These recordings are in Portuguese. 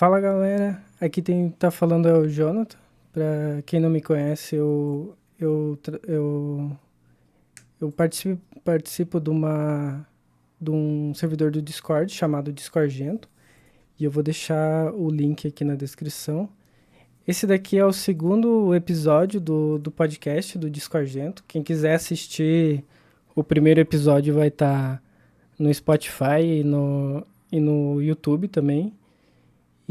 Fala galera, aqui quem tá falando é o Jonathan. Pra quem não me conhece, eu participo de um servidor do Discord chamado Discorgento e eu vou deixar o link aqui na descrição. Esse daqui é o segundo episódio do podcast do Discorgento. Quem quiser assistir o primeiro episódio vai estar no Spotify e no YouTube também.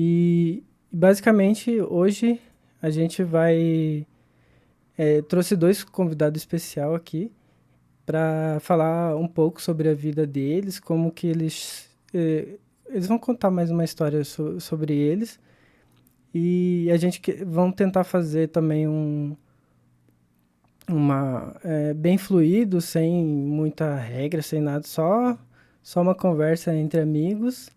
E basicamente hoje a gente vai trouxe dois convidados especial aqui para falar um pouco sobre a vida deles, como que eles vão contar mais uma história sobre eles e a gente vão tentar fazer também uma bem fluido, sem muita regra, sem nada, só uma conversa entre amigos.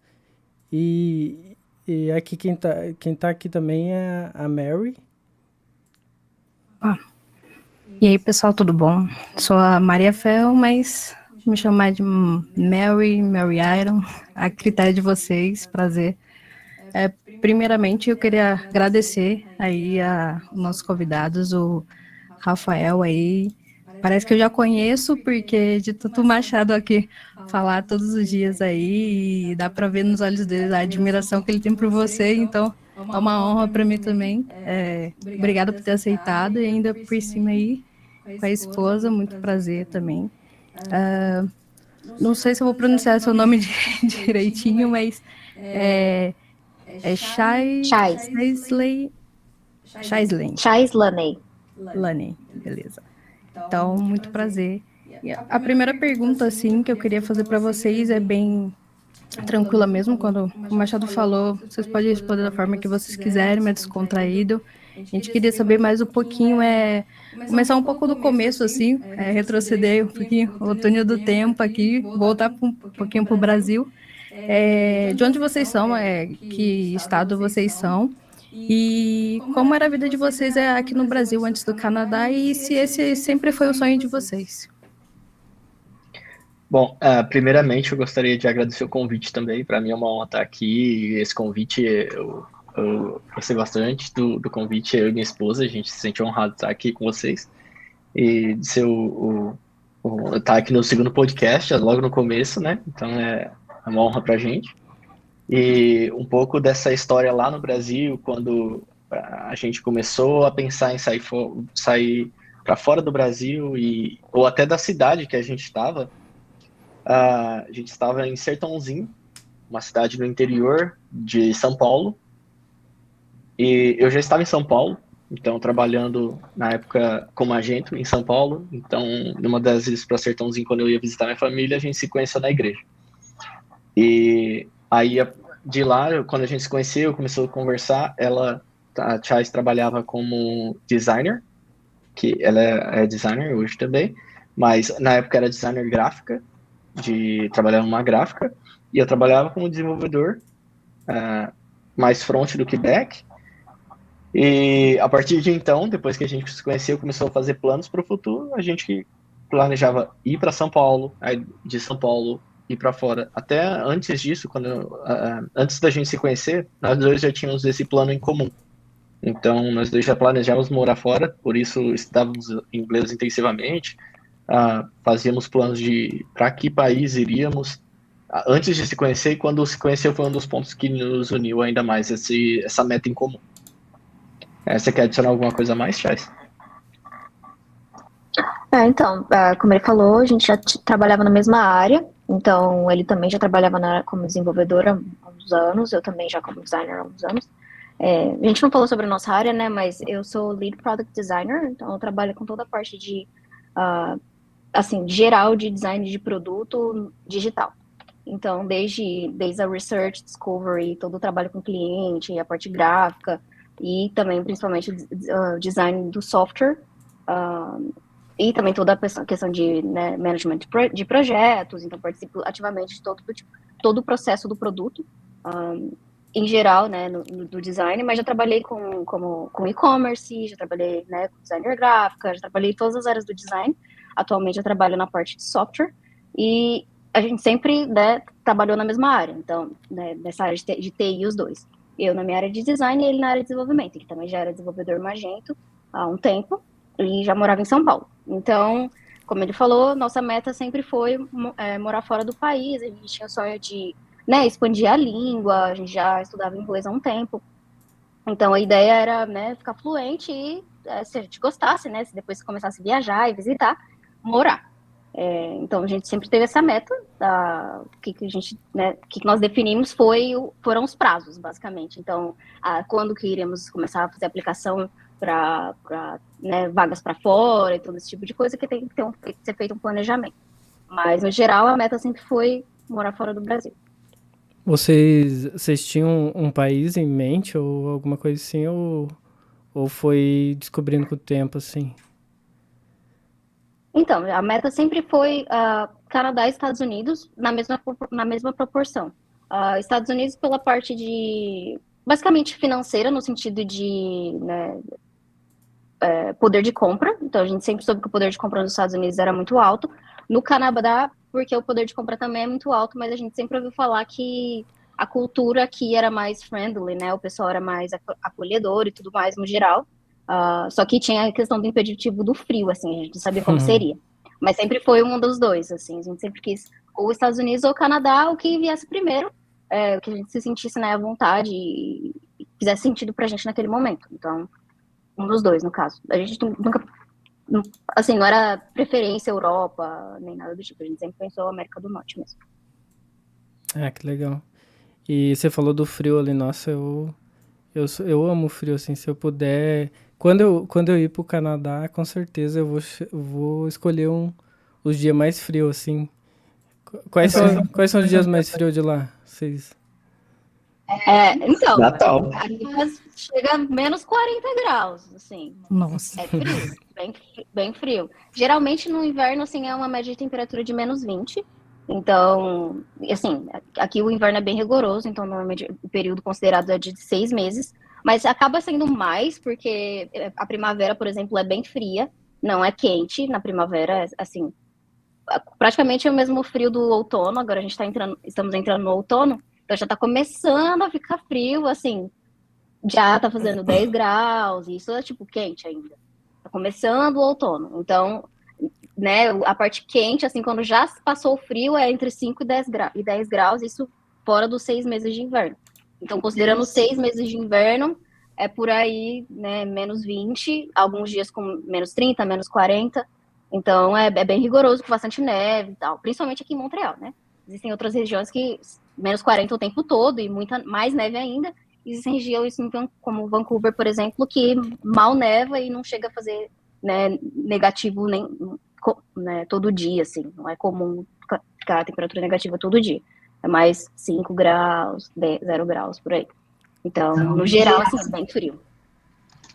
E aqui quem tá aqui também é a Mary. Ah, e aí, pessoal, tudo bom? Sou a Maria Fel, mas me chamar de Mary Iron, a critério de vocês, prazer. Primeiramente, eu queria agradecer aí a nossos convidados, o Rafael aí. Parece que eu já conheço, porque de tanto Machado aqui falar todos os dias aí, e dá para ver nos olhos dele a admiração que ele tem por você, então é uma honra para mim também. Obrigada por ter aceitado e ainda por cima aí com a esposa, muito prazer também. Não sei se eu vou pronunciar seu nome direitinho, mas é Chais. Chaisley Chais Laney. Lane, beleza. Então, muito prazer. E a primeira pergunta, assim, que eu queria fazer para vocês é bem tranquila mesmo. Quando o Machado falou, vocês podem responder da forma que vocês quiserem, mas descontraído. A gente queria saber mais um pouquinho, começar um pouco do começo, assim, retroceder um pouquinho o túnel do tempo aqui, voltar um pouquinho para o Brasil. De onde vocês são, que estado vocês são, e como era a vida de vocês aqui no Brasil antes do Canadá, e se esse sempre foi o sonho de vocês. Bom, primeiramente eu gostaria de agradecer o convite também. Para mim é uma honra estar aqui. Esse convite eu gostei bastante do convite. Eu e minha esposa, a gente se sente honrado de estar aqui com vocês e de ser estar aqui no segundo podcast, logo no começo, né? Então é uma honra para a gente. E um pouco dessa história lá no Brasil, quando a gente começou a pensar em sair para fora do Brasil ou até da cidade que a gente estava. A gente estava em Sertãozinho, uma cidade no interior de São Paulo, e eu já estava em São Paulo, então trabalhando na época como agente em São Paulo. Então, numa das vezes para Sertãozinho, quando eu ia visitar minha família, a gente se conheceu na igreja. E aí, de lá, quando a gente se conheceu, começou a conversar, a Chais trabalhava como designer, que ela é designer hoje também, mas na época era designer gráfica, de trabalhar numa gráfica, e eu trabalhava como desenvolvedor, mais front do que back. E a partir de então, depois que a gente se conheceu, começou a fazer planos para o futuro. A gente planejava ir para São Paulo, aí de São Paulo ir para fora. Até antes disso, antes da gente se conhecer, nós dois já tínhamos esse plano em comum. Então, nós dois já planejávamos morar fora, por isso estudávamos inglês intensivamente. Fazíamos planos de para que país iríamos antes de se conhecer, e quando se conheceu foi um dos pontos que nos uniu ainda mais, essa meta em comum. Você quer adicionar alguma coisa a mais, Chais? Então, como ele falou, a gente já trabalhava na mesma área, então ele também já trabalhava como desenvolvedor há uns anos, eu também já como designer há uns anos. A gente não falou sobre a nossa área, né, mas eu sou Lead Product Designer, então eu trabalho com toda a parte de assim, geral de design de produto digital. Então, desde a research, discovery, todo o trabalho com o cliente, a parte gráfica e também, principalmente, o design do software e também toda a questão de management de projetos. Então, participo ativamente de todo o processo do produto, em geral, né, do design, mas já trabalhei com e-commerce, já trabalhei, né, com designer gráfica, já trabalhei em todas as áreas do design. Atualmente eu trabalho na parte de software e a gente sempre, né, trabalhou na mesma área, então, né, nessa área de TI os dois. Eu na minha área de design e ele na área de desenvolvimento. Ele também já era desenvolvedor Magento há um tempo e já morava em São Paulo. Então, como ele falou, nossa meta sempre foi morar fora do país. A gente tinha o sonho de, né, expandir a língua, a gente já estudava inglês há um tempo. Então, a ideia era, né, ficar fluente e, se a gente gostasse, né, se depois começasse a viajar e visitar, morar. Então, a gente sempre teve essa meta. O que a gente, né, o que nós definimos foram os prazos, basicamente. Então, quando que iremos começar a fazer aplicação para né, vagas para fora e todo esse tipo de coisa, que tem que ser feito um planejamento. Mas, no geral, a meta sempre foi morar fora do Brasil. Vocês tinham um país em mente ou alguma coisa assim, ou foi descobrindo com o tempo, assim? Então, a meta sempre foi Canadá e Estados Unidos na mesma proporção. Estados Unidos pela parte de, basicamente, financeira, no sentido de, né, poder de compra. Então, a gente sempre soube que o poder de compra nos Estados Unidos era muito alto. No Canadá, porque o poder de compra também é muito alto, mas a gente sempre ouviu falar que a cultura aqui era mais friendly, né? O pessoal era mais acolhedor e tudo mais no geral. Só que tinha a questão do impeditivo do frio, assim, a gente não sabia como seria. Mas sempre foi um dos dois, assim, a gente sempre quis ou os Estados Unidos ou o Canadá, o que viesse primeiro, que a gente se sentisse, né, à vontade e fizesse sentido pra gente naquele momento. Então, um dos dois, no caso. A gente nunca, assim, não era preferência Europa, nem nada do tipo, a gente sempre pensou América do Norte mesmo. Ah, que legal. E você falou do frio ali, nossa, eu amo frio, assim, se eu puder... Quando eu ir pro Canadá, com certeza eu vou escolher os dias mais frios, assim. Quais são os dias mais frios de lá? Vocês... Então, Natal. aqui chega a menos 40 graus, assim. Nossa. É frio, bem frio. Geralmente no inverno, assim, é uma média de temperatura de menos 20. Então, assim, aqui o inverno é bem rigoroso, então normalmente o período considerado é de 6 meses, mas acaba sendo mais, porque a primavera, por exemplo, é bem fria, não é quente na primavera, assim, praticamente é o mesmo frio do outono, agora a gente estamos entrando no outono, então já tá começando a ficar frio, assim, já tá fazendo 10 graus, e isso é tipo quente ainda. Tá começando o outono. Então, né, a parte quente, assim, quando já passou o frio, é entre 5 e 10 graus, isso fora dos 6 meses de inverno. Então, considerando os 6 meses de inverno, é por aí, né, menos 20, alguns dias com menos 30, menos 40. Então, é bem rigoroso, com bastante neve e tal, principalmente aqui em Montreal, né? Existem outras regiões que menos 40 o tempo todo e muita mais neve ainda. Existem regiões como Vancouver, por exemplo, que mal neva e não chega a fazer, né, negativo nem, né, todo dia, assim. Não é comum ficar a temperatura negativa todo dia. É mais 5 graus, 0 graus, por aí. Então, no geral, assim, é bem frio.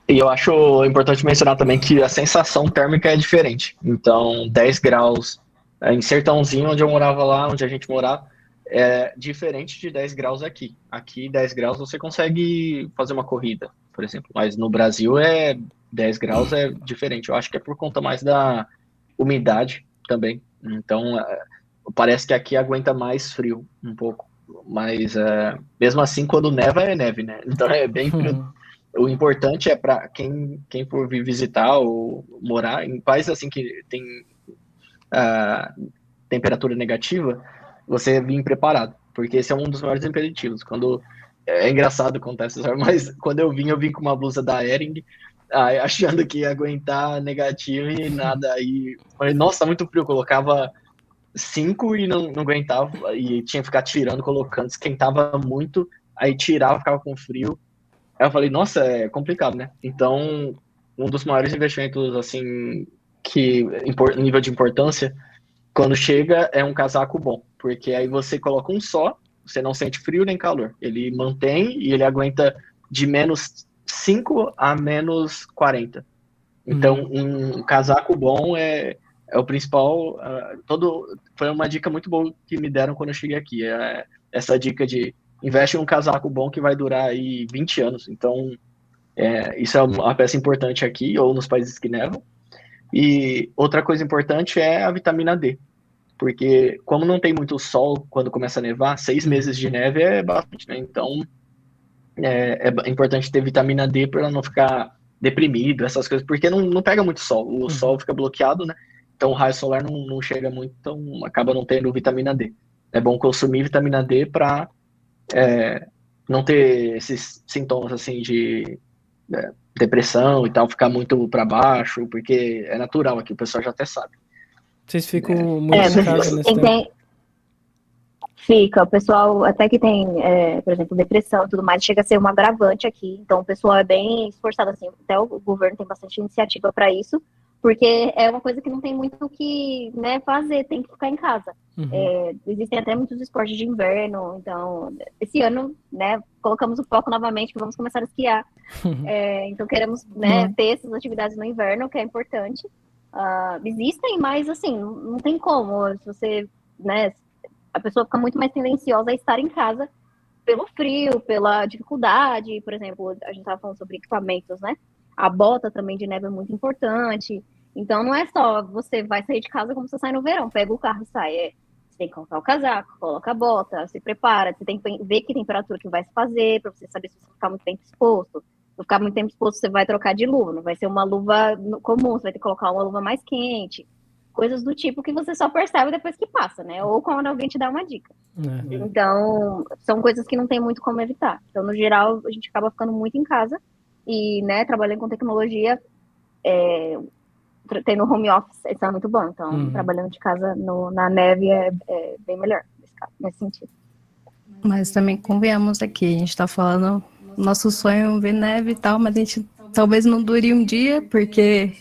E eu acho importante mencionar também que a sensação térmica é diferente. Então, 10 graus em Sertãozinho, onde eu morava lá, onde a gente morava, é diferente de 10 graus aqui. Aqui, 10 graus você consegue fazer uma corrida, por exemplo. Mas no Brasil, 10 graus é diferente. Eu acho que é por conta mais da umidade também. Então, parece que aqui aguenta mais frio um pouco. Mas, mesmo assim, quando neva, é neve, né? Então, é bem frio. O importante é para quem for vir visitar ou morar em países assim que tem temperatura negativa, você vir preparado, porque esse é um dos maiores impeditivos. Quando é engraçado contar essa história, mas quando eu vim com uma blusa da Hering, achando que ia aguentar negativo e nada. Aí, falei, nossa, tá muito frio. Eu colocava 5 e não aguentava, e tinha que ficar tirando, colocando, esquentava muito, aí tirava, ficava com frio. Aí eu falei, nossa, é complicado, né? Então, um dos maiores investimentos, assim, que nível de importância, quando chega, é um casaco bom, porque aí você coloca um só, você não sente frio nem calor. Ele mantém e ele aguenta de menos 5 a menos 40. Então, um casaco bom é o principal. Foi uma dica muito boa que me deram quando eu cheguei aqui. Essa dica de investe em um casaco bom que vai durar aí 20 anos. Então, isso é uma peça importante aqui, ou nos países que nevam. E outra coisa importante é a vitamina D. Porque, como não tem muito sol quando começa a nevar, 6 meses de neve é bastante, né? Então, é importante ter vitamina D para ela não ficar deprimido, essas coisas, porque não pega muito sol, o sol fica bloqueado, né? Então o raio solar não chega muito, então acaba não tendo vitamina D. É bom consumir vitamina D para não ter esses sintomas assim de depressão e tal, ficar muito para baixo, porque é natural aqui, o pessoal já até sabe. Vocês ficam muito em casa nesse tempo? Fica, o pessoal até que tem, por exemplo, depressão e tudo mais, chega a ser um agravante aqui, então o pessoal é bem esforçado, assim, até o governo tem bastante iniciativa para isso, porque é uma coisa que não tem muito o que, né, fazer, tem que ficar em casa. Existem até muitos esportes de inverno, então, esse ano, né, colocamos o foco novamente que vamos começar a esquiar. Então queremos, né, ter essas atividades no inverno, que é importante. Existem, mas assim, não tem como, se você, né, a pessoa fica muito mais tendenciosa a estar em casa pelo frio, pela dificuldade, por exemplo, a gente estava falando sobre equipamentos, né? A bota também de neve é muito importante. Então não é só você vai sair de casa como você sai no verão, pega o carro e sai. Você tem que colocar o casaco, coloca a bota, se prepara, você tem que ver que temperatura que vai se fazer, para você saber se você ficar muito tempo exposto. Se ficar muito tempo exposto, você vai trocar de luva, não vai ser uma luva comum, você vai ter que colocar uma luva mais quente. Coisas do tipo que você só percebe depois que passa, né? Ou quando alguém te dá uma dica. Então, são coisas que não tem muito como evitar. Então, no geral, a gente acaba ficando muito em casa e, né, trabalhando com tecnologia, tendo home office, isso é muito bom. Então, trabalhando de casa na neve é bem melhor nesse sentido. Mas também convenhamos aqui, a gente tá falando, nosso sonho é ver neve e tal, mas a gente talvez não dure um dia, porque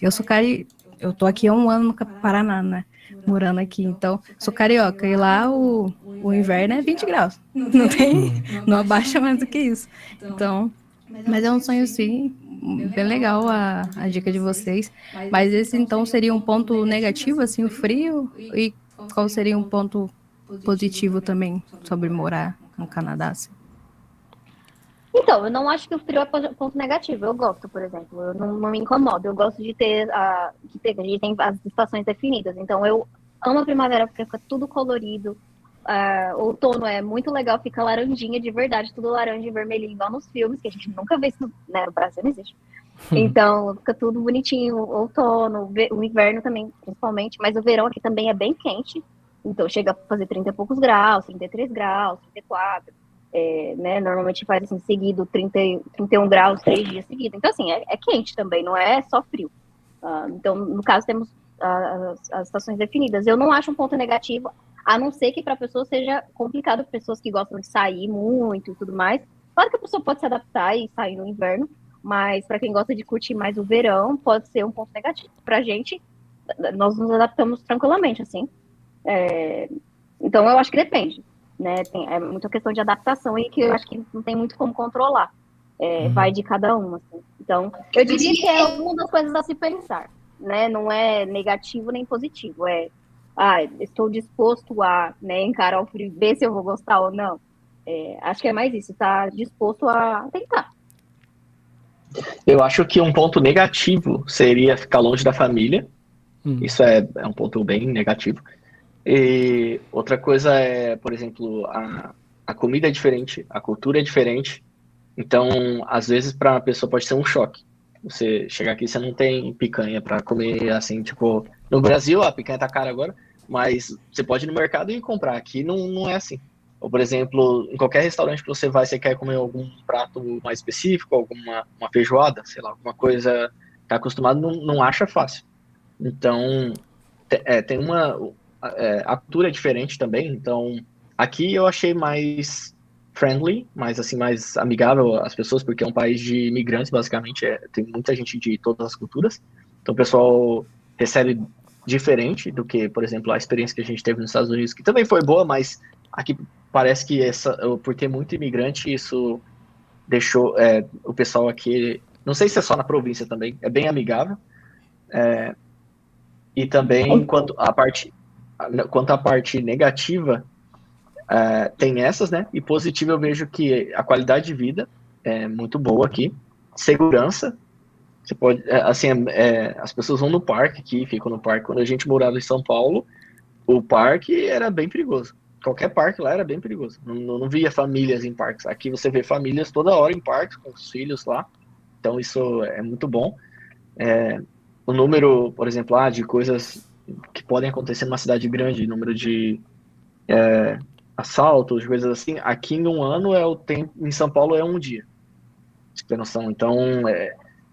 eu tô aqui há 1 ano no Paraná, né? Morando aqui, então sou carioca e lá o inverno é 20 graus, não abaixa mais do que isso. Então, mas é um sonho sim, bem legal a dica de vocês. Mas esse então seria um ponto negativo, assim, o frio, e qual seria um ponto positivo também sobre morar no Canadá? Assim? Então, eu não acho que o frio é ponto negativo. Eu gosto, por exemplo. Eu não me incomodo. Eu gosto de ter a gente tem as estações definidas. Então, eu amo a primavera porque fica tudo colorido. Outono é muito legal, fica laranjinha de verdade, tudo laranja e vermelhinho, igual nos filmes, que a gente nunca vê isso, né? No Brasil não existe. Então, fica tudo bonitinho. Outono, o inverno também, principalmente. Mas o verão aqui também é bem quente. Então, chega a fazer 30 e poucos graus, 33 graus, 34. Né, normalmente faz assim, seguido 31 graus 3 dias seguidos. Então, assim, é quente também, não é só frio. Então, no caso, temos as estações definidas. Eu não acho um ponto negativo, a não ser que para a pessoa seja complicado, pessoas que gostam de sair muito e tudo mais. Claro que a pessoa pode se adaptar e sair no inverno, mas para quem gosta de curtir mais o verão, pode ser um ponto negativo. Para a gente, nós nos adaptamos tranquilamente, assim. Então, eu acho que depende. Né, é muita questão de adaptação e que eu acho que não tem muito como controlar. Vai de cada um. Assim. Então, eu diria que é uma das coisas a se pensar. Né? Não é negativo nem positivo. Estou disposto a, né, encarar o frio, ver se eu vou gostar ou não. Acho que é mais isso, tá disposto a tentar. Eu acho que um ponto negativo seria ficar longe da família. Isso é um ponto bem negativo. E outra coisa é, por exemplo, a comida é diferente, a cultura é diferente. Então, às vezes, para a pessoa pode ser um choque. Você chegar aqui, você não tem picanha para comer, assim, tipo... No Brasil, a picanha tá cara agora, mas você pode ir no mercado e comprar. Aqui não é assim. Ou, por exemplo, em qualquer restaurante que você vai, você quer comer algum prato mais específico, uma feijoada, sei lá, alguma coisa que tá acostumado, não acha fácil. Então, tem a cultura é diferente também, então aqui eu achei mais friendly, mais amigável às pessoas, porque é um país de imigrantes, basicamente, tem muita gente de todas as culturas, então o pessoal recebe diferente do que, por exemplo, a experiência que a gente teve nos Estados Unidos, que também foi boa, mas aqui parece que por ter muito imigrante, isso deixou o pessoal aqui, não sei se é só na província também, é bem amigável, e também quanto à parte negativa, tem essas, né? E positiva eu vejo que a qualidade de vida é muito boa aqui. Segurança, você pode, as pessoas vão no parque aqui, ficam no parque. Quando a gente morava em São Paulo, o parque era bem perigoso. qualquer parque lá era bem perigoso. Não via famílias em parques. Aqui você vê famílias toda hora em parques com os filhos lá. Então isso é muito bom. O número, por exemplo, de coisas que podem acontecer numa cidade grande, número de assaltos, coisas assim, aqui em um ano é o tempo, em São Paulo é um dia, pra você ter noção. Então,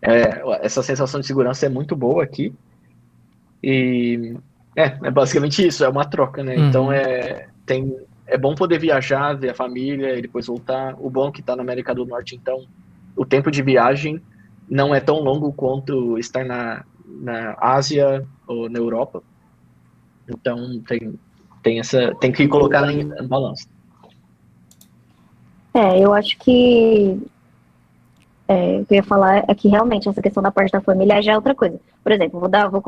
essa sensação de segurança é muito boa aqui. E é basicamente isso, é uma troca, né? Então Uhum. é bom poder viajar, ver a família e depois voltar. O bom é que tá na América do Norte, então o tempo de viagem não é tão longo quanto estar na Ásia ou na Europa. Então tem que colocar em balança. Eu acho que o que eu ia falar é que realmente essa questão da parte da família já é outra coisa. Por exemplo, vou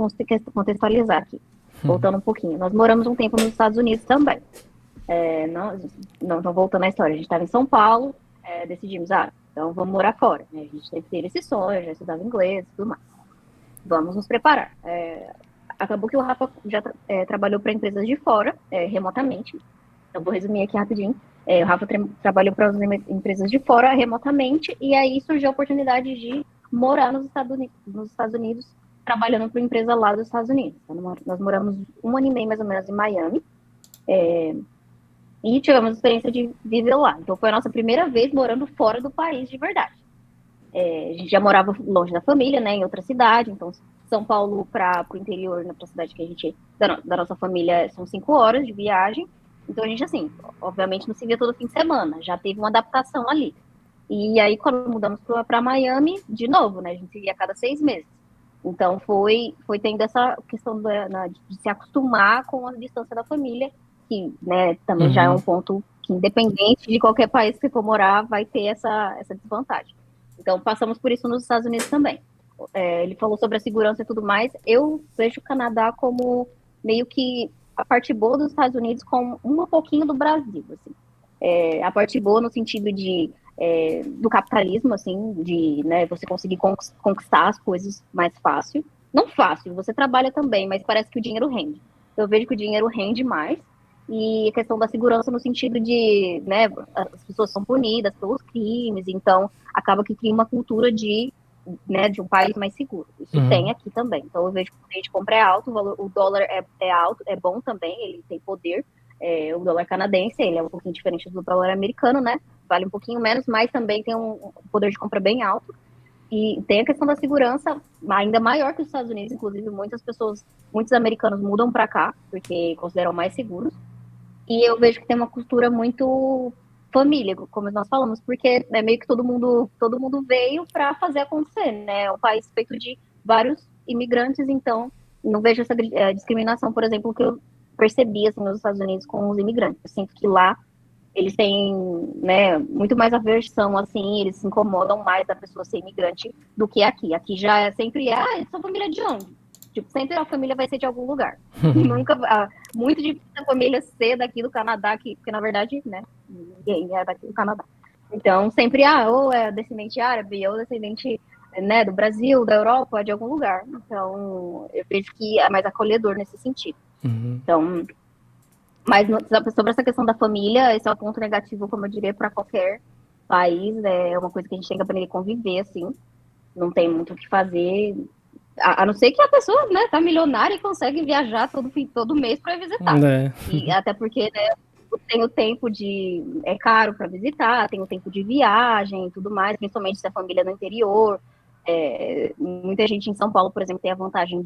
contextualizar aqui, voltando um pouquinho. Nós moramos um tempo nos Estados Unidos também. Não voltando à história, a gente estava em São Paulo, decidimos, então vamos morar fora. Né? A gente sempre teve esse sonho, já estudava inglês e tudo mais. Vamos nos preparar. Acabou que o Rafa já trabalhou para empresas de fora, remotamente. Eu vou resumir aqui rapidinho. O Rafa trabalhou para as empresas de fora remotamente, e aí surgiu a oportunidade de morar nos Estados Unidos trabalhando para uma empresa lá dos Estados Unidos. Então, nós moramos 1 ano e meio, mais ou menos, em Miami, e tivemos a experiência de viver lá. Então, foi a nossa primeira vez morando fora do país de verdade. A gente já morava longe da família, né, em outra cidade, então São Paulo para o interior, para a cidade que a gente, da nossa família, são 5 horas de viagem. Então a gente, assim, obviamente não se via todo fim de semana, já teve uma adaptação ali. E aí, quando mudamos para Miami, de novo, né, a gente se via a cada 6 meses. Então foi tendo essa questão de se acostumar com a distância da família, que, né, também já é um ponto que, independente de qualquer país que você for morar, vai ter essa desvantagem. Então, passamos por isso nos Estados Unidos também. Ele falou sobre a segurança e tudo mais. Eu vejo o Canadá como meio que a parte boa dos Estados Unidos com um pouquinho do Brasil, assim. A parte boa no sentido do capitalismo, assim, de, né, você conseguir conquistar as coisas mais fácil. Não fácil, você trabalha também, mas parece que o dinheiro rende. Eu vejo que o dinheiro rende mais, e a questão da segurança no sentido de, né, as pessoas são punidas pelos crimes, então acaba que cria uma cultura né, de um país mais seguro. Isso tem aqui também. Então eu vejo que o poder de compra é alto, o dólar é alto, é bom também, ele tem poder. O dólar canadense, ele é um pouquinho diferente do dólar americano, né? Vale um pouquinho menos, mas também tem um poder de compra bem alto. E tem a questão da segurança ainda maior que os Estados Unidos, inclusive muitos americanos mudam para cá, porque consideram mais seguros. E eu vejo que tem uma cultura muito família, como nós falamos, porque é meio que todo mundo veio para fazer acontecer, né? É um país feito de vários imigrantes, então não vejo essa discriminação, por exemplo, que eu percebi assim, nos Estados Unidos com os imigrantes. Eu sinto que lá eles têm, né, muito mais aversão, assim, eles se incomodam mais da pessoa ser imigrante do que aqui. Aqui já é sempre, sua família é de onde? Tipo, sempre a família vai ser de algum lugar. Nunca, muito difícil a família ser daqui do Canadá, porque na verdade, né, ninguém é daqui do Canadá. Então, sempre, ou é descendente árabe, ou descendente, né, do Brasil, da Europa, de algum lugar. Então, eu vejo que é mais acolhedor nesse sentido. Então, mas sobre essa questão da família, esse é um ponto negativo, como eu diria, para qualquer país. É uma coisa que a gente tem que aprender a conviver, assim. Não tem muito o que fazer. A não ser que a pessoa, né, tá milionária e consegue viajar todo mês para visitar. E até porque, né, tem o tempo é caro para visitar, tem o tempo de viagem e tudo mais, principalmente se a família é no interior. Muita gente em São Paulo, por exemplo, tem a vantagem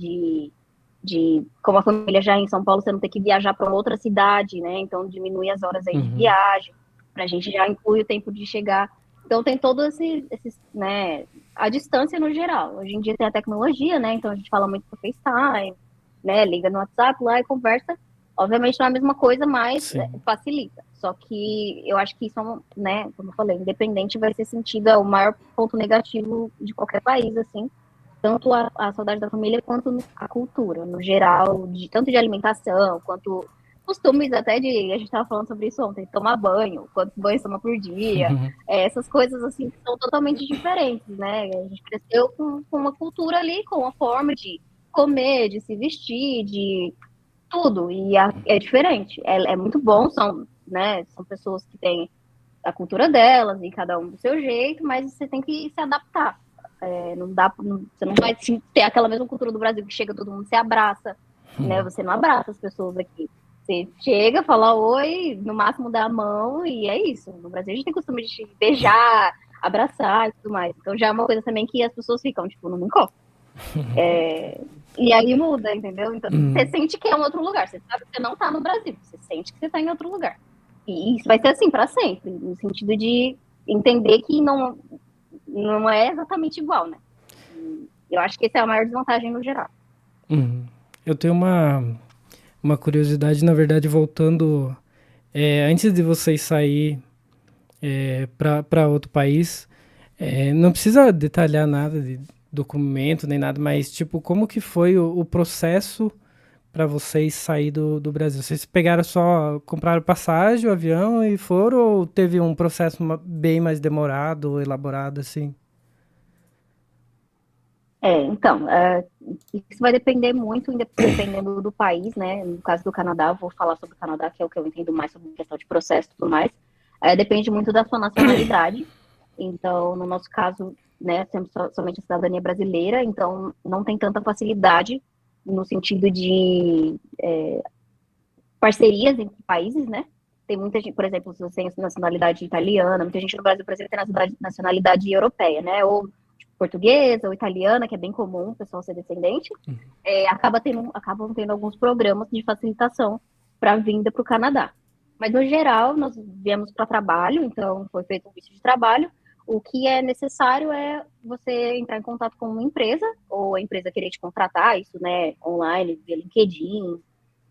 como a família já é em São Paulo, você não ter que viajar para outra cidade, né? Então diminui as horas aí de viagem. Pra gente já inclui o tempo de chegar. Então tem todo esses, né, a distância no geral. Hoje em dia tem a tecnologia, né? Então a gente fala muito por FaceTime, né? Liga no WhatsApp lá e conversa. Obviamente não é a mesma coisa, mas facilita. Só que eu acho que isso, né, como eu falei, independente vai ser sentido o maior ponto negativo de qualquer país, assim, tanto a saudade da família quanto a cultura, no geral, tanto de alimentação, quanto costumes até a gente estava falando sobre isso ontem, tomar banho, quantos banhos toma por dia, essas coisas assim que são totalmente diferentes, né? A gente cresceu com uma cultura ali, com uma forma de comer, de se vestir, tudo, e é diferente. É muito bom, né, são pessoas que têm a cultura delas, e cada um do seu jeito, mas você tem que se adaptar. Não dá, você não vai ter aquela mesma cultura do Brasil que chega todo mundo, se abraça, né? Você não abraça as pessoas aqui. Você chega, fala oi, no máximo dá a mão e é isso. No Brasil a gente tem costume de beijar, abraçar e tudo mais. Então já é uma coisa também que as pessoas ficam, tipo, não me encosta. E aí muda, entendeu? Então você sente que é um outro lugar. Você sabe que você não tá no Brasil, você sente que você tá em outro lugar. E isso vai ser assim para sempre, no sentido de entender que não é exatamente igual, né? Eu acho que essa é a maior desvantagem no geral. Eu tenho uma curiosidade, na verdade, voltando. Antes de vocês sair para outro país, não precisa detalhar nada de documento nem nada, mas tipo, como que foi o processo para vocês sair do Brasil? Vocês pegaram só, compraram passagem, o avião e foram, ou teve um processo bem mais demorado, elaborado assim? Então, isso vai depender muito, dependendo do país, né? No caso do Canadá, eu vou falar sobre o Canadá, que é o que eu entendo mais sobre questão de processo e tudo mais. Depende muito da sua nacionalidade. Então, no nosso caso, né, temos somente a cidadania brasileira, então não tem tanta facilidade no sentido de parcerias entre países, né? Tem muita gente, por exemplo, se você tem nacionalidade italiana, muita gente no Brasil, por exemplo, tem nacionalidade europeia, né? Ou portuguesa ou italiana, que é bem comum o pessoal ser descendente, acabam tendo alguns programas de facilitação para a vinda para o Canadá. Mas, no geral, nós viemos para trabalho, então foi feito um visto de trabalho. O que é necessário é você entrar em contato com uma empresa, ou a empresa querer te contratar, isso, né, online, via LinkedIn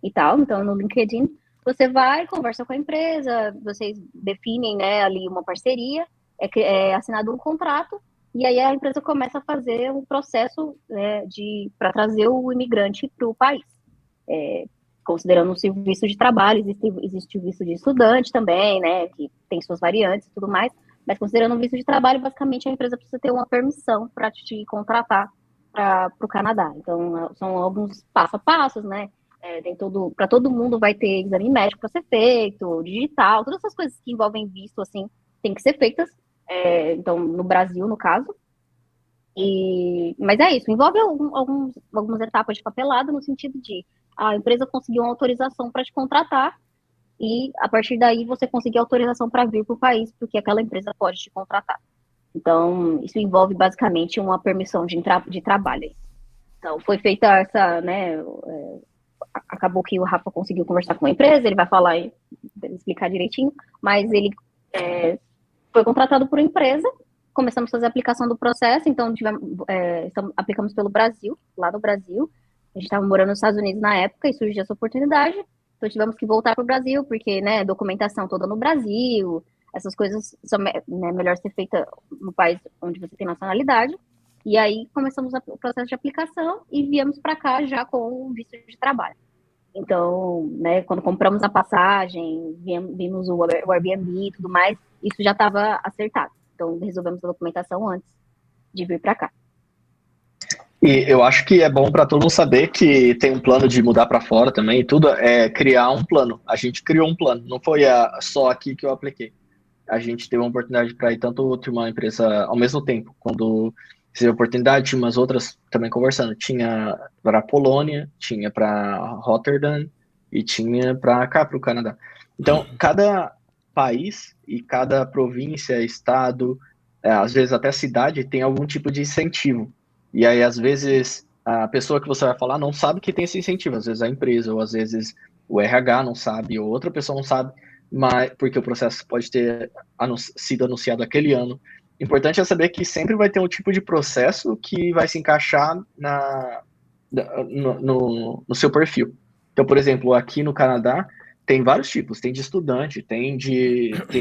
e tal. Então, no LinkedIn, você vai, conversa com a empresa, vocês definem, né, ali uma parceria, é assinado um contrato, e aí a empresa começa a fazer um processo, né, para trazer o imigrante para o país. Considerando o visto de trabalho, existe o visto de estudante também, né, que tem suas variantes e tudo mais, mas considerando o visto de trabalho, basicamente a empresa precisa ter uma permissão para te contratar para o Canadá. Então, são alguns passo a passos, né, para todo mundo vai ter exame médico para ser feito, digital, todas essas coisas que envolvem visto, assim, tem que ser feitas, então, no Brasil, no caso. Mas é isso, envolve algumas etapas de papelada, no sentido de a empresa conseguir uma autorização para te contratar, e a partir daí você conseguir autorização para vir para o país, porque aquela empresa pode te contratar. Então, isso envolve basicamente uma permissão de trabalho. Então, foi feita essa, né, acabou que o Rafa conseguiu conversar com a empresa, ele vai falar e explicar direitinho, mas ele foi contratado por uma empresa, começamos a fazer a aplicação do processo, então aplicamos pelo Brasil, lá no Brasil, a gente estava morando nos Estados Unidos na época e surgiu essa oportunidade, então tivemos que voltar para o Brasil, porque, né, documentação toda no Brasil, essas coisas são, né, melhor ser feita no país onde você tem nacionalidade. E aí começamos o processo de aplicação e viemos para cá já com o visto de trabalho. Então, né, quando compramos a passagem, vimos o Airbnb e tudo mais, isso já estava acertado. Então, resolvemos a documentação antes de vir para cá. E eu acho que é bom para todo mundo saber que tem um plano de mudar para fora também, e tudo é criar um plano. A gente criou um plano, não foi só aqui que eu apliquei. A gente teve uma oportunidade para ir tanto de uma empresa ao mesmo tempo. Quando tive a oportunidade, tinha umas outras também conversando. Tinha para a Polônia, tinha para Rotterdam e tinha para cá, para o Canadá. Então, cada país e cada província, estado, às vezes até cidade, tem algum tipo de incentivo. E aí, às vezes, a pessoa que você vai falar não sabe que tem esse incentivo. Às vezes a empresa, ou às vezes o RH não sabe, ou outra pessoa não sabe, mas porque o processo pode ter sido anunciado aquele ano. O importante é saber que sempre vai ter um tipo de processo que vai se encaixar no seu perfil. Então, por exemplo, aqui no Canadá, tem vários tipos. Tem de estudante, tem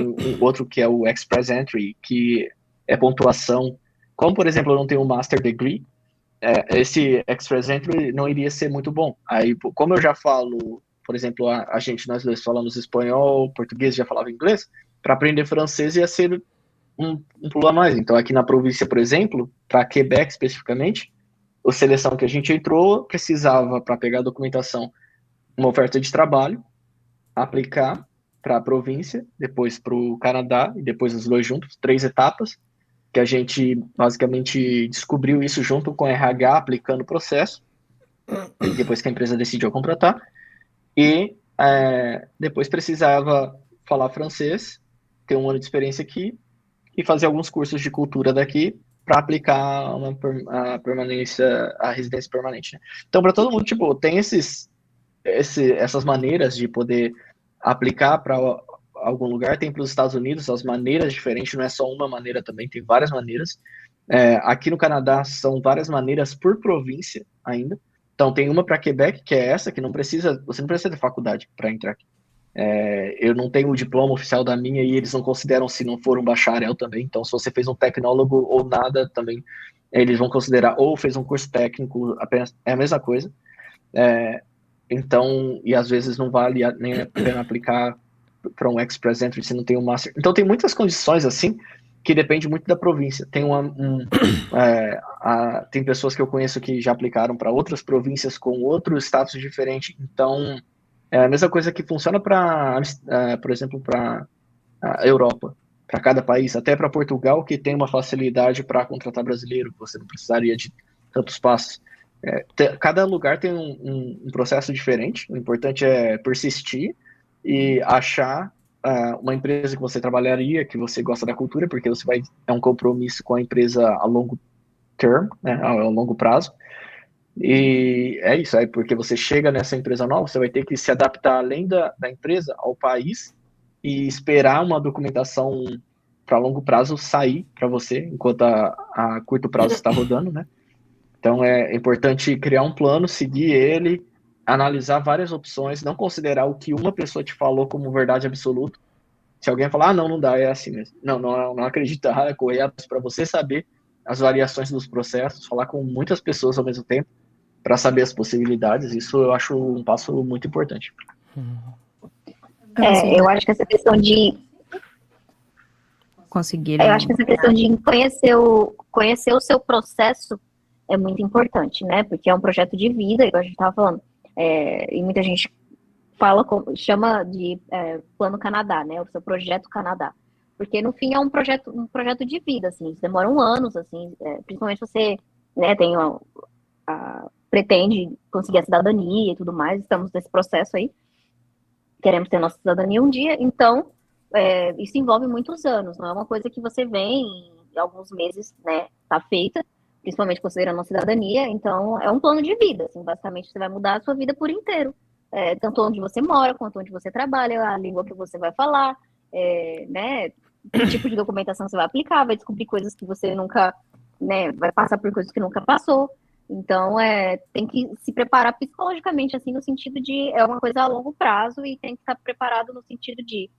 um outro que é o Express Entry, que é pontuação. Como, por exemplo, eu não tenho um Master Degree, esse Express Entry não iria ser muito bom. Aí, como eu já falo, por exemplo, nós dois falamos espanhol, português, já falava inglês, para aprender francês ia ser um pulo a mais. Então, aqui na província, por exemplo, para Quebec especificamente, a seleção que a gente entrou precisava, para pegar a documentação uma oferta de trabalho, aplicar para a província, depois para o Canadá e depois os dois juntos, 3 etapas, que a gente basicamente descobriu isso junto com a RH, aplicando o processo, depois que a empresa decidiu contratar, e depois precisava falar francês, ter 1 ano de experiência aqui e fazer alguns cursos de cultura daqui para aplicar a permanência, a residência permanente, né? Então, para todo mundo, tipo, tem essas maneiras de poder aplicar para algum lugar. Tem para os Estados Unidos as maneiras diferentes, não é só uma maneira também, tem várias maneiras. Aqui no Canadá são várias maneiras por província ainda. Então tem uma para Quebec, que é essa, que você não precisa ter faculdade para entrar aqui. Eu não tenho o diploma oficial da minha e eles não consideram se não for um bacharel também. Então se você fez um tecnólogo ou nada também, eles vão considerar, ou fez um curso técnico, apenas é a mesma coisa. Então, e às vezes não vale nem a pena aplicar para um Express Entry se não tem um Master. Então tem muitas condições assim que depende muito da província. Tem pessoas que eu conheço que já aplicaram para outras províncias com outro status diferente. Então é a mesma coisa que funciona para, por exemplo, para a Europa, para cada país, até para Portugal, que tem uma facilidade para contratar brasileiro, você não precisaria de tantos passos. Cada lugar tem um processo diferente. O importante é persistir e achar uma empresa que você trabalharia, que você gosta da cultura, porque é um compromisso com a empresa a longo term, né, a longo prazo. E é isso, porque você chega nessa empresa nova, você vai ter que se adaptar além da empresa ao país e esperar uma documentação para longo prazo sair para você, enquanto a curto prazo está rodando, né? Então é importante criar um plano, seguir ele, analisar várias opções, não considerar o que uma pessoa te falou como verdade absoluta. Se alguém falar, não dá, é assim mesmo. Não acreditar, correr atrás para você saber as variações dos processos, falar com muitas pessoas ao mesmo tempo para saber as possibilidades. Isso eu acho um passo muito importante. Eu acho que essa questão de conseguir. Eu acho que essa questão de conhecer o seu processo é muito importante, né? Porque é um projeto de vida, igual a gente estava falando. E muita gente chama de Plano Canadá, né? O seu projeto Canadá. Porque no fim é um projeto de vida, assim. Demoram anos, assim. Principalmente você, né, pretende conseguir a cidadania e tudo mais. Estamos nesse processo aí. Queremos ter nossa cidadania um dia, então isso envolve muitos anos, não é uma coisa que você vem em alguns meses, né, tá feita, principalmente considerando a cidadania. Então é um plano de vida, assim, basicamente você vai mudar a sua vida por inteiro, tanto onde você mora, quanto onde você trabalha, a língua que você vai falar, né, que tipo de documentação você vai aplicar, vai descobrir coisas que você nunca, né, vai passar por coisas que nunca passou. Então, tem que se preparar psicologicamente, assim, no sentido de é uma coisa a longo prazo e tem que estar preparado no sentido de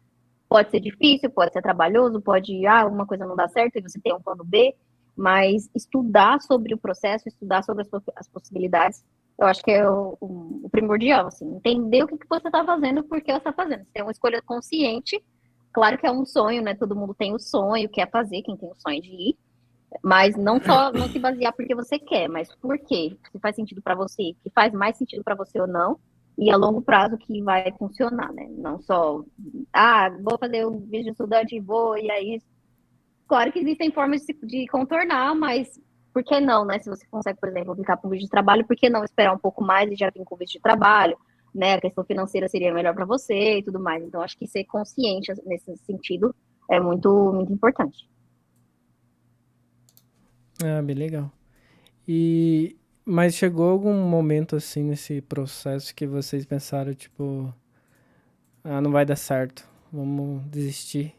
pode ser difícil, pode ser trabalhoso, uma coisa não dá certo e você tem um plano B, mas estudar sobre o processo, estudar sobre as possibilidades, eu acho que é o primordial, assim, entender o que você está fazendo, por que você está fazendo. Você tem uma escolha consciente, claro que é um sonho, né? Todo mundo tem o sonho, quer fazer, quem tem o sonho de ir, mas não se basear porque você quer, mas por quê? Se faz sentido para você, que faz mais sentido para você ou não, e a longo prazo que vai funcionar, né? Não só, vou fazer um vídeo de estudante e vou, e aí. Claro que existem formas de contornar, mas por que não, né? Se você consegue, por exemplo, aplicar para um vídeo de trabalho, por que não esperar um pouco mais e já vir com o vídeo de trabalho, né? A questão financeira seria melhor para você e tudo mais. Então, acho que ser consciente nesse sentido é muito, muito importante. Bem legal. Mas chegou algum momento, assim, nesse processo que vocês pensaram, tipo, não vai dar certo, vamos desistir?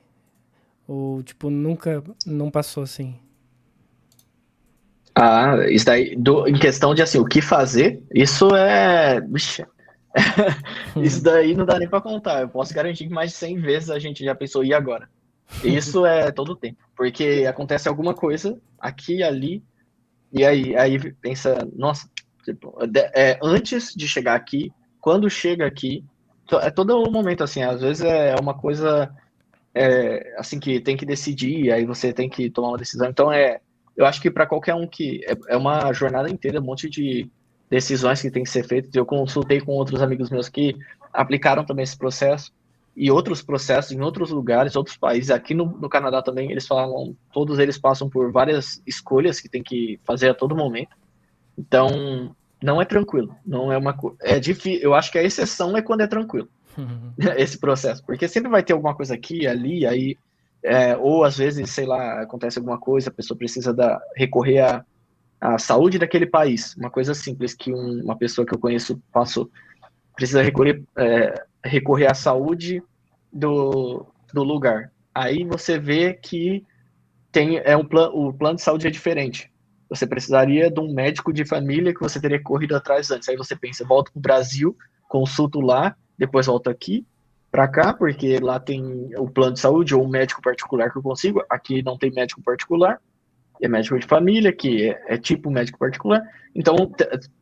Ou, tipo, nunca, não passou assim? Isso daí, em questão de, assim, o que fazer, isso Vixe, isso daí não dá nem para contar. Eu posso garantir que mais de 100 vezes a gente já pensou, e agora? Isso é todo o tempo, porque acontece alguma coisa aqui e ali, e aí pensa, nossa, tipo, antes de chegar aqui, quando chega aqui, é todo um momento assim, às vezes é uma coisa assim que tem que decidir, aí você tem que tomar uma decisão. Então eu acho que para qualquer um que é uma jornada inteira, um monte de decisões que têm que ser feitas. Eu consultei com outros amigos meus que aplicaram também esse processo e outros processos em outros lugares, outros países. Aqui no Canadá também, eles falam, todos eles passam por várias escolhas que tem que fazer a todo momento. Então, não é tranquilo. Não é uma é difícil. Eu acho que a exceção é quando é tranquilo esse processo, porque sempre vai ter alguma coisa aqui, ali, aí, ou às vezes, sei lá, acontece alguma coisa, a pessoa precisa recorrer à saúde daquele país. Uma coisa simples que uma pessoa que eu conheço passou, precisa recorrer à saúde do lugar. Aí você vê que o plano de saúde é diferente. Você precisaria de um médico de família que você teria corrido atrás antes. Aí você pensa, volto para o Brasil, consulto lá, depois volto aqui, para cá, porque lá tem o plano de saúde ou um médico particular que eu consigo. Aqui não tem médico particular, é médico de família, que é tipo médico particular. Então,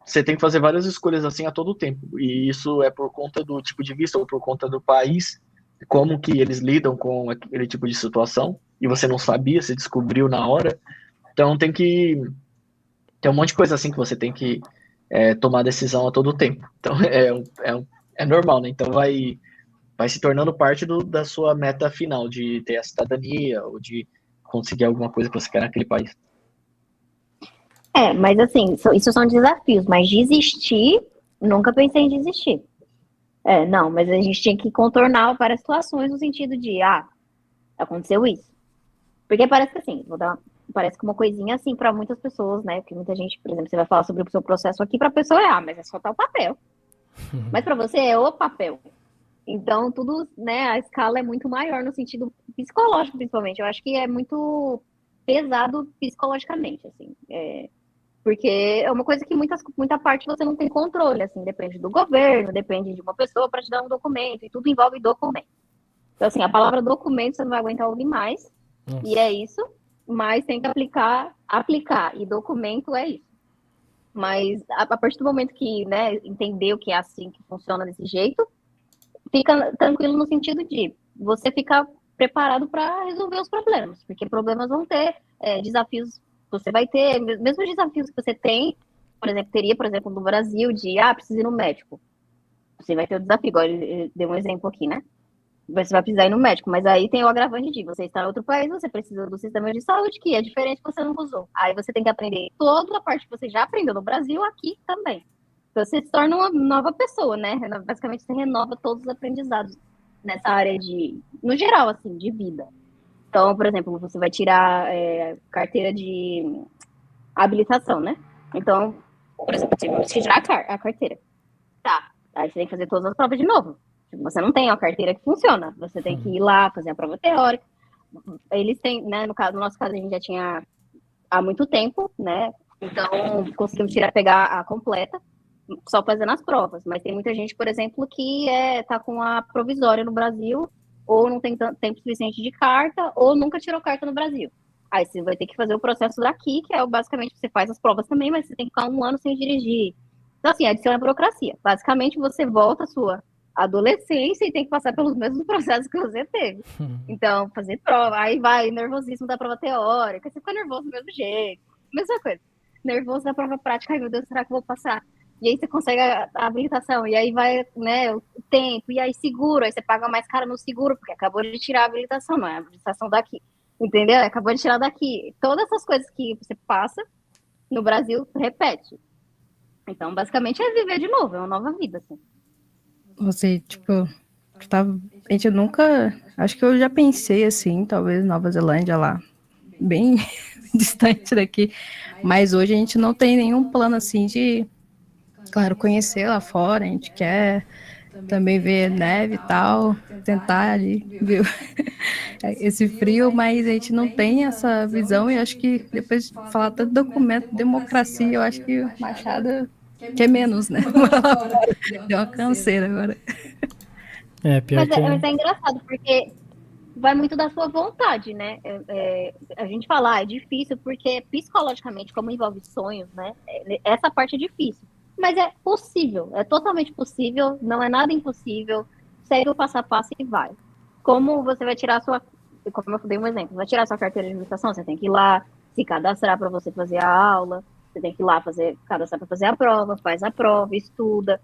você tem que fazer várias escolhas assim a todo tempo. E isso é por conta do tipo de visto ou por conta do país, como que eles lidam com aquele tipo de situação. E você não sabia, você descobriu na hora. Então, tem um monte de coisa assim que você tem que tomar decisão a todo tempo. Então, é normal, né? Então, vai se tornando parte da sua meta final, de ter a cidadania ou de conseguir alguma coisa que você quer naquele país. Mas assim, isso são desafios, mas desistir, nunca pensei em desistir. Não, mas a gente tinha que contornar várias situações no sentido de, aconteceu isso. Porque parece que assim, parece que uma coisinha assim para muitas pessoas, né? Porque muita gente, por exemplo, você vai falar sobre o seu processo aqui, para a pessoa mas é só tal papel. Mas para você é o papel. Então, tudo, né, a escala é muito maior no sentido psicológico, principalmente. Eu acho que é muito pesado psicologicamente, assim. Porque é uma coisa que muita parte você não tem controle, assim, depende do governo, depende de uma pessoa para te dar um documento, e tudo envolve documento. Então, assim, a palavra documento você não vai aguentar ouvir mais, e é isso, mas tem que aplicar, e documento é isso. Mas a partir do momento que, né, entendeu que é assim, que funciona desse jeito, fica tranquilo no sentido de você ficar preparado para resolver os problemas, porque problemas vão ter, desafios, você vai ter, mesmo os desafios que você tem, teria, por exemplo, no Brasil, de, precisa ir no médico. Você vai ter o desafio, igual ele deu um exemplo aqui, né? Você vai precisar ir no médico, mas aí tem o agravante de você estar em outro país, você precisa do sistema de saúde, que é diferente que você não usou. Aí você tem que aprender toda a parte que você já aprendeu no Brasil, aqui também. Então você se torna uma nova pessoa, né? Basicamente você renova todos os aprendizados nessa área no geral, assim, de vida. Então, por exemplo, você vai tirar carteira de habilitação, né? Então, por exemplo, você vai tirar a carteira. Tá, aí você tem que fazer todas as provas de novo. Você não tem uma carteira que funciona. Você tem que ir lá, fazer a prova teórica. Eles têm, né? No nosso caso, a gente já tinha há muito tempo, né? Então, conseguimos pegar a completa, só fazendo as provas. Mas tem muita gente, por exemplo, que tá com a provisória no Brasil, ou não tem tempo suficiente de carta, ou nunca tirou carta no Brasil. Aí você vai ter que fazer o processo daqui, que é basicamente você faz as provas também, mas você tem que ficar 1 ano sem dirigir. Então, assim, adiciona a burocracia. Basicamente, você volta à sua adolescência e tem que passar pelos mesmos processos que você teve. Então, fazer prova, aí vai nervosismo da prova teórica, você fica nervoso do mesmo jeito, mesma coisa. Nervoso da prova prática, ai meu Deus, será que eu vou passar? E aí você consegue a habilitação, e aí vai, né, o tempo, e aí seguro, aí você paga mais caro no seguro, porque acabou de tirar a habilitação, não é a habilitação daqui, entendeu? Acabou de tirar daqui. Todas essas coisas que você passa no Brasil, repete. Então, basicamente, é viver de novo, é uma nova vida, assim. Você, tipo, a gente nunca, acho que eu já pensei assim, talvez Nova Zelândia lá, bem distante daqui, mas hoje a gente não tem nenhum plano assim de, claro, conhecer lá fora, a gente quer também ver neve e tal, tentar ali ver esse frio, mas a gente não tem essa visão e acho que depois de falar tanto documento, democracia, eu acho que Machado quer menos, né? Deu uma canseira agora. Pior que... Mas é engraçado, porque vai muito da sua vontade, né? A gente fala, é difícil, porque psicologicamente, como envolve sonhos, né? Essa parte é difícil. Mas é possível, é totalmente possível, não é nada impossível. Segue o passo a passo e vai. Como você vai tirar a sua... Como eu dei um exemplo, vai tirar a sua carteira de habilitação, você tem que ir lá, se cadastrar para você fazer a aula. Você tem que ir lá cadastrar para fazer a prova, faz a prova, estuda.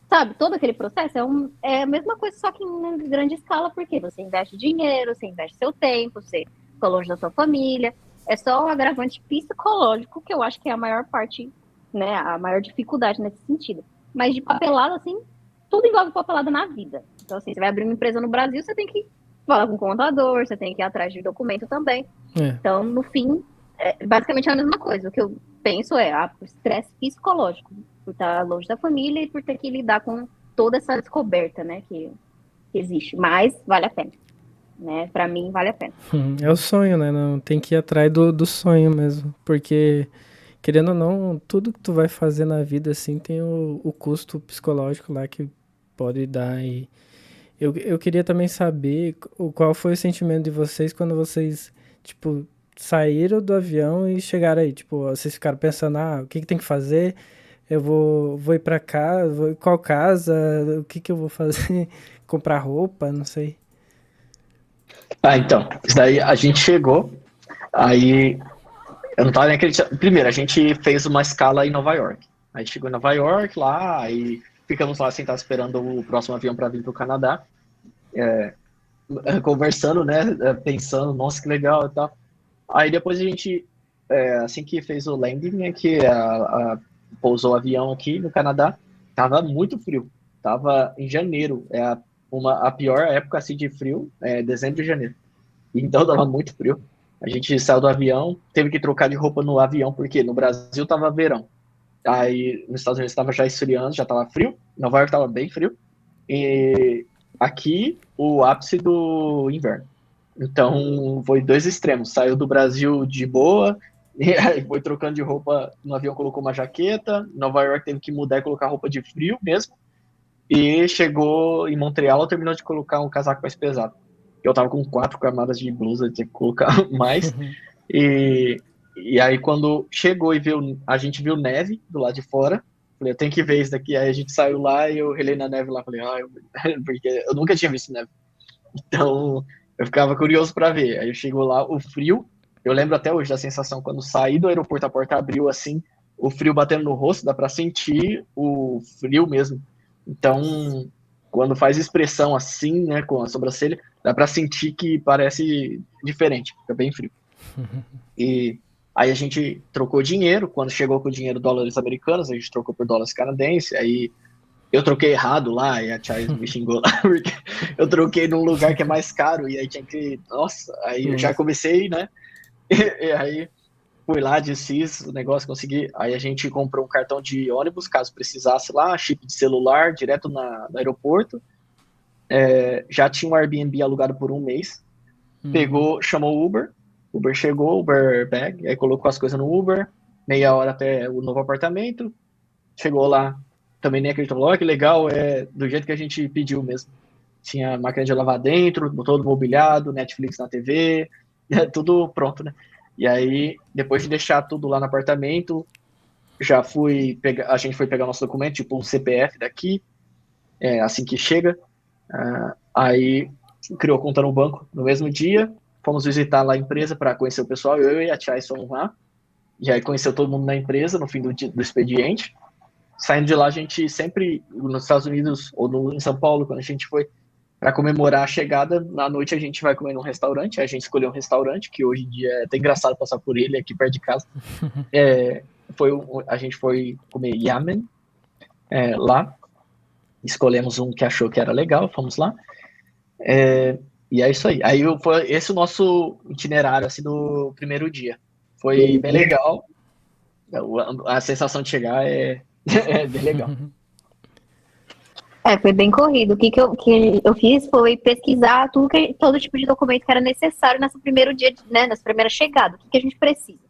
Sabe, todo aquele processo é a mesma coisa, só que em grande escala, porque você investe dinheiro, você investe seu tempo, você fica longe da sua família. É só o agravante psicológico que eu acho que é a maior parte, né, a maior dificuldade nesse sentido. Mas de papelada, assim, tudo envolve papelada na vida. Então, assim, você vai abrir uma empresa no Brasil, você tem que falar com o contador, você tem que ir atrás de documento também. Então, no fim, basicamente é a mesma coisa. O que eu penso é o estresse psicológico, por estar longe da família e por ter que lidar com toda essa descoberta, né, que existe. Mas vale a pena, né? Para mim, vale a pena. É o sonho, né? Não, tem que ir atrás do sonho mesmo. Porque, querendo ou não, tudo que tu vai fazer na vida, assim, tem o custo psicológico lá que pode dar. E eu queria também saber qual foi o sentimento de vocês quando vocês, tipo, saíram do avião e chegaram aí. Tipo, vocês ficaram pensando, o que tem que fazer? Eu vou ir pra cá, qual casa? O que eu vou fazer? Comprar roupa? Não sei. Então, isso daí a gente chegou, aí eu não tava nem acreditando. Primeiro, a gente fez uma escala em Nova York. Aí chegou em Nova York lá, aí ficamos lá sentados esperando o próximo avião para vir pro Canadá, conversando, né, pensando, nossa, que legal e tal. Aí depois a gente, assim que fez o landing, né, que pousou o avião aqui no Canadá, tava muito frio. Tava em janeiro, a pior época assim de frio, dezembro e janeiro. Então tava muito frio. A gente saiu do avião, teve que trocar de roupa no avião, porque no Brasil tava verão. Aí nos Estados Unidos tava já esfriando, já tava frio. Nova York tava bem frio. E aqui, o ápice do inverno. Então, foi dois extremos. Saiu do Brasil de boa, e aí foi trocando de roupa. No avião colocou uma jaqueta. Nova York teve que mudar e colocar roupa de frio mesmo. E chegou em Montreal, terminou de colocar um casaco mais pesado. Eu tava com 4 camadas de blusa, tinha que colocar mais. E, e aí, quando chegou e a gente viu neve do lado de fora. Falei, eu tenho que ver isso daqui. Aí a gente saiu lá e eu relei na neve lá. Falei, porque eu nunca tinha visto neve. Então, eu ficava curioso para ver. Aí chegou lá, o frio. Eu lembro até hoje da sensação quando saí do aeroporto, a porta abriu assim, o frio batendo no rosto, dá para sentir o frio mesmo. Então, quando faz expressão assim, né, com a sobrancelha, dá para sentir que parece diferente, fica bem frio. E aí a gente trocou dinheiro, quando chegou com o dinheiro dólares americanos, a gente trocou por dólares canadenses, aí eu troquei errado lá, e a Chais me xingou lá, porque eu troquei num lugar que é mais caro, e aí tinha que, nossa, aí eu já comecei, né, e aí fui lá, desfiz o negócio, consegui, aí a gente comprou um cartão de ônibus, caso precisasse lá, chip de celular, direto no aeroporto, já tinha um Airbnb alugado por um mês, chamou o Uber chegou, Uber Bag, aí colocou as coisas no Uber, meia hora até o novo apartamento, chegou lá, também nem acreditou, olha que legal, do jeito que a gente pediu mesmo. Tinha máquina de lavar dentro, todo mobiliado, Netflix na TV, tudo pronto, né? E aí, depois de deixar tudo lá no apartamento, a gente foi pegar nosso documento, tipo um CPF daqui, assim que chega, aí criou conta no banco no mesmo dia, fomos visitar lá a empresa para conhecer o pessoal, eu e a Tia fomos lá, e aí conheceu todo mundo na empresa no fim do expediente. Saindo de lá, a gente sempre, nos Estados Unidos ou em São Paulo, quando a gente foi para comemorar a chegada, na noite a gente vai comer num restaurante, a gente escolheu um restaurante, que hoje em dia é até engraçado passar por ele, aqui perto de casa. A gente foi comer yamen lá, escolhemos um que achou que era legal, fomos lá. E é isso aí. Aí foi esse o nosso itinerário assim, do primeiro dia. Foi bem legal. A sensação de chegar é bem legal. Foi bem corrido. O que eu fiz foi pesquisar todo tipo de documento que era necessário nesse primeiro dia, né, nessa primeira chegada. O que a gente precisa?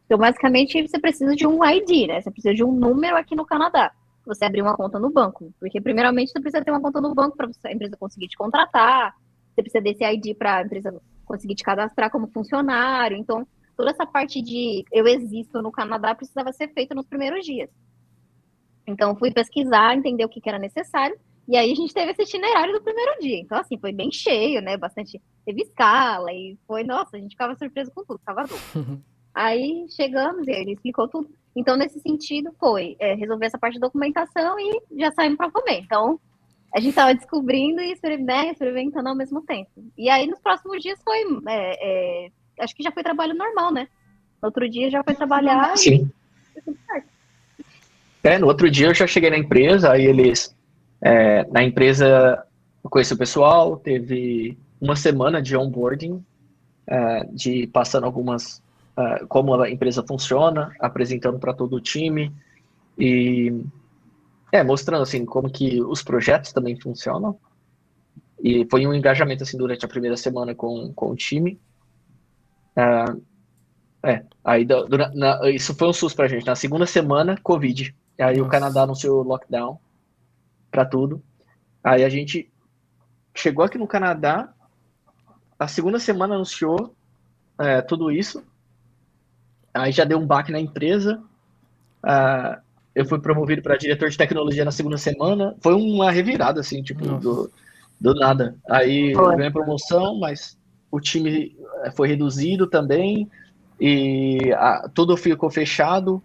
Então, basicamente, você precisa de um ID, né? Você precisa de um número aqui no Canadá. Você abrir uma conta no banco. Porque, primeiramente, você precisa ter uma conta no banco para a empresa conseguir te contratar. Você precisa desse ID para a empresa conseguir te cadastrar como funcionário. Então, toda essa parte de eu existo no Canadá precisava ser feita nos primeiros dias. Então, fui pesquisar, entender o que era necessário. E aí, a gente teve esse itinerário do primeiro dia. Então, assim, foi bem cheio, né? Teve escala. E foi, nossa, a gente ficava surpreso com tudo, ficava louco. Aí chegamos e ele explicou tudo. Então, nesse sentido, foi resolver essa parte de documentação e já saímos para comer. Então, a gente estava descobrindo e experimentando ao mesmo tempo. E aí, nos próximos dias, foi... acho que já foi trabalho normal, né? No outro dia, já foi trabalhar Sim. e tudo certo. No outro dia eu já cheguei na empresa, aí eles... na empresa, eu conheci o pessoal, teve uma semana de onboarding, de passando algumas... como a empresa funciona, apresentando para todo o time e mostrando assim como que os projetos também funcionam. E foi um engajamento assim durante a primeira semana com o time. Aí isso foi um susto pra gente. Na segunda semana, Covid. Aí o Canadá anunciou lockdown para tudo. Aí a gente chegou aqui no Canadá, a segunda semana anunciou tudo isso. Aí já deu um baque na empresa. Eu fui promovido para diretor de tecnologia na segunda semana. Foi uma revirada, assim, tipo, do nada. Aí eu ganhei promoção, mas o time foi reduzido também. E tudo ficou fechado.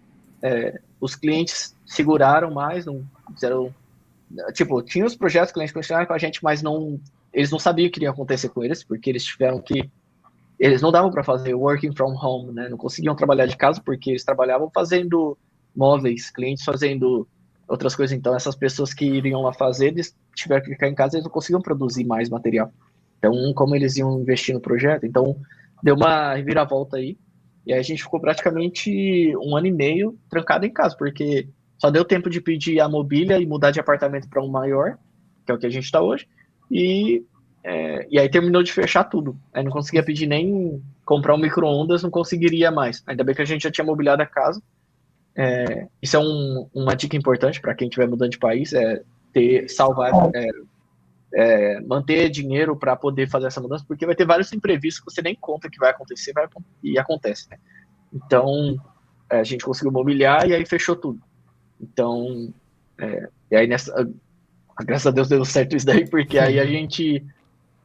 Os clientes seguraram mais, não fizeram. Tipo, tinha os projetos que clientes continuaram com a gente, mas eles não sabiam o que iria acontecer com eles, porque eles tiveram que. Eles não davam para fazer working from home, né? Não conseguiam trabalhar de casa porque eles trabalhavam fazendo móveis, clientes fazendo outras coisas. Então, essas pessoas que iriam lá fazer, eles tiveram que ficar em casa, eles não conseguiam produzir mais material. Então, como eles iam investir no projeto? Então, deu uma reviravolta aí. E aí a gente ficou praticamente 1 ano e meio trancado em casa, porque só deu tempo de pedir a mobília e mudar de apartamento para um maior, que é o que a gente está hoje. E aí terminou de fechar tudo. Aí não conseguia pedir nem comprar um micro-ondas, não conseguiria mais. Ainda bem que a gente já tinha mobiliado a casa. Isso é uma dica importante para quem estiver mudando de país, manter dinheiro para poder fazer essa mudança, porque vai ter vários imprevistos que você nem conta que vai acontecer, e acontece, né? Então, a gente conseguiu mobiliar e aí fechou tudo. Então, e aí graças a Deus deu certo isso daí, porque aí a gente,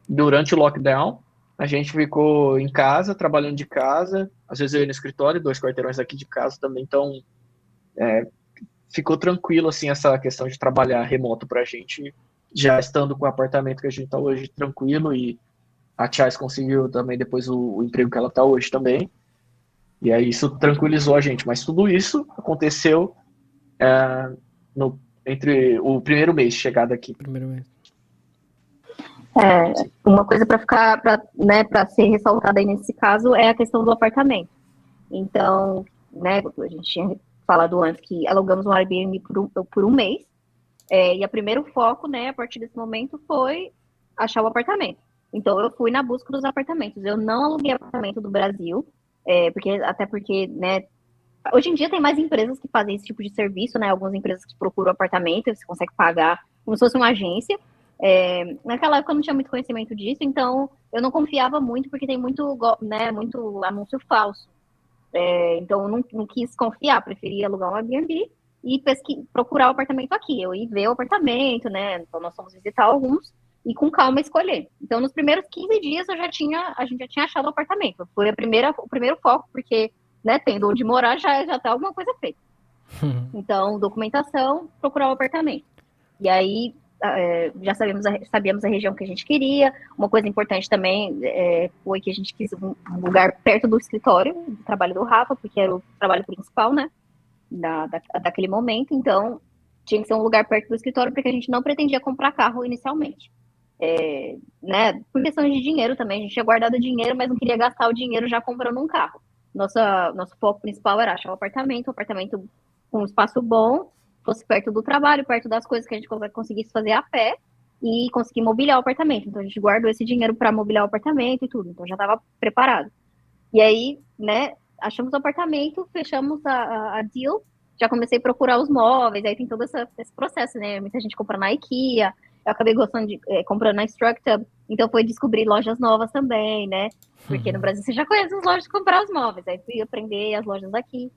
durante o lockdown, a gente ficou em casa, trabalhando de casa, às vezes eu ia no escritório, 2 quarteirões aqui de casa também, então ficou tranquilo, assim, essa questão de trabalhar remoto pra gente, já estando com o apartamento que a gente tá hoje tranquilo, e a Chais conseguiu também depois o emprego que ela tá hoje também, e aí isso tranquilizou a gente, mas tudo isso aconteceu entre o primeiro mês de chegada aqui. Uma coisa para ser ressaltada aí nesse caso é a questão do apartamento. Então, né, a gente tinha falado antes que alugamos um Airbnb por um mês, e o primeiro foco, né, a partir desse momento foi achar o apartamento. Então, eu fui na busca dos apartamentos. Eu não aluguei apartamento do Brasil, até porque, né, hoje em dia tem mais empresas que fazem esse tipo de serviço, né, algumas empresas que procuram apartamento e você consegue pagar como se fosse uma agência. Naquela época eu não tinha muito conhecimento disso, então eu não confiava muito, porque tem muito anúncio falso. Então eu não quis confiar, preferi alugar um Airbnb e procurar o apartamento aqui. Eu ia ver o apartamento, né? Então nós fomos visitar alguns e com calma escolher. Então nos primeiros 15 dias a gente já tinha achado o apartamento. Foi o primeiro foco, porque, né, tendo onde morar já tá alguma coisa feita. Então, documentação, procurar o apartamento. E aí já sabíamos a região que a gente queria. Uma coisa importante também foi que a gente quis um lugar perto do escritório do trabalho do Rafa, porque era o trabalho principal, né, daquele momento. Então, tinha que ser um lugar perto do escritório, porque a gente não pretendia comprar carro inicialmente. Né, por questões de dinheiro também. A gente tinha guardado dinheiro, mas não queria gastar o dinheiro já comprando um carro. Nosso foco principal era achar um apartamento com um espaço bom, fosse perto do trabalho, perto das coisas que a gente conseguisse fazer a pé e conseguir mobiliar o apartamento. Então a gente guardou esse dinheiro para mobiliar o apartamento e tudo, então já estava preparado. E aí, né, achamos o apartamento, fechamos a deal, já comecei a procurar os móveis, aí tem todo esse processo, né? Muita gente compra na IKEA, eu acabei gostando de comprando na Structure, então foi descobrir lojas novas também, né? Porque no Brasil você já conhece as lojas de comprar os móveis, aí fui aprender as lojas aqui.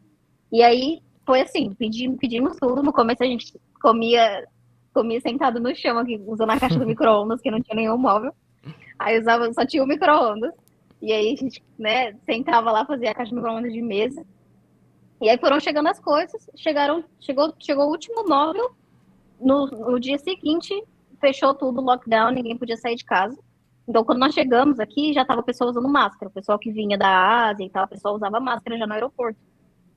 E aí foi assim, pedimos tudo. No começo a gente comia sentado no chão aqui, usando a caixa do micro-ondas, que não tinha nenhum móvel. Aí só tinha o micro-ondas. E aí a gente, né, sentava lá, fazia a caixa do micro-ondas de mesa. E aí foram chegando as coisas, chegou o último móvel, no dia seguinte, fechou tudo, lockdown, ninguém podia sair de casa. Então, quando nós chegamos aqui, já estava a pessoa usando máscara. O pessoal que vinha da Ásia e tal, a pessoa usava máscara já no aeroporto.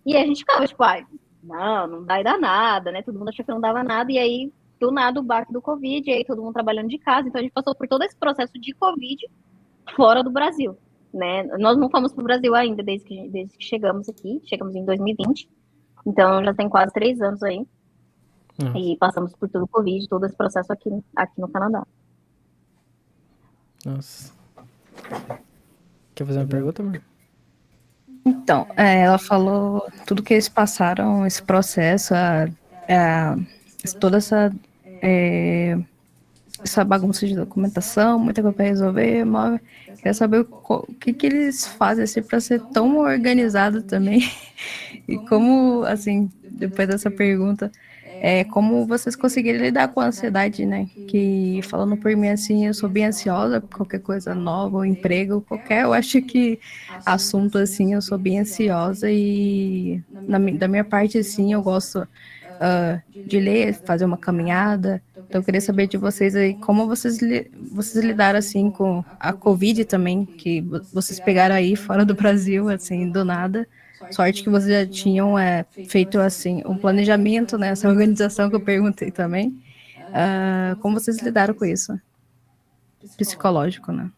E aí a gente ficava, tipo, ai, não vai dar nada, né? Todo mundo achou que não dava nada. E aí, do nada, o baque do Covid, e aí todo mundo trabalhando de casa. Então, a gente passou por todo esse processo de Covid fora do Brasil, né? Nós não fomos para o Brasil ainda, desde que chegamos aqui. Chegamos em 2020. Então, já tem quase 3 anos aí. Nossa. E passamos por todo o Covid, todo esse processo aqui no Canadá. Nossa. Quer fazer uma pergunta, amor? Então, ela falou tudo que eles passaram, esse processo, toda essa bagunça de documentação, muita coisa para resolver. Quer saber o que eles fazem assim, para ser tão organizado também. E como, assim, depois dessa pergunta, como vocês conseguiram lidar com a ansiedade, né? Que, falando por mim, assim, eu sou bem ansiosa por qualquer coisa nova, ou emprego, eu acho que assunto, assim, eu sou bem ansiosa e da minha parte, assim, eu gosto de ler, fazer uma caminhada. Então, eu queria saber de vocês aí, como vocês lidaram, assim, com a Covid também, que vocês pegaram aí fora do Brasil, assim, do nada. Sorte que vocês já tinham feito, assim, um planejamento, né? Essa organização que eu perguntei também. Como vocês lidaram com isso? Psicológico, né?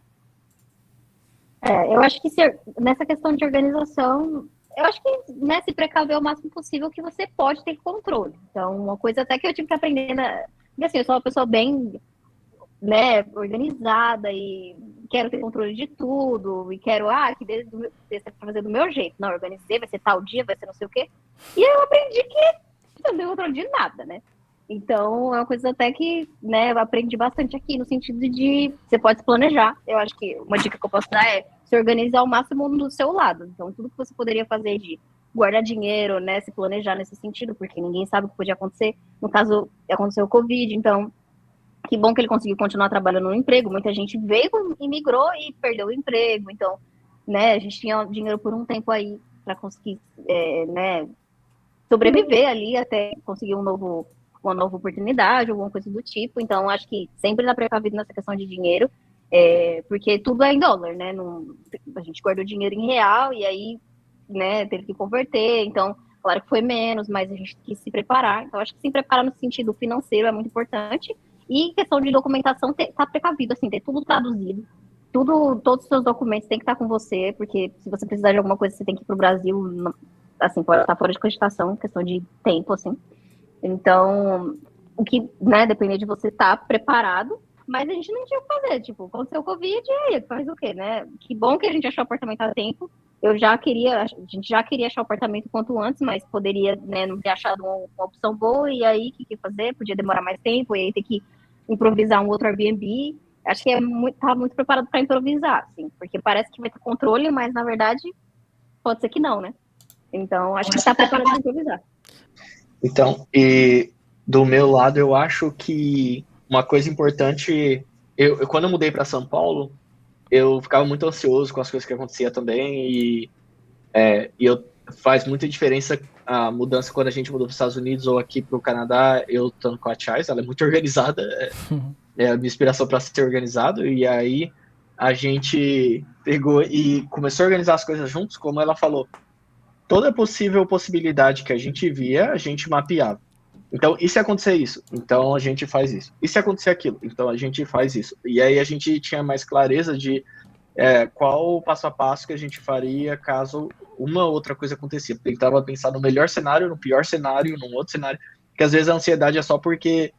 Eu acho que nessa questão de organização, eu acho que, né, se precaver o máximo possível que você pode ter controle. Então, uma coisa até que eu tive que aprender, porque assim, eu sou uma pessoa bem, né, organizada e quero ter controle de tudo, e quero, que desde pra fazer do meu jeito. Não, organizei, vai ser tal dia, vai ser não sei o quê. E aí eu aprendi que eu não tenho controle de nada, né? Então, é uma coisa até que, né, eu aprendi bastante aqui, no sentido de você pode se planejar. Eu acho que uma dica que eu posso dar é se organizar ao máximo do seu lado. Então, tudo que você poderia fazer de guardar dinheiro, né, se planejar nesse sentido, porque ninguém sabe o que podia acontecer. No caso, aconteceu o Covid, então, que bom que ele conseguiu continuar trabalhando no emprego. Muita gente veio e migrou e perdeu o emprego. Então, né, a gente tinha dinheiro por um tempo aí para conseguir, né, sobreviver ali até conseguir uma nova oportunidade, alguma coisa do tipo. Então, acho que sempre dá precavido nessa questão de dinheiro, porque tudo é em dólar, né? A gente guardou dinheiro em real e aí, né, teve que converter. Então, claro que foi menos, mas a gente quis se preparar. Então, acho que se preparar no sentido financeiro é muito importante. E questão de documentação, tá precavido, assim, ter tudo traduzido. Todos os seus documentos têm que estar com você, porque se você precisar de alguma coisa, você tem que ir para o Brasil, assim, pode estar fora de cogitação, questão de tempo, assim. Então, o que, né, depender de você estar preparado, mas a gente não tinha o que fazer, tipo, aconteceu o Covid, e aí, faz o quê, né? Que bom que a gente achou o apartamento a tempo, a gente já queria achar o apartamento quanto antes, mas poderia, né, não ter achado uma opção boa, e aí, o que fazer? Podia demorar mais tempo, e aí ter que improvisar um outro Airbnb. Acho que tá muito preparado para improvisar, assim, porque parece que vai ter controle, mas na verdade pode ser que não, né? Então, acho que está preparado para improvisar. Então, e do meu lado, eu acho que uma coisa importante, quando eu mudei para São Paulo, eu ficava muito ansioso com as coisas que aconteciam também, e faz muita diferença a mudança quando a gente mudou para os Estados Unidos ou aqui para o Canadá. Eu estando com a Chais, ela é muito organizada, é a minha inspiração para ser organizado, e aí a gente pegou e começou a organizar as coisas juntos, como ela falou. Toda possível possibilidade que a gente via, a gente mapeava. Então, e se acontecer isso? Então, a gente faz isso. E se acontecer aquilo? Então, a gente faz isso. E aí, a gente tinha mais clareza de qual o passo a passo que a gente faria caso uma outra coisa acontecia. Porque ele estava pensando no melhor cenário, no pior cenário, num outro cenário. Porque, às vezes, a ansiedade é só porque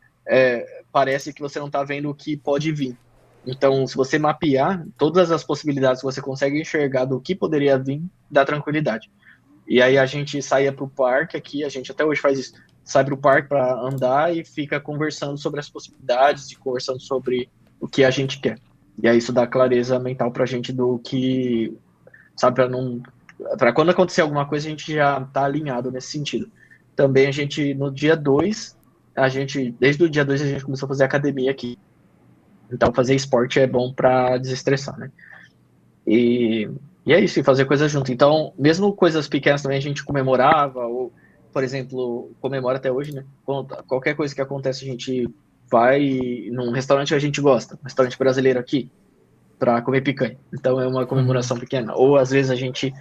parece que você não está vendo o que pode vir. Então, se você mapear todas as possibilidades que você consegue enxergar do que poderia vir, dá tranquilidade. E aí a gente saía para o parque aqui, a gente até hoje faz isso, sai para o parque para andar e fica conversando sobre as possibilidades e conversando sobre o que a gente quer. E aí isso dá clareza mental para a gente do que, sabe, para quando acontecer alguma coisa a gente já tá alinhado nesse sentido. Também a gente, no dia 2, desde o dia 2 a gente começou a fazer academia aqui. Então fazer esporte é bom para desestressar, né? E E é isso, e fazer coisas junto. Então, mesmo coisas pequenas também a gente comemorava, ou, por exemplo, comemora até hoje, né? Qualquer coisa que acontece, a gente vai num restaurante que a gente gosta, um restaurante brasileiro aqui, para comer picanha. Então é uma comemoração pequena. Ou às vezes a gente,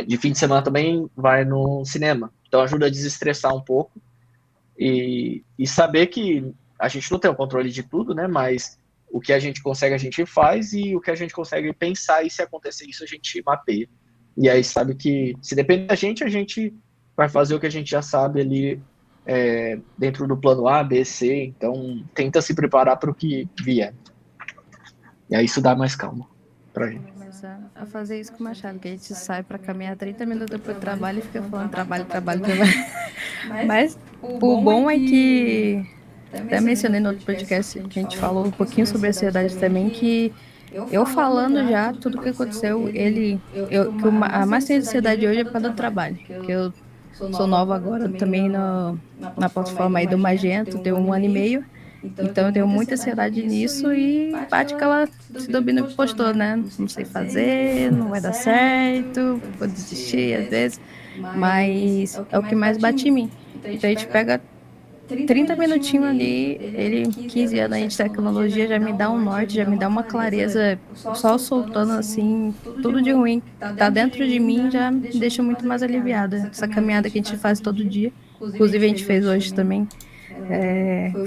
de fim de semana também, vai no cinema. Então ajuda a desestressar um pouco e saber que a gente não tem o controle de tudo, né? Mas o que a gente consegue, a gente faz, e o que a gente consegue pensar, e se acontecer isso, a gente mapeia. E aí sabe que, se depende da gente, a gente vai fazer o que a gente já sabe ali, dentro do plano A, B, C. Então tenta se preparar para o que vier. E aí isso dá mais calma pra gente. Começar a fazer isso com o Machado, que a gente sai para caminhar 30 minutos depois do trabalho e fica falando trabalho. Mas o bom é que, até mencionei no outro podcast, que a gente falou um pouquinho sobre a ansiedade também, que eu falando já tudo que aconteceu, a mais tenho ansiedade hoje é por causa do trabalho, que eu sou nova agora também na plataforma aí do Magento, tem 1 ano e meio. Então eu tenho muita ansiedade nisso e bate aquela Sidobina que postou, né? Não sei fazer, não vai dar certo, vou desistir às vezes, mas é o que mais bate em mim. Então a gente pega 30 minutinhos ali, ele 15 anos aí de tecnologia já me dá um norte, já me dá uma clareza, só soltando assim, tudo de ruim que tá dentro de mim já me deixa muito mais aliviada. Essa caminhada que a gente faz todo dia, inclusive a gente fez hoje também.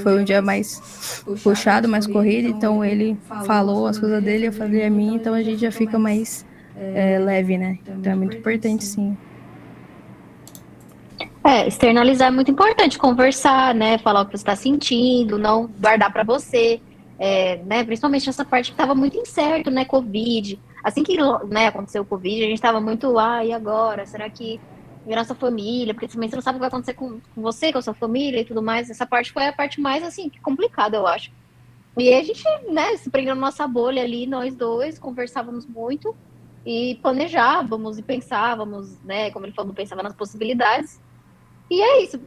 Foi um dia mais puxado, mais corrido, então ele falou as coisas dele, eu falei a minha, então a gente já fica mais leve, né? Então é muito importante, sim. Externalizar é muito importante, conversar, né? Falar o que você está sentindo, não guardar para você, né? Principalmente nessa parte que estava muito incerto, né? Covid. Assim que, né, aconteceu o Covid, a gente estava muito, e agora? Será que nossa família? Porque também você não sabe o que vai acontecer com você, com a sua família e tudo mais. Essa parte foi a parte mais, assim, complicada, eu acho. E aí a gente, né, se prendeu na nossa bolha ali, nós dois, conversávamos muito e planejávamos e pensávamos, né? Como ele falou, pensava nas possibilidades. E é isso,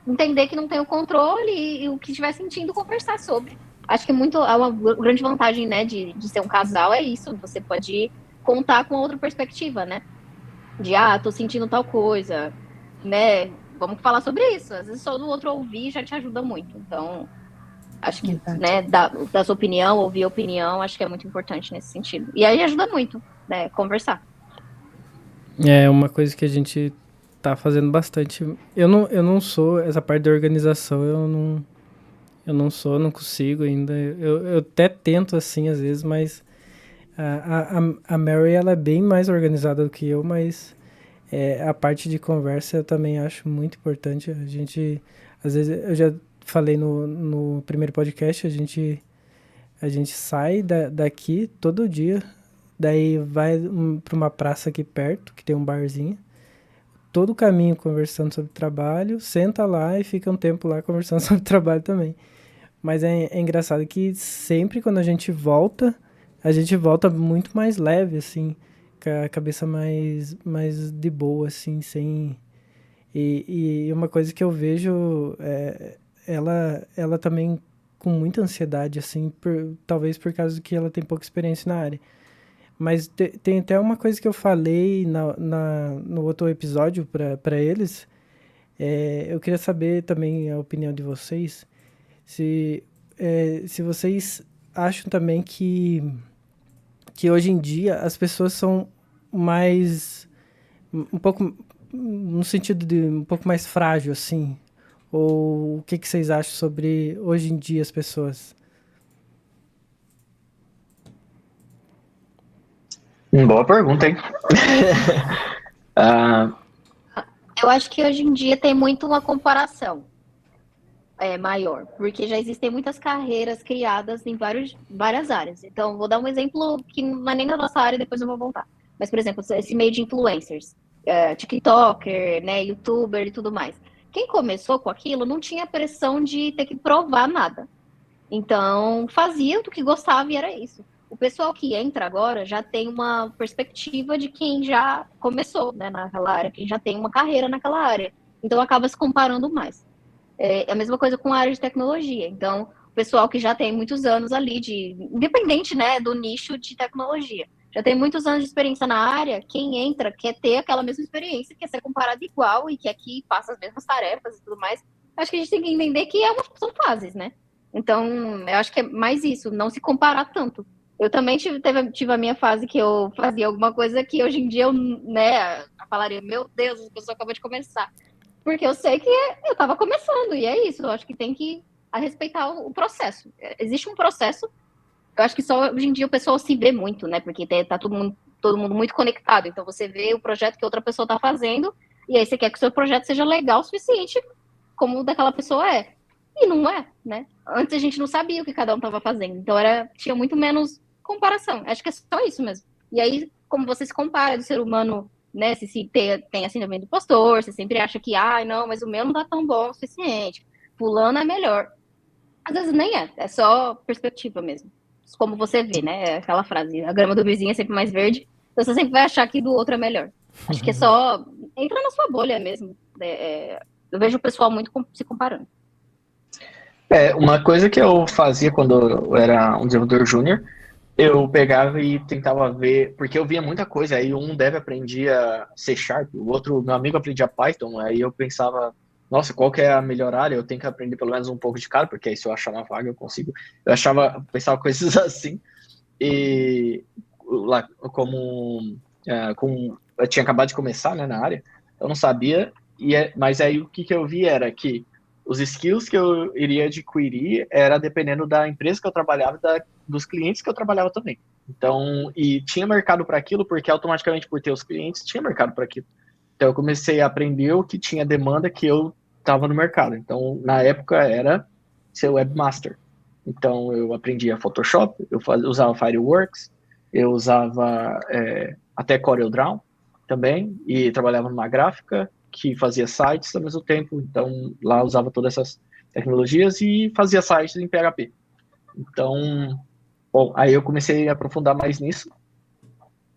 entender que não tem o controle e o que estiver sentindo, conversar sobre. Acho que uma grande vantagem, né, de ser um casal é isso, você pode contar com outra perspectiva, né? De, tô sentindo tal coisa, né? Vamos falar sobre isso. Às vezes só do outro ouvir já te ajuda muito. Então, acho que, né, dar sua opinião, ouvir a opinião, acho que é muito importante nesse sentido. E aí ajuda muito, né, conversar. É uma coisa que a gente tá fazendo bastante. Eu não sou, essa parte da organização, eu não consigo ainda. Eu até tento assim, às vezes, mas a Mary, ela é bem mais organizada do que eu, mas a parte de conversa eu também acho muito importante. A gente, às vezes, eu já falei no primeiro podcast, a gente sai daqui todo dia, daí vai para uma praça aqui perto, que tem um barzinho, todo o caminho conversando sobre trabalho, senta lá e fica um tempo lá conversando sobre trabalho também. Mas é engraçado que sempre quando a gente volta muito mais leve, assim, com a cabeça mais de boa, assim, sem... E uma coisa que eu vejo, ela também com muita ansiedade, assim, talvez por causa que ela tem pouca experiência na área. Mas tem até uma coisa que eu falei no outro episódio para eles. Eu queria saber também a opinião de vocês. Se vocês acham também que hoje em dia as pessoas são mais... um pouco... no sentido de um pouco mais frágil, assim. Ou o que vocês acham sobre hoje em dia as pessoas? Boa pergunta, hein? Eu acho que hoje em dia tem muito uma comparação maior, porque já existem muitas carreiras criadas em várias áreas. Então, vou dar um exemplo que não é nem da nossa área, depois eu vou voltar. Mas, por exemplo, esse meio de influencers, TikToker, né, YouTuber e tudo mais. Quem começou com aquilo não tinha pressão de ter que provar nada. Então, fazia do que gostava e era isso. O pessoal que entra agora já tem uma perspectiva de quem já começou, né, naquela área, quem já tem uma carreira naquela área. Então, acaba se comparando mais. É a mesma coisa com a área de tecnologia. Então, o pessoal que já tem muitos anos ali, independente, né, do nicho de tecnologia, já tem muitos anos de experiência na área, quem entra quer ter aquela mesma experiência, quer ser comparado igual e que aqui passa as mesmas tarefas e tudo mais. Acho que a gente tem que entender que são fases, né? Então, eu acho que é mais isso, não se comparar tanto. Eu também tive a minha fase que eu fazia alguma coisa que hoje em dia eu, né, falaria, meu Deus, a pessoa acabou de começar. Porque eu sei que eu estava começando, e é isso. Eu acho que tem que respeitar o processo. Existe um processo. Eu acho que só hoje em dia o pessoal se vê muito, né? Porque tá todo mundo muito conectado. Então você vê o projeto que outra pessoa está fazendo, e aí você quer que o seu projeto seja legal o suficiente como o daquela pessoa é. E não é, né? Antes a gente não sabia o que cada um estava fazendo. Então tinha muito menos comparação. Acho que é só isso mesmo. E aí, como você se compara do ser humano, né? Se tem a síndrome do impostor, você sempre acha que, não, mas o meu não tá tão bom o suficiente. Fulano é melhor. Às vezes nem é só perspectiva mesmo. Como você vê, né? É aquela frase, a grama do vizinho é sempre mais verde, então você sempre vai achar que do outro é melhor. Acho que é só entra na sua bolha mesmo. Eu vejo o pessoal muito se comparando. Uma coisa que eu fazia quando eu era um desenvolvedor júnior, eu pegava e tentava ver, porque eu via muita coisa, aí um dev aprendia C Sharp, o outro, meu amigo aprendia Python, aí eu pensava, nossa, qual que é a melhor área? Eu tenho que aprender pelo menos um pouco de cada, porque aí se eu achar uma vaga eu consigo. Pensava coisas assim, e lá, como eu tinha acabado de começar, né, na área, eu não sabia, mas aí o que eu vi era que os skills que eu iria adquirir era dependendo da empresa que eu trabalhava e dos clientes que eu trabalhava também. Então, e tinha mercado para aquilo, porque automaticamente por ter os clientes, tinha mercado para aquilo. Então, eu comecei a aprender o que tinha demanda que eu estava no mercado. Então, na época, era ser webmaster. Então, eu aprendia Photoshop, usava Fireworks, eu usava até CorelDRAW também, e trabalhava numa gráfica que fazia sites ao mesmo tempo. Então, lá usava todas essas tecnologias e fazia sites em PHP. Então, bom, aí eu comecei a aprofundar mais nisso,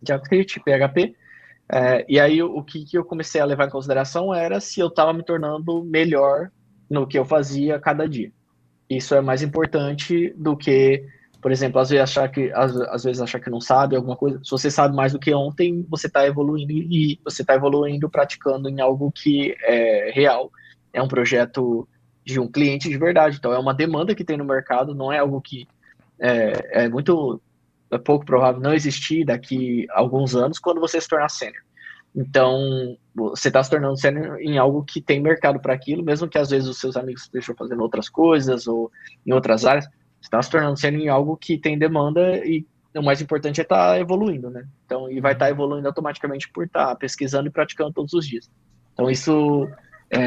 JavaScript, PHP, e aí o que eu comecei a levar em consideração era se eu estava me tornando melhor no que eu fazia cada dia. Isso é mais importante do que, por exemplo, às vezes achar que não sabe alguma coisa. Se você sabe mais do que ontem, você está evoluindo e você está evoluindo praticando em algo que é real. É um projeto de um cliente de verdade. Então, é uma demanda que tem no mercado, não é algo que é pouco provável não existir daqui a alguns anos quando você se tornar sênior. Então, você está se tornando sênior em algo que tem mercado para aquilo, mesmo que às vezes os seus amigos estejam fazendo outras coisas ou em outras áreas, você está se tornando sênior em algo que tem demanda e o mais importante é estar evoluindo, né? Então, e vai estar evoluindo automaticamente por estar pesquisando e praticando todos os dias. Então, isso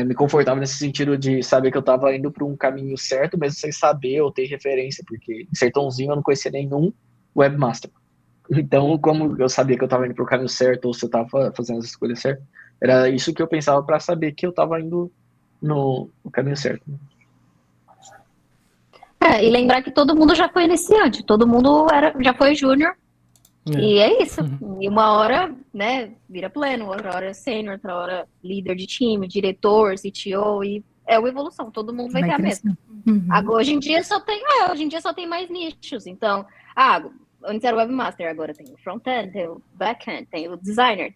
me confortava nesse sentido de saber que eu estava indo para um caminho certo, mesmo sem saber ou ter referência, porque em Sertãozinho eu não conhecia nenhum webmaster. Então, como eu sabia que eu estava indo para o caminho certo, ou se eu estava fazendo as escolhas certas, era isso que eu pensava para saber que eu estava indo no caminho certo. E lembrar que todo mundo já foi iniciante, todo mundo já foi júnior, e é isso. E uma hora, né, vira pleno, outra hora sênior, outra hora líder de time, diretor, CTO, e é uma evolução, todo mundo vai ter a mesma. Agora, hoje em dia só tem mais nichos, então, antes era o webmaster, agora tem o front-end, tem o back-end, tem o designer,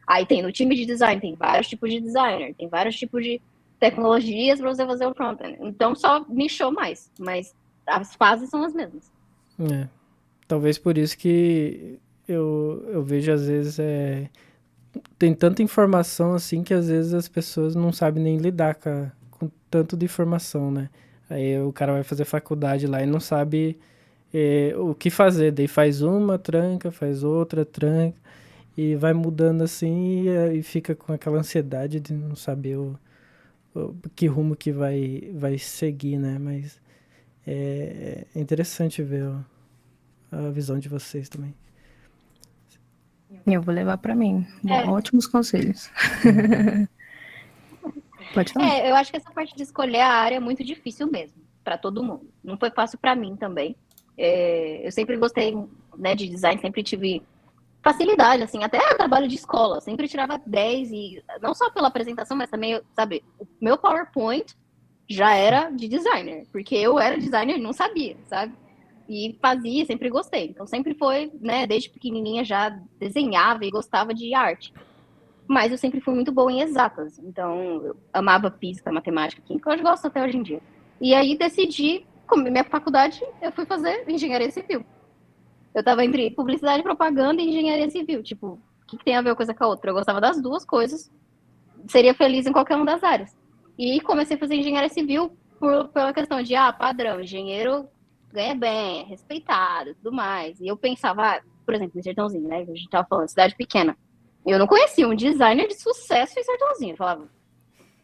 aí tem no time de design, tem vários tipos de designer, tem vários tipos de tecnologias para você fazer o front-end. Então só nichou mais, mas as fases são as mesmas. Talvez por isso que eu vejo às vezes tem tanta informação assim que às vezes as pessoas não sabem nem lidar com tanto de informação, né? Aí o cara vai fazer faculdade lá e não sabe o que fazer, daí faz uma, tranca, faz outra, tranca, e vai mudando assim e fica com aquela ansiedade de não saber que rumo que vai seguir, né? Mas é interessante ver a visão de vocês também. Eu vou levar para mim. Ótimos conselhos. Pode falar. Eu acho que essa parte de escolher a área é muito difícil mesmo, para todo mundo. Não foi fácil para mim também. Eu sempre gostei, né, de design, sempre tive facilidade, assim, até trabalho de escola, sempre tirava 10 e não só pela apresentação, mas também, sabe, o meu PowerPoint já era de designer, porque eu era designer e não sabia, sabe? E fazia, sempre gostei. Então sempre foi, né, desde pequenininha já desenhava e gostava de arte. Mas eu sempre fui muito boa em exatas. Então eu amava física, matemática, química, eu gosto até hoje em dia. E aí decidi, como minha faculdade, eu fui fazer engenharia civil. Eu tava entre publicidade, propaganda e engenharia civil. Tipo, o que tem a ver uma coisa com a outra? Eu gostava das duas coisas, seria feliz em qualquer uma das áreas. E comecei a fazer engenharia civil pela questão de, padrão, engenheiro ganha bem, é respeitado e tudo mais. E eu pensava, por exemplo, em Sertãozinho, né? A gente tava falando, cidade pequena. Eu não conhecia um designer de sucesso em Sertãozinho. Eu falava,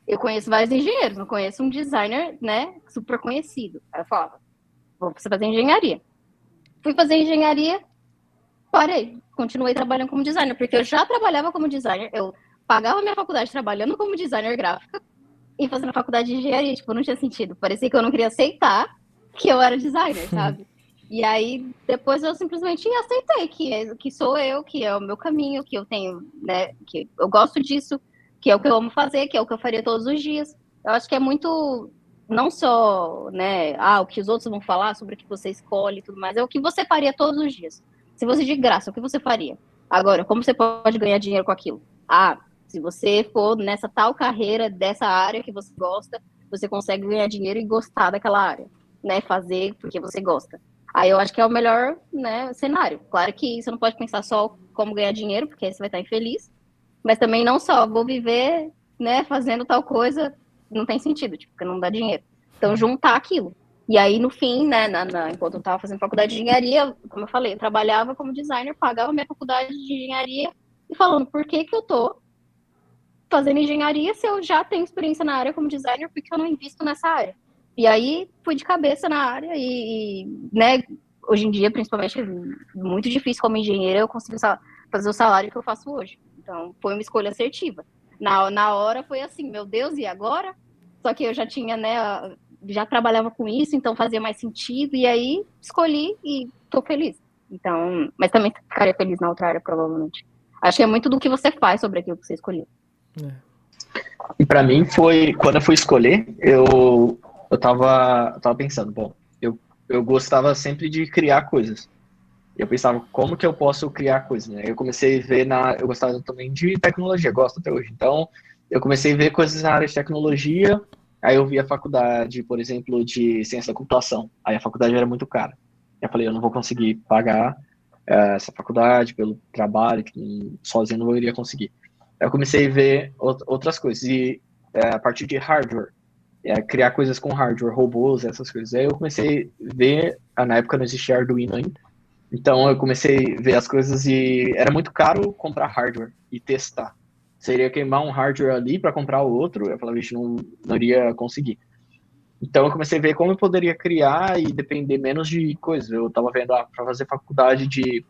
eu conheço vários engenheiros, não conheço um designer, né, super conhecido. Aí eu falava, vou fazer engenharia. Fui fazer engenharia, parei. Continuei trabalhando como designer, porque eu já trabalhava como designer. Eu pagava minha faculdade trabalhando como designer gráfico e fazendo faculdade de engenharia. Tipo, não tinha sentido. Parecia que eu não queria aceitar que eu era designer, sabe? E aí, depois eu simplesmente aceitei que sou eu, que é o meu caminho, que eu tenho, né, que eu gosto disso, que é o que eu amo fazer, que é o que eu faria todos os dias. Eu acho que é muito, não só, né, o que os outros vão falar sobre o que você escolhe e tudo mais, é o que você faria todos os dias. Se fosse de graça, o que você faria? Agora, como você pode ganhar dinheiro com aquilo? Se você for nessa tal carreira, dessa área que você gosta, você consegue ganhar dinheiro e gostar daquela área, né, fazer porque você gosta. Aí eu acho que é o melhor, né, cenário. Claro que você não pode pensar só como ganhar dinheiro, porque aí você vai estar infeliz, mas também não só vou viver, né, fazendo tal coisa, não tem sentido, tipo, porque não dá dinheiro. Então juntar aquilo. E aí no fim, né, enquanto eu estava fazendo faculdade de engenharia, como eu falei, eu trabalhava como designer, pagava minha faculdade de engenharia e falando por que eu tô fazendo engenharia se eu já tenho experiência na área como designer, porque eu não invisto nessa área. E aí fui de cabeça na área né, hoje em dia, principalmente, é muito difícil como engenheira eu conseguir fazer o salário que eu faço hoje. Então, foi uma escolha assertiva. Na hora foi assim, meu Deus, e agora? Só que eu já tinha, né, já trabalhava com isso, então fazia mais sentido, e aí escolhi e tô feliz. Então, mas também ficaria feliz na outra área, provavelmente. Acho que é muito do que você faz sobre aquilo que você escolheu. E pra mim foi, quando eu fui escolher, eu tava pensando, bom, eu gostava sempre de criar coisas. Eu pensava, como que eu posso criar coisas, né? Eu comecei a ver eu gostava também de tecnologia, gosto até hoje. Então, eu comecei a ver coisas na área de tecnologia, aí eu vi a faculdade, por exemplo, de ciência da computação. Aí a faculdade era muito cara. Eu falei, eu não vou conseguir pagar essa faculdade pelo trabalho, que sozinho eu não iria conseguir. Aí eu comecei a ver outras coisas, e a partir de hardware, criar coisas com hardware, robôs, essas coisas. Aí eu comecei a ver, na época não existia Arduino ainda, então eu comecei a ver as coisas e era muito caro comprar hardware e testar. Seria queimar um hardware ali para comprar o outro, eu falava, vixe, não iria conseguir. Então eu comecei a ver como eu poderia criar e depender menos de coisas. Eu estava vendo para fazer faculdade de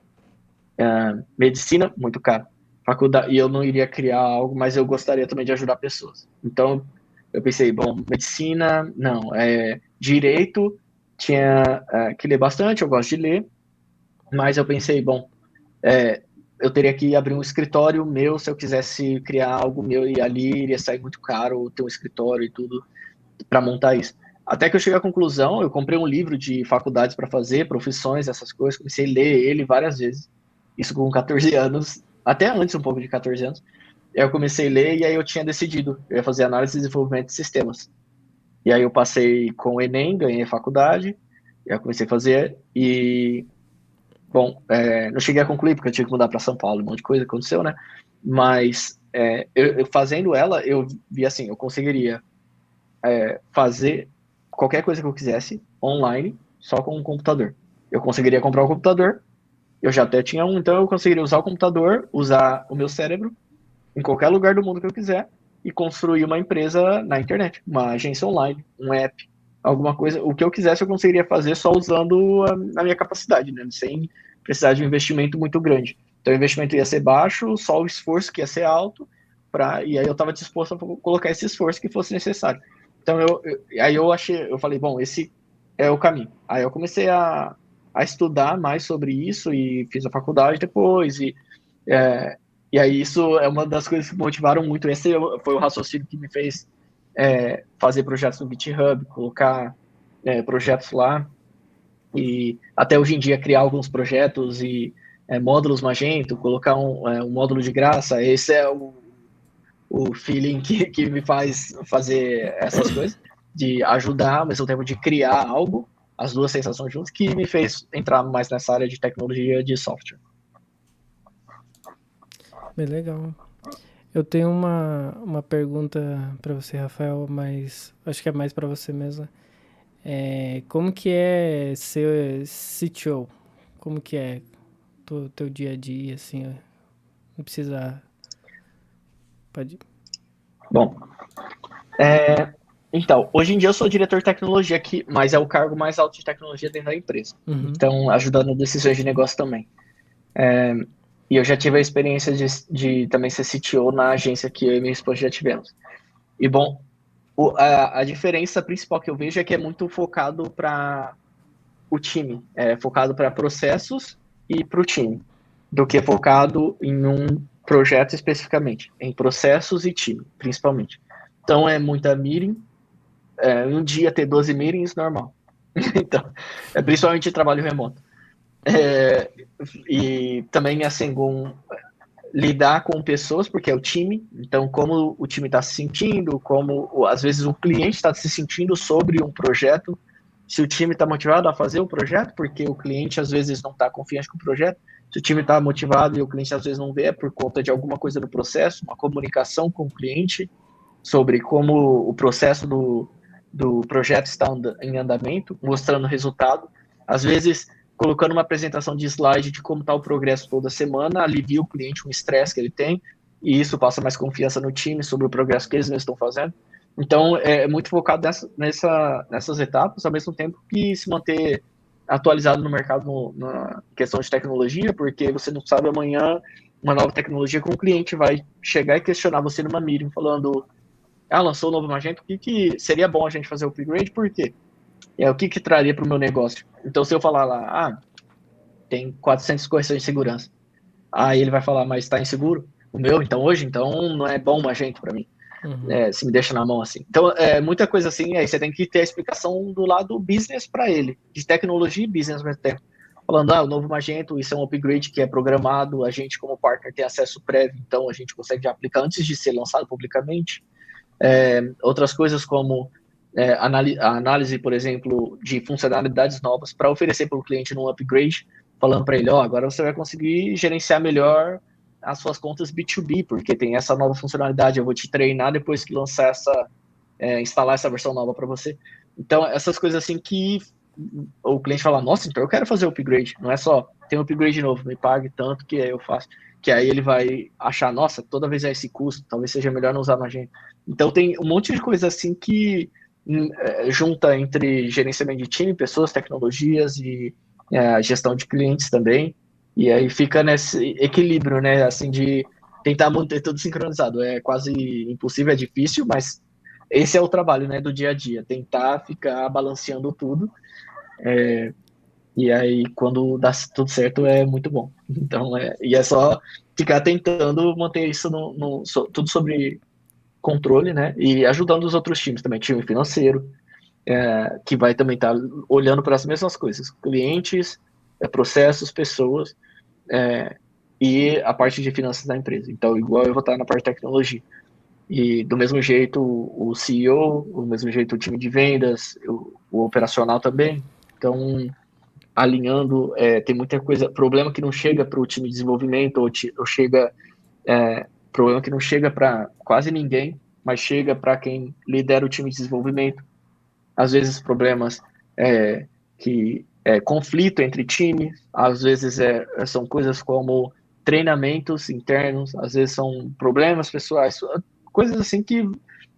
medicina, muito caro. Faculdade, e eu não iria criar algo, mas eu gostaria também de ajudar pessoas. Então eu pensei, bom, medicina, não. Direito, tinha que ler bastante, eu gosto de ler, mas eu pensei, bom, eu teria que abrir um escritório meu se eu quisesse criar algo meu, e ali iria sair muito caro ter um escritório e tudo para montar isso. Até que eu cheguei à conclusão, eu comprei um livro de faculdades para fazer, profissões, essas coisas, comecei a ler ele várias vezes, isso com 14 anos, até antes um pouco de 14 anos. Aí eu comecei a ler e aí eu tinha decidido, eu ia fazer análise e desenvolvimento de sistemas. E aí eu passei com o Enem, ganhei a faculdade, e aí eu comecei a fazer, e bom, não cheguei a concluir, porque eu tinha que mudar para São Paulo, um monte de coisa aconteceu, né? Mas eu fazendo ela, eu vi assim, eu conseguiria fazer qualquer coisa que eu quisesse online, só com um computador. Eu conseguiria comprar um computador, eu já até tinha um, então eu conseguiria usar o computador, usar o meu cérebro em qualquer lugar do mundo que eu quiser e construir uma empresa na internet, uma agência online, um app, alguma coisa, o que eu quisesse eu conseguiria fazer só usando a minha capacidade, né? Sem precisar de um investimento muito grande. Então o investimento ia ser baixo, só o esforço que ia ser alto, e aí eu estava disposto a colocar esse esforço que fosse necessário. Então aí eu falei, bom, esse é o caminho. Aí eu comecei a estudar mais sobre isso e fiz a faculdade depois, é, e aí isso é uma das coisas que motivaram muito. Esse foi o raciocínio que me fez fazer projetos no GitHub, colocar projetos lá. e até hoje em dia criar alguns projetos e módulos Magento, colocar um módulo de graça, esse é o feeling que me faz fazer essas coisas, de ajudar, ao mesmo tempo de criar algo, as duas sensações juntas, que me fez entrar mais nessa área de tecnologia de software. Bem legal. Eu tenho uma pergunta para você, Rafael, mas acho que é mais para você mesmo. Como que é ser CTO? Como que é teu dia a dia, assim? Não precisa... Pode... Bom, então, hoje em dia eu sou diretor de tecnologia aqui, mas é o cargo mais alto de tecnologia dentro da empresa. Então, ajudando decisões de negócio também. E eu já tive a experiência de também ser CTO na agência que eu e minha esposa já tivemos. E, bom, a diferença principal que eu vejo é que é muito focado para o time, focado para processos e para o time, do que focado em um projeto especificamente, em processos e time, principalmente. Então, é muita meeting, um dia ter 12 meetings, normal. Então, principalmente trabalho remoto. E também, assim, lidar com pessoas, porque é o time, então como o time está se sentindo, como às vezes o cliente está se sentindo sobre um projeto, se o time está motivado a fazer o projeto, porque o cliente às vezes não está confiante com o projeto, se o time está motivado e o cliente às vezes não vê, é por conta de alguma coisa do processo, uma comunicação com o cliente sobre como o processo do projeto está em andamento, mostrando o resultado, às vezes colocando uma apresentação de slide de como está o progresso toda semana, alivia o cliente um estresse que ele tem, e isso passa mais confiança no time sobre o progresso que eles mesmos estão fazendo. Então, é muito focado nessas etapas, ao mesmo tempo que se manter atualizado no mercado na questão de tecnologia, porque você não sabe amanhã uma nova tecnologia com o cliente vai chegar e questionar você numa meeting, falando, lançou o novo Magento, o que seria bom a gente fazer o upgrade, por quê? O que traria para o meu negócio? Então, se eu falar lá, tem 400 correções de segurança, aí ele vai falar, mas está inseguro? O meu, então hoje, então não é bom o Magento para mim, se me deixa na mão assim. Então, muita coisa assim, aí você tem que ter a explicação do lado business para ele, de tecnologia e business ao mesmo tempo. Falando, o novo Magento, isso é um upgrade que é programado, a gente como partner tem acesso prévio, então a gente consegue aplicar antes de ser lançado publicamente. Outras coisas como a análise, por exemplo, de funcionalidades novas para oferecer para o cliente num upgrade, falando para ele, agora você vai conseguir gerenciar melhor as suas contas B2B, porque tem essa nova funcionalidade, eu vou te treinar depois que lançar instalar essa versão nova para você. Então, essas coisas assim que o cliente fala, nossa, então eu quero fazer o upgrade, não é só, tem um upgrade novo, me pague tanto que aí eu faço, que aí ele vai achar, nossa, toda vez é esse custo, talvez seja melhor não usar Magento. Então tem um monte de coisa assim que junta entre gerenciamento de time, pessoas, tecnologias e gestão de clientes também, e aí fica nesse equilíbrio, né, assim, de tentar manter tudo sincronizado. É quase impossível, é difícil, mas esse é o trabalho, né, do dia a dia, tentar ficar balanceando tudo, e aí quando dá tudo certo é muito bom. Então, e é só ficar tentando manter isso tudo sobre controle, né, e ajudando os outros times também, time financeiro, que vai também estar olhando para as mesmas coisas, clientes, processos, pessoas, e a parte de finanças da empresa. Então, igual eu vou estar na parte de tecnologia. E do mesmo jeito o CEO, do mesmo jeito o time de vendas, o operacional também. Então, alinhando, tem muita coisa, problema que não chega para o time de desenvolvimento, ou chega, problema que não chega para quase ninguém, mas chega para quem lidera o time de desenvolvimento. Às vezes problemas que conflito entre times, às vezes são coisas como treinamentos internos, às vezes são problemas pessoais, coisas assim que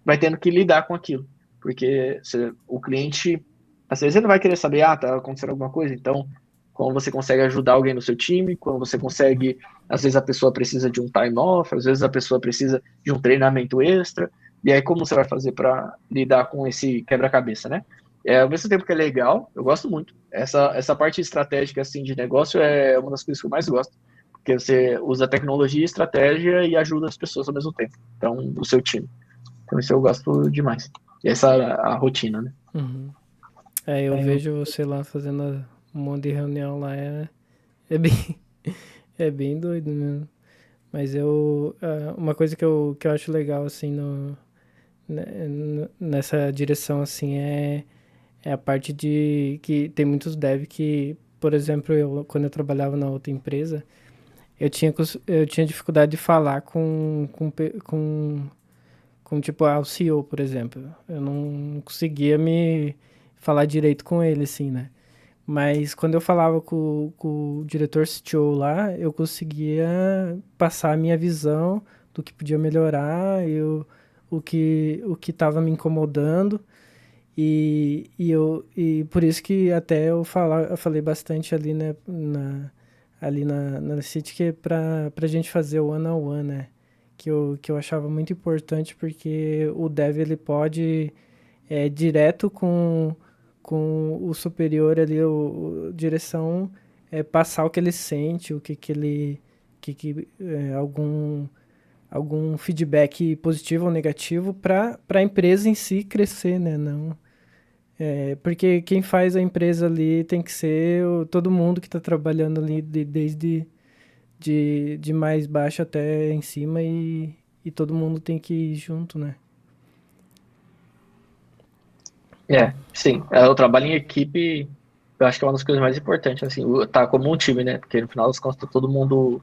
vai tendo que lidar com aquilo, porque o cliente, às vezes ele não vai querer saber, tá acontecendo alguma coisa, então como você consegue ajudar alguém no seu time, quando você consegue, às vezes a pessoa precisa de um time off, às vezes a pessoa precisa de um treinamento extra, e aí como você vai fazer para lidar com esse quebra-cabeça, né? Ao mesmo tempo que é legal, eu gosto muito. Essa parte estratégica assim, de negócio é uma das coisas que eu mais gosto, porque você usa tecnologia, estratégia e ajuda as pessoas ao mesmo tempo. Então, o seu time. Então, isso eu gosto demais. E essa é a rotina, né? Eu vejo você lá fazendo um monte de reunião lá é bem, é bem doido mesmo. Mas uma coisa que eu acho legal, assim, nessa direção, assim, é a parte de que tem muitos dev que, por exemplo, quando eu trabalhava na outra empresa, eu tinha dificuldade de falar com tipo, o CEO, por exemplo. Eu não conseguia me falar direito com ele, assim, né? Mas quando eu falava com o diretor CTO lá, eu conseguia passar a minha visão do que podia melhorar, o que estava me incomodando. E por isso que até eu falei bastante ali, né, na City, que é pra gente fazer o one-on-one, né? Que eu achava muito importante, porque o dev ele pode direto com o superior ali, direção, passar o que ele sente, o que ele. Algum feedback positivo ou negativo para a empresa em si crescer, né? Não, porque quem faz a empresa ali tem que ser todo mundo que está trabalhando ali, desde de mais baixo até em cima, e todo mundo tem que ir junto, né? Sim. O trabalho em equipe, eu acho que é uma das coisas mais importantes, assim, tá como um time, né? Porque no final das contas tá todo mundo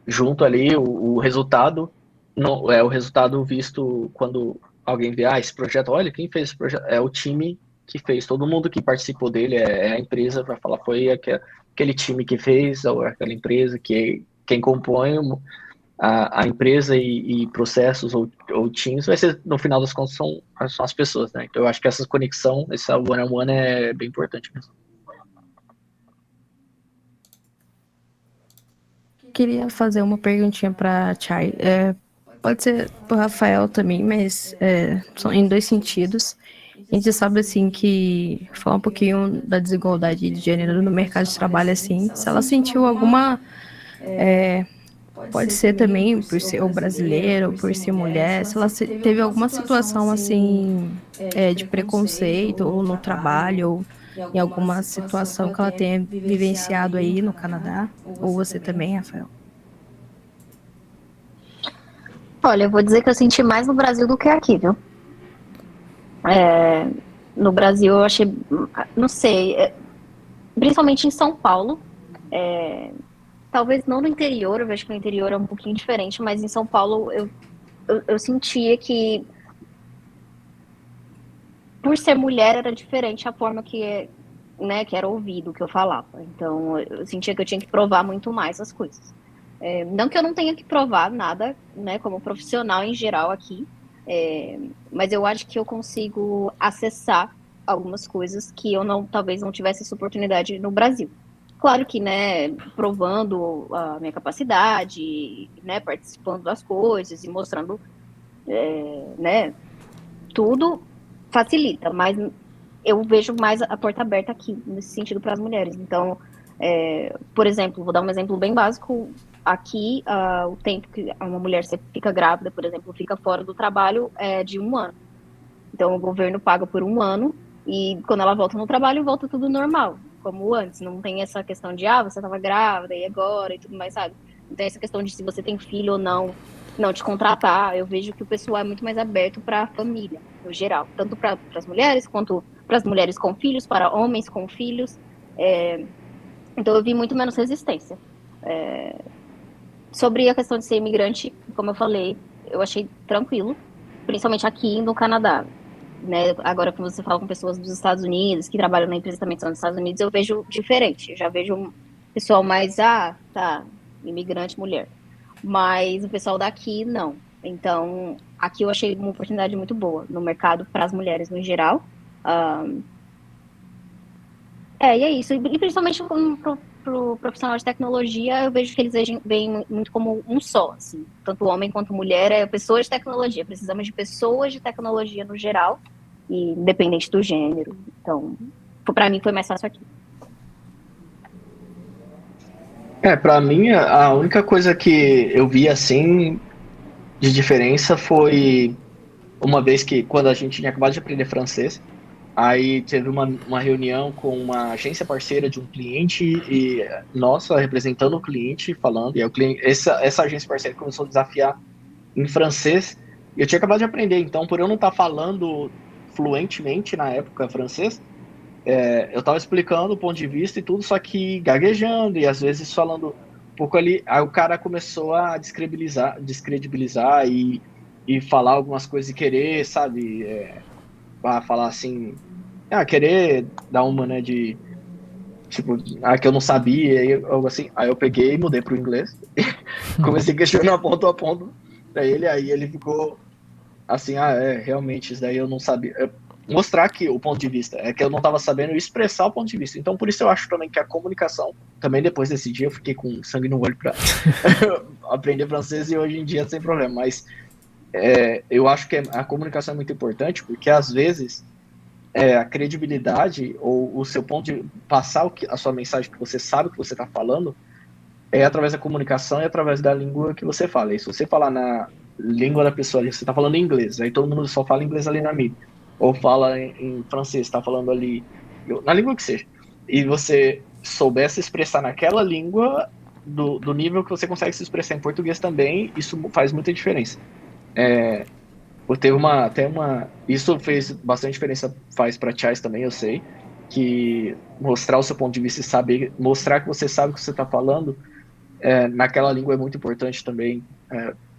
junto ali, o resultado não é o resultado visto quando alguém vê, esse projeto, olha, quem fez esse projeto? É o time que fez, todo mundo que participou dele, é a empresa, para falar, foi aquele time que fez, ou aquela empresa que quem compõe a empresa e processos ou teams, vai ser, no final das contas, são as pessoas, né? Então, eu acho que essa conexão, esse one-on-one é bem importante mesmo. Queria fazer uma perguntinha para Chay. Pode ser para o Rafael também, mas são em dois sentidos. A gente sabe, assim, que falar um pouquinho da desigualdade de gênero no mercado de trabalho, assim, se ela sentiu alguma, pode ser também por ser ou brasileira ou por ser mulher, se ela teve alguma situação, assim, de preconceito ou no trabalho ou em alguma situação que ela tenha vivenciado aí no Canadá, ou você também, Rafael? Olha, eu vou dizer que eu senti mais no Brasil do que aqui, viu? No Brasil eu achei, não sei, principalmente em São Paulo, talvez não no interior, eu vejo que no interior é um pouquinho diferente, mas em São Paulo eu sentia que, por ser mulher, era diferente a forma né, que era ouvido, que eu falava. Então eu sentia que eu tinha que provar muito mais as coisas. Não que eu não tenha que provar nada, né, como profissional em geral aqui, mas eu acho que eu consigo acessar algumas coisas que eu talvez não tivesse essa oportunidade no Brasil. Claro que, né, provando a minha capacidade, né, participando das coisas e mostrando, né, tudo facilita, mas eu vejo mais a porta aberta aqui, nesse sentido, para as mulheres. Então, por exemplo, vou dar um exemplo bem básico. Aqui, o tempo que uma mulher fica grávida, por exemplo, fica fora do trabalho é de 1 ano. Então, o governo paga por 1 ano e quando ela volta no trabalho, volta tudo normal, como antes. Não tem essa questão de, você estava grávida e agora e tudo mais, sabe? Não tem essa questão de se você tem filho ou não te contratar. Eu vejo que o pessoal é muito mais aberto para a família, no geral. Tanto para as mulheres, quanto para as mulheres com filhos, para homens com filhos. Então, eu vi muito menos resistência. Sobre a questão de ser imigrante, como eu falei, eu achei tranquilo, principalmente aqui no Canadá. Né? Agora, quando você fala com pessoas dos Estados Unidos, que trabalham na empresa também são dos Estados Unidos, eu vejo diferente. Eu já vejo um pessoal mais, tá, imigrante, mulher. Mas o pessoal daqui, não. Então, aqui eu achei uma oportunidade muito boa no mercado para as mulheres no geral. E é isso. E principalmente para o profissional de tecnologia, eu vejo que eles veem muito como um só, assim. Tanto homem quanto mulher é pessoas de tecnologia. Precisamos de pessoas de tecnologia no geral, e independente do gênero. Então, para mim foi mais fácil aqui. Para mim, a única coisa que eu vi, assim, de diferença foi uma vez que, quando a gente tinha acabado de aprender francês, Aí teve uma reunião com uma agência parceira de um cliente e nossa, representando o cliente, falando, e aí o cliente, essa agência parceira começou a desafiar em francês, e eu tinha acabado de aprender, então por eu não estar falando fluentemente na época francês, eu estava explicando o ponto de vista e tudo, só que gaguejando e às vezes falando um pouco ali, aí o cara começou a descredibilizar e falar algumas coisas e querer, sabe, falar assim, querer dar uma, né, de, tipo, que eu não sabia, e algo assim. Aí eu peguei e mudei pro inglês. Comecei a questionar ponto a ponto pra ele, aí ele ficou assim, realmente, isso daí eu não sabia. Mostrar que o ponto de vista, é que eu não estava sabendo expressar o ponto de vista. Então, por isso eu acho também que a comunicação, também depois desse dia, eu fiquei com sangue no olho para aprender francês e hoje em dia sem problema. Mas eu acho que a comunicação é muito importante, porque às vezes a credibilidade ou o seu ponto de passar a sua mensagem que você sabe o que você está falando é através da comunicação e através da língua que você fala. E se você falar na língua da pessoa, você está falando em inglês, aí todo mundo só fala inglês ali na mídia, ou fala em francês, está falando ali na língua que seja, e você souber se expressar naquela língua do nível que você consegue se expressar em português também, isso faz muita diferença. Teve isso fez bastante diferença, faz para Chais também, eu sei, que mostrar o seu ponto de vista e saber, mostrar que você sabe o que você está falando naquela língua é muito importante também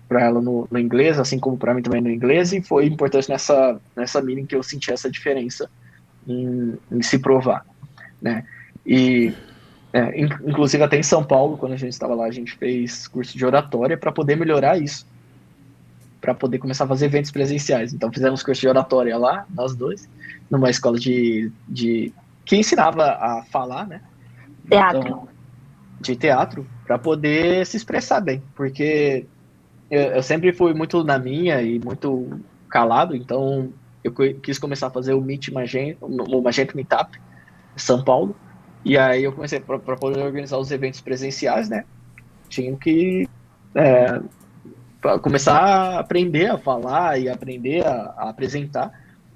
para ela no inglês, assim como para mim também no inglês, e foi importante nessa meeting que eu senti essa diferença em se provar, né? E inclusive até em São Paulo, quando a gente estava lá, a gente fez curso de oratória para poder melhorar isso, para poder começar a fazer eventos presenciais. Então fizemos curso de oratória lá, nós dois, numa escola que ensinava a falar, né? Teatro. Então, de teatro, para poder se expressar bem, porque eu sempre fui muito na minha e muito calado, então eu quis começar a fazer o o Magento Meetup em São Paulo, e aí eu comecei para poder organizar os eventos presenciais, né? Tinha que começar a aprender a falar e aprender a apresentar.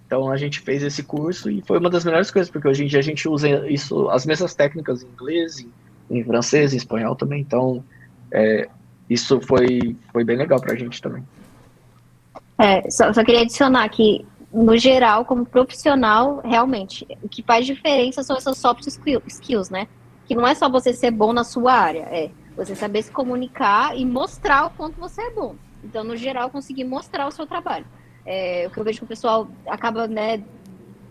Então a gente fez esse curso e foi uma das melhores coisas, porque hoje em dia a gente usa isso, as mesmas técnicas em inglês, em francês, em espanhol também. Então isso foi bem legal pra gente também. Só queria adicionar que, no geral, como profissional, realmente, o que faz diferença são essas soft skills, né? Que não é só você ser bom na sua área, é você saber se comunicar e mostrar o quanto você é bom. Então, no geral, conseguir mostrar o seu trabalho. O que eu vejo que o pessoal acaba, né,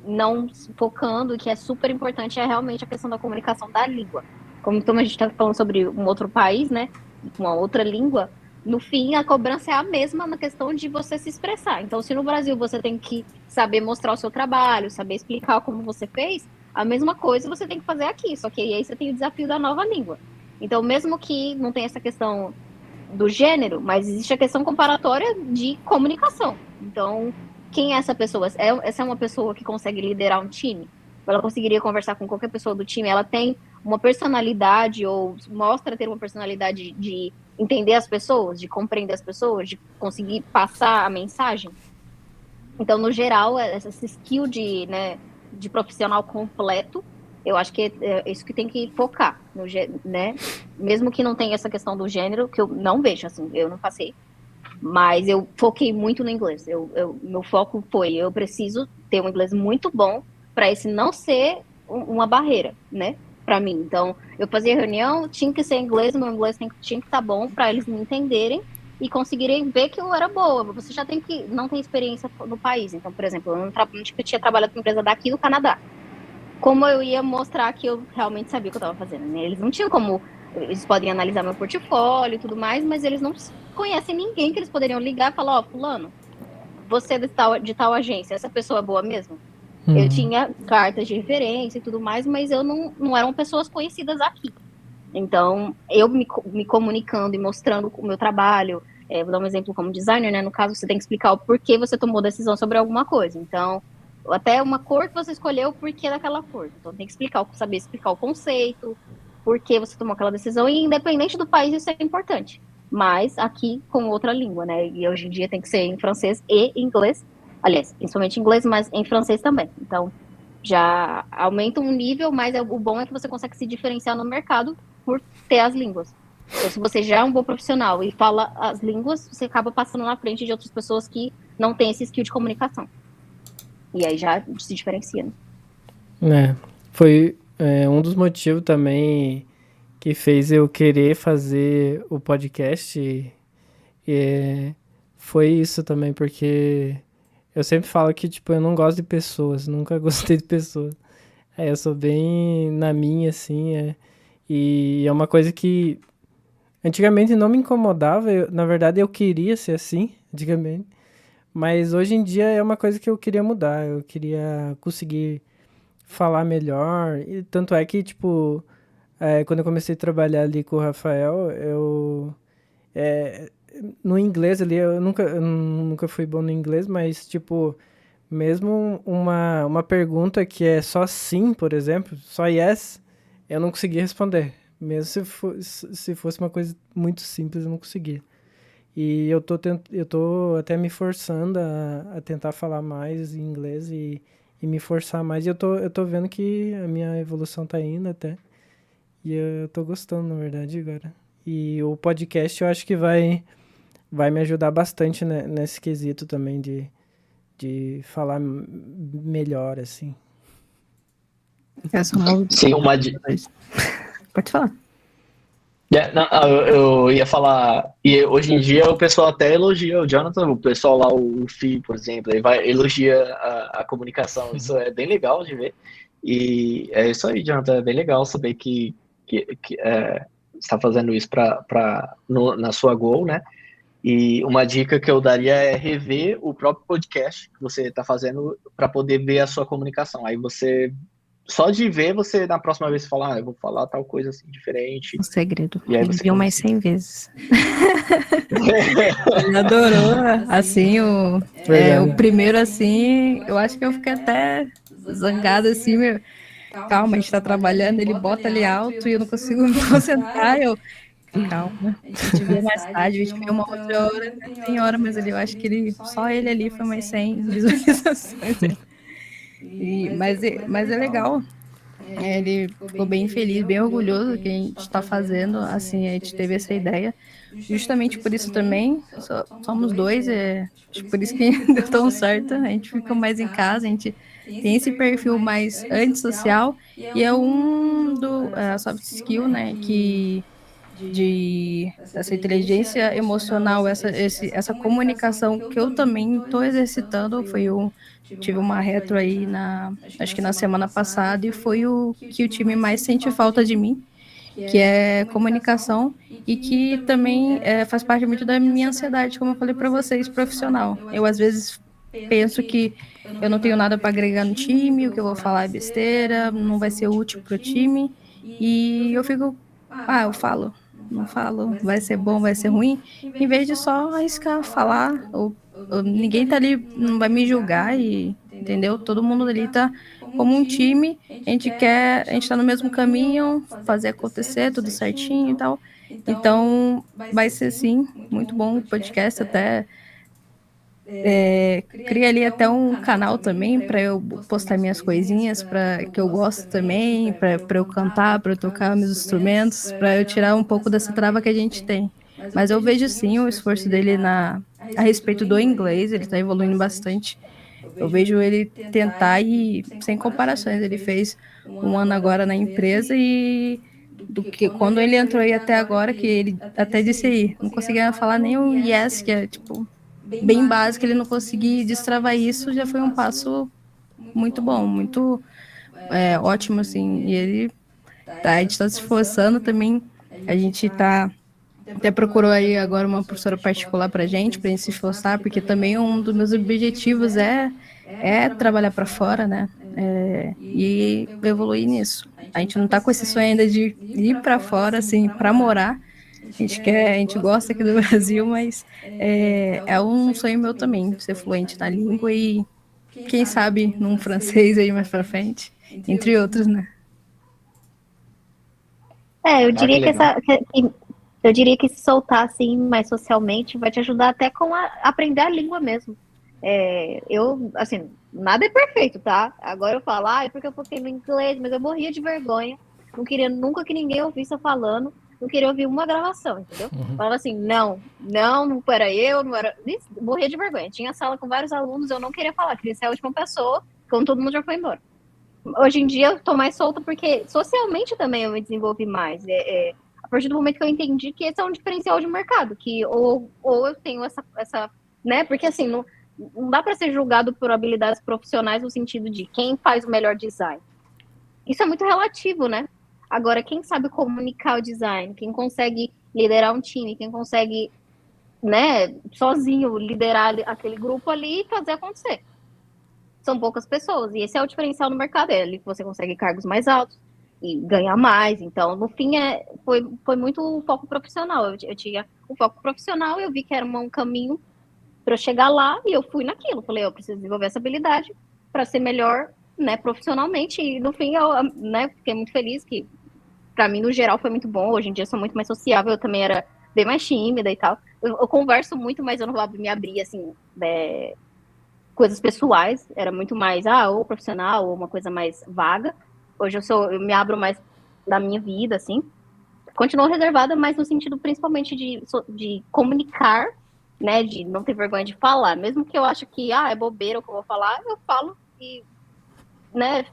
não focando, que é super importante, é realmente a questão da comunicação da língua. Como a gente está falando sobre um outro país, né, uma outra língua, no fim, a cobrança é a mesma na questão de você se expressar. Então, se no Brasil você tem que saber mostrar o seu trabalho, saber explicar como você fez, a mesma coisa você tem que fazer aqui, só que aí você tem o desafio da nova língua. Então, mesmo que não tenha essa questão do gênero, mas existe a questão comparatória de comunicação. Então, quem é essa pessoa? Essa é uma pessoa que consegue liderar um time? Ela conseguiria conversar com qualquer pessoa do time? Ela tem uma personalidade ou mostra ter uma personalidade de entender as pessoas, de compreender as pessoas, de conseguir passar a mensagem? Então, no geral, essa skill de profissional completo, eu acho que é isso que tem que focar, né? Mesmo que não tenha essa questão do gênero, que eu não vejo, assim, eu não passei, mas eu foquei muito no inglês. Meu foco foi, eu preciso ter um inglês muito bom para esse não ser uma barreira, né? Para mim. Então, eu fazia reunião, tinha que ser inglês, meu inglês tinha que estar bom para eles me entenderem e conseguirem ver que eu era boa. Você já não tem experiência no país. Então, por exemplo, eu tinha trabalhado com empresa daqui do Canadá. Como eu ia mostrar que eu realmente sabia o que eu estava fazendo, né? Eles não tinham como... Eles podem analisar meu portfólio e tudo mais, mas eles não conhecem ninguém que eles poderiam ligar e falar, fulano, você é de tal agência, essa pessoa é boa mesmo? Eu tinha cartas de referência e tudo mais, mas eu não eram pessoas conhecidas aqui. Então, eu me comunicando e mostrando o meu trabalho, vou dar um exemplo como designer, né? No caso, você tem que explicar o porquê você tomou decisão sobre alguma coisa. Então, até uma cor que você escolheu, o porquê daquela cor. Então, tem que saber explicar o conceito, por que você tomou aquela decisão, e independente do país, isso é importante. Mas aqui com outra língua, né? E hoje em dia tem que ser em francês e inglês. Aliás, principalmente em inglês, mas em francês também. Então, já aumenta um nível, mas o bom é que você consegue se diferenciar no mercado por ter as línguas. Então, se você já é um bom profissional e fala as línguas, você acaba passando na frente de outras pessoas que não têm esse skill de comunicação. E aí já se diferencia, né? Foi um dos motivos também que fez eu querer fazer o podcast. Foi isso também, porque eu sempre falo que, tipo, eu não gosto de pessoas, nunca gostei de pessoas. Eu sou bem na minha, assim, e é uma coisa que antigamente não me incomodava, na verdade eu queria ser assim, antigamente, mas hoje em dia é uma coisa que eu queria mudar, eu queria conseguir falar melhor, e tanto é que, tipo, quando eu comecei a trabalhar ali com o Rafael, é, no inglês ali, eu nunca fui bom no inglês, mas, tipo, mesmo uma pergunta que é só sim, por exemplo, só yes, eu não conseguia responder. Mesmo se fosse uma coisa muito simples, eu não conseguia. E eu tô até me forçando a tentar falar mais em inglês e me forçar mais. E eu tô vendo que a minha evolução tá indo até. E eu tô gostando, na verdade, agora. E o podcast eu acho que vai me ajudar bastante, né, nesse quesito também de falar melhor, assim. Sim, Pode falar. Não, eu ia falar, e hoje em dia o pessoal até elogia o Jonathan, o pessoal lá, o Fih, por exemplo, ele vai elogia a comunicação, isso é bem legal de ver. E é isso aí, Jonathan, é bem legal saber que você está fazendo isso na sua goal, né? E uma dica que eu daria é rever o próprio podcast que você está fazendo para poder ver a sua comunicação. Aí você, só de ver, você na próxima vez fala, eu vou falar tal coisa assim diferente. Um segredo. E aí Ele você viu mais começa. 100 vezes. Ele adorou, assim, o primeiro, assim, eu acho que eu fiquei até zangada, assim, meu. Calma, a gente tá trabalhando, ele bota ali alto e eu não consigo me concentrar, calma, a gente vê mais tarde, a gente vê uma outra hora, né? Tem hora, mas eu acho que só ele ali foi mais 100 visualizações. Mas é legal, ele ficou bem feliz, bem orgulhoso que a gente está fazendo, assim, a gente teve essa ideia, justamente por isso também, somos dois, acho por isso que deu tão certo, a gente fica mais em casa, a gente tem esse perfil mais antissocial, e é soft skill, né, essa inteligência emocional, essa comunicação que eu também estou exercitando, tive uma retro aí acho que na semana passada, e foi o que o time mais sente falta de mim, que é comunicação, e que também faz parte muito da minha ansiedade, como eu falei para vocês, profissional. Eu, às vezes, penso que eu não tenho nada para agregar no time, o que eu vou falar é besteira, não vai ser útil para o time, e eu fico, eu falo, não falo, vai ser bom, vai ser ruim, em vez de só arriscar, falar, ou ninguém tá ali, não vai me julgar, entendeu? Todo mundo ali tá como um time, a gente tá no mesmo caminho, fazer acontecer tudo certinho e tal. Então, vai ser sim, muito bom o podcast, até criei ali até um canal também para eu postar minhas coisinhas, para que eu gosto também, para eu cantar, para eu tocar meus instrumentos, para eu tirar um pouco dessa trava que a gente tem. Mas eu vejo sim o esforço dele a respeito do inglês, ele está evoluindo bastante. Eu vejo ele tentar e sem comparações, ele fez 1 ano agora na empresa, e do que quando ele entrou aí até agora, que ele até disse aí, não conseguia falar nem o yes, que é tipo bem básico, ele não conseguir destravar isso, já foi um passo muito bom, muito ótimo, assim, e a gente tá se esforçando também, a gente até procurou aí agora uma professora particular pra gente se esforçar, porque também um dos meus objetivos é trabalhar para fora, né, e evoluir nisso. A gente não tá com esse sonho ainda de ir para fora, assim, para morar. A gente gosta aqui do Brasil, mas é um sonho meu também, ser fluente na língua e, quem sabe, num francês aí mais pra frente, entre outros, né? Eu Ah, que diria legal. eu diria que se soltar assim mais socialmente vai te ajudar até com aprender a língua mesmo. Eu, assim, nada é perfeito, tá? Agora eu falo, é porque eu foquei no inglês, mas eu morria de vergonha. Não queria nunca que ninguém ouvisse eu falando. Não queria ouvir uma gravação, entendeu? Falava assim, não era eu, não era. Morria de vergonha. Tinha sala com vários alunos, eu não queria falar, queria ser a última pessoa, quando todo mundo já foi embora. Hoje em dia eu tô mais solta porque socialmente também eu me desenvolvi mais. A partir do momento que eu entendi que esse é um diferencial de mercado, que ou eu tenho essa, né? Porque assim, não dá para ser julgado por habilidades profissionais no sentido de quem faz o melhor design. Isso é muito relativo, né? Agora, quem sabe comunicar o design, quem consegue liderar um time, quem consegue, né, sozinho liderar aquele grupo ali e fazer acontecer. São poucas pessoas, e esse é o diferencial no mercado, é ali que você consegue cargos mais altos e ganhar mais. Então, no fim, foi muito o foco profissional. Eu tinha o foco profissional, eu vi que era um caminho para eu chegar lá, e eu fui naquilo. Falei, eu preciso desenvolver essa habilidade para ser melhor, né, profissionalmente. E no fim, eu, né, fiquei muito feliz que, para mim, no geral, foi muito bom. Hoje em dia, eu sou muito mais sociável. Eu também era bem mais tímida e tal. Eu converso muito, mas eu não vou me abrir, assim, coisas pessoais. Era muito mais, ou profissional, ou uma coisa mais vaga. Hoje eu me abro mais da minha vida, assim. Continuo reservada, mas no sentido principalmente de comunicar, né, de não ter vergonha de falar, mesmo que eu acho que, é bobeira o que eu vou falar, eu falo e, né,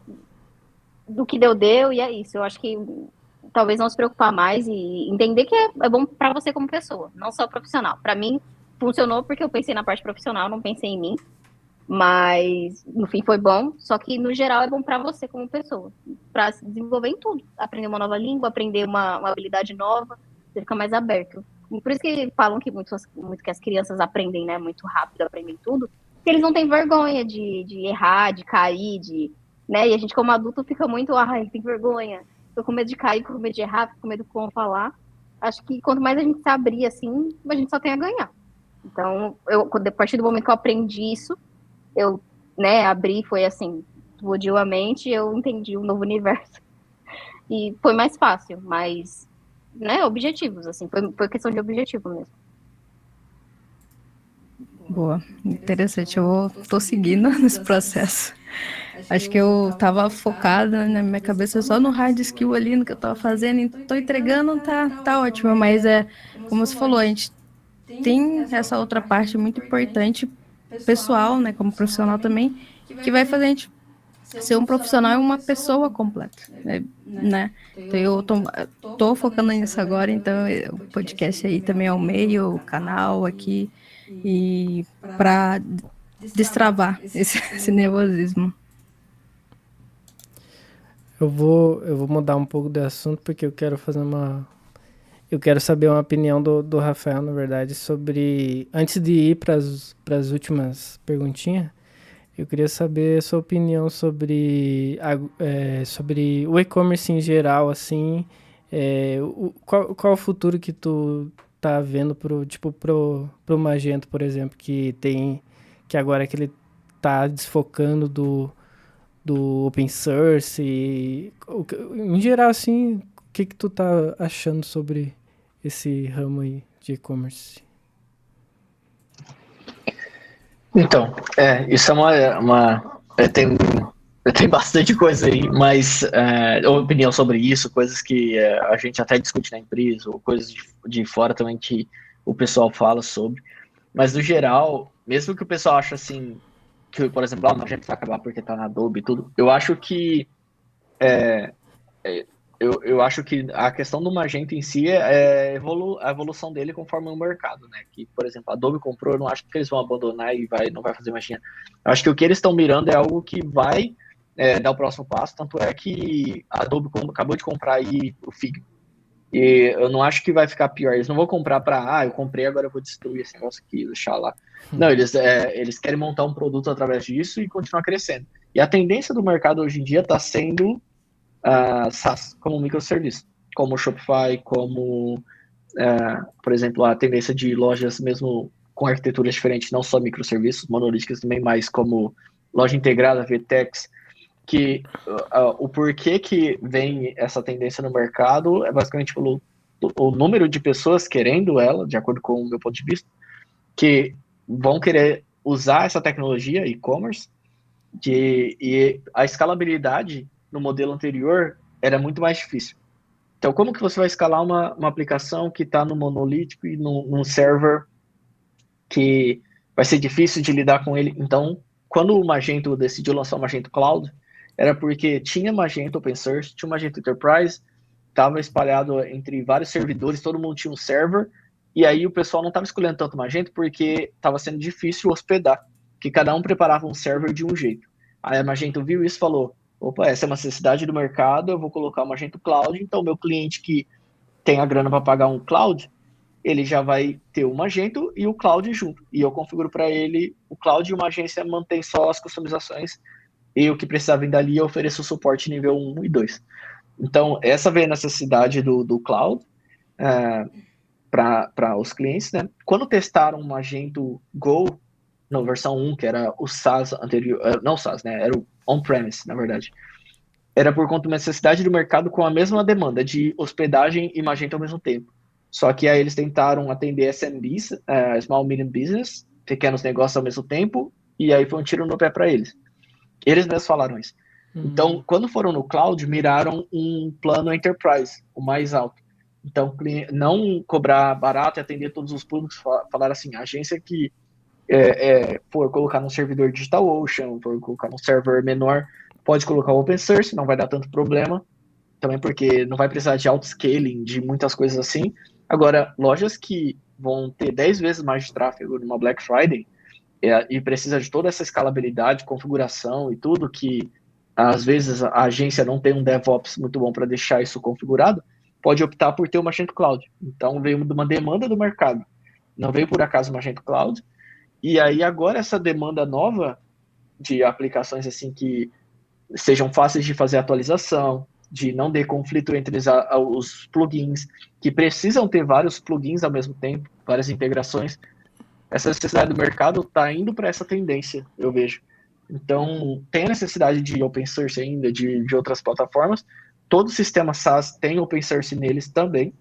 do que deu, e é isso. Eu acho que talvez não se preocupar mais e entender que é bom para você como pessoa, não só profissional. Para mim, funcionou porque eu pensei na parte profissional, não pensei em mim, mas no fim foi bom, só que no geral é bom para você como pessoa, para se desenvolver em tudo, aprender uma nova língua, aprender uma habilidade nova, você fica mais aberto. E por isso que falam que muito que as crianças aprendem, né, muito rápido, aprendem tudo, porque eles não têm vergonha de errar, de cair, né, e a gente como adulto fica muito, tem vergonha, tô com medo de cair, com medo de errar, fico com medo de como falar. Acho que quanto mais a gente se abrir assim, a gente só tem a ganhar. Então, a partir do momento que eu aprendi isso, eu, né, abri, foi assim, explodiu a mente, eu entendi um novo universo. E foi mais fácil, mas, né, objetivos, assim, foi questão de objetivo mesmo. Boa, interessante. Tô seguindo nesse processo. Acho que eu tava focada na minha cabeça só no hard skill ali, no que eu tava fazendo, e tô entregando, tá ótimo, mas como você falou, a gente tem essa outra parte muito importante, pessoal, né, como profissional também, que vai fazer a gente ser um profissional e uma pessoa completa, né? Então eu tô focando nisso agora, então o podcast aí também é o meio, o canal aqui, e para destravar esse nervosismo. Eu vou mudar um pouco de assunto porque eu quero eu quero saber uma opinião do Rafael, na verdade, sobre, antes de ir para as últimas perguntinhas, eu queria saber a sua opinião sobre o e-commerce em geral, assim, qual o futuro que tu tá vendo pro Magento, por exemplo, que agora que ele tá desfocando do open source, em geral, assim, o que tu tá achando sobre esse ramo aí de e-commerce? Então, isso é tem bastante coisa aí, mas opinião sobre isso, coisas que a gente até discute na empresa, ou coisas de fora também que o pessoal fala sobre. Mas no geral, mesmo que o pessoal ache assim, que, por exemplo, a gente vai acabar porque tá na Adobe e tudo, eu acho que a questão do Magento em si a evolução dele conforme o mercado, né? Que, por exemplo, a Adobe comprou, eu não acho que eles vão abandonar e não vai fazer mais dinheiro. Eu acho que o que eles estão mirando é algo que vai dar o próximo passo, tanto é que a Adobe acabou de comprar aí o Figma. E eu não acho que vai ficar pior. Eles não vão comprar eu comprei, agora eu vou destruir esse negócio aqui, deixar lá. Não, eles querem montar um produto através disso e continuar crescendo. E a tendência do mercado hoje em dia está sendo SaaS, como microserviço, como Shopify, como, por exemplo, a tendência de lojas mesmo com arquiteturas diferentes, não só microserviços, monolíticas também, mas como loja integrada, VTEX, que o porquê que vem essa tendência no mercado é basicamente pelo o número de pessoas querendo ela, de acordo com o meu ponto de vista, que vão querer usar essa tecnologia e-commerce E a escalabilidade no modelo anterior era muito mais difícil. Então, como que você vai escalar uma aplicação que está no monolítico e num server que vai ser difícil de lidar com ele? Então, quando o Magento decidiu lançar o Magento Cloud, era porque tinha Magento Open Source, tinha o Magento Enterprise, estava espalhado entre vários servidores, todo mundo tinha um server, e aí o pessoal não estava escolhendo tanto Magento porque estava sendo difícil hospedar, que cada um preparava um server de um jeito. Aí a Magento viu isso e falou, opa, essa é uma necessidade do mercado, eu vou colocar o Magento Cloud, então meu cliente que tem a grana para pagar um cloud, ele já vai ter o Magento e o cloud junto. E eu configuro para ele o cloud e uma agência mantém só as customizações e o que precisar vir dali eu ofereço o suporte nível 1 e 2. Então, essa veio a necessidade do cloud para os clientes, né? Quando testaram o Magento Go, na versão 1, que era o SaaS anterior, não o SaaS, né? Era o on-premise, na verdade. Era por conta de uma necessidade do mercado com a mesma demanda de hospedagem e Magento ao mesmo tempo. Só que aí eles tentaram atender SMBs, Small Medium Business, pequenos negócios ao mesmo tempo, e aí foi um tiro no pé para eles. Eles mesmos falaram isso. Então, quando foram no cloud, miraram um plano enterprise, o mais alto. Então, não cobrar barato e atender todos os públicos, falaram assim, a agência que for colocar num servidor DigitalOcean, for colocar num server menor, pode colocar o open source, não vai dar tanto problema, também porque não vai precisar de auto-scaling, de muitas coisas assim. Agora, lojas que vão ter 10 vezes mais de tráfego numa Black Friday, e precisa de toda essa escalabilidade, configuração e tudo, que às vezes a agência não tem um DevOps muito bom para deixar isso configurado, pode optar por ter o Magento Cloud. Então veio de uma demanda do mercado. Não veio por acaso o Magento Cloud. E aí agora essa demanda nova de aplicações assim que sejam fáceis de fazer atualização, de não ter conflito entre os plugins, que precisam ter vários plugins ao mesmo tempo, várias integrações. Essa necessidade do mercado está indo para essa tendência, eu vejo. Então, tem a necessidade de open source ainda, de outras plataformas. Todo sistema SaaS tem open source neles também.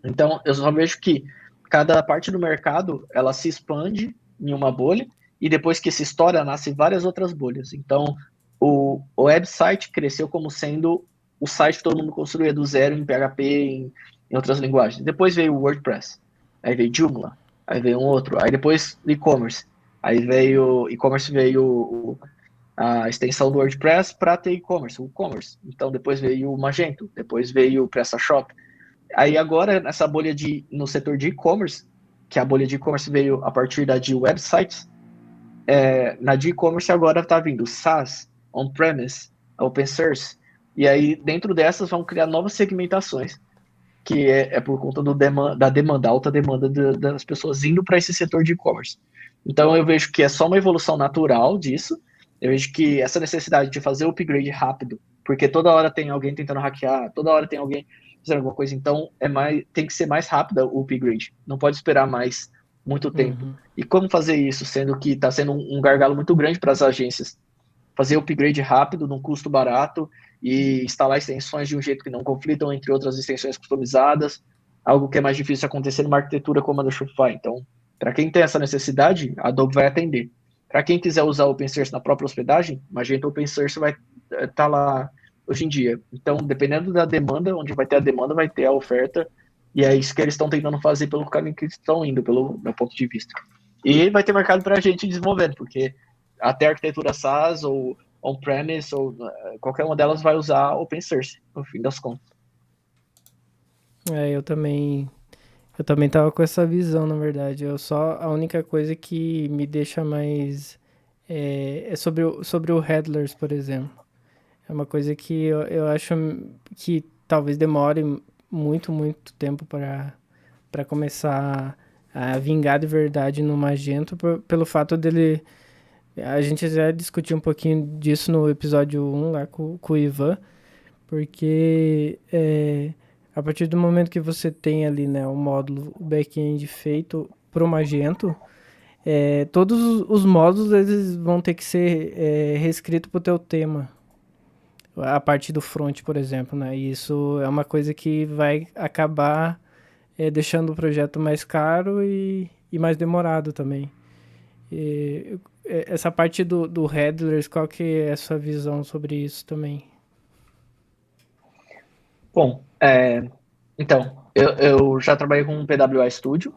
Então, eu só vejo que cada parte do mercado, ela se expande em uma bolha, e depois que se estoura, nascem várias outras bolhas. Então, o website cresceu como sendo o site que todo mundo construía do zero em PHP, em outras linguagens. Depois veio o WordPress, aí veio Joomla, aí veio um outro, aí depois e-commerce. Aí veio e-commerce, veio a extensão do WordPress para ter e-commerce, o e-commerce. Então depois veio o Magento, depois veio o PrestaShop. Aí agora nessa bolha no setor de e-commerce, que a bolha de e-commerce veio a partir da de websites, na de e-commerce agora está vindo SaaS, on-premise, open source, e aí dentro dessas vão criar novas segmentações, que é por conta da demanda, alta demanda das pessoas indo para esse setor de e-commerce. Então eu vejo que é só uma evolução natural disso, eu vejo que essa necessidade de fazer o upgrade rápido, porque toda hora tem alguém tentando hackear, toda hora tem alguém fazendo alguma coisa, então tem que ser mais rápida o upgrade, não pode esperar mais muito tempo. E como fazer isso, sendo que está sendo um gargalo muito grande para as agências? Fazer o upgrade rápido, num custo barato, e instalar extensões de um jeito que não conflitam entre outras extensões customizadas, algo que é mais difícil acontecer numa arquitetura como a da Shopify. Então, para quem tem essa necessidade, a Adobe vai atender. Para quem quiser usar o open source na própria hospedagem, Magento Open Source vai estar lá hoje em dia. Então, dependendo da demanda, onde vai ter a demanda, vai ter a oferta, e é isso que eles estão tentando fazer pelo caminho que eles estão indo, pelo meu ponto de vista. E vai ter mercado para a gente desenvolvendo, porque até a arquitetura SaaS ou on-premise ou qualquer uma delas vai usar open source, no fim das contas. Eu também tava com essa visão, na verdade. A única coisa que me deixa mais é sobre o Headlers, por exemplo. É uma coisa que eu acho que talvez demore muito, muito tempo para começar a vingar de verdade no Magento, pelo fato dele. A gente já discutiu um pouquinho disso no episódio 1 lá com o Ivan, porque a partir do momento que você tem ali, né, o módulo, o back-end feito pro Magento, todos os módulos eles vão ter que ser reescritos pro teu tema. A partir do front, por exemplo, né? E isso é uma coisa que vai acabar deixando o projeto mais caro e mais demorado também. essa parte do headless, qual que é a sua visão sobre isso também? Bom, então, eu já trabalhei com o PWA Studio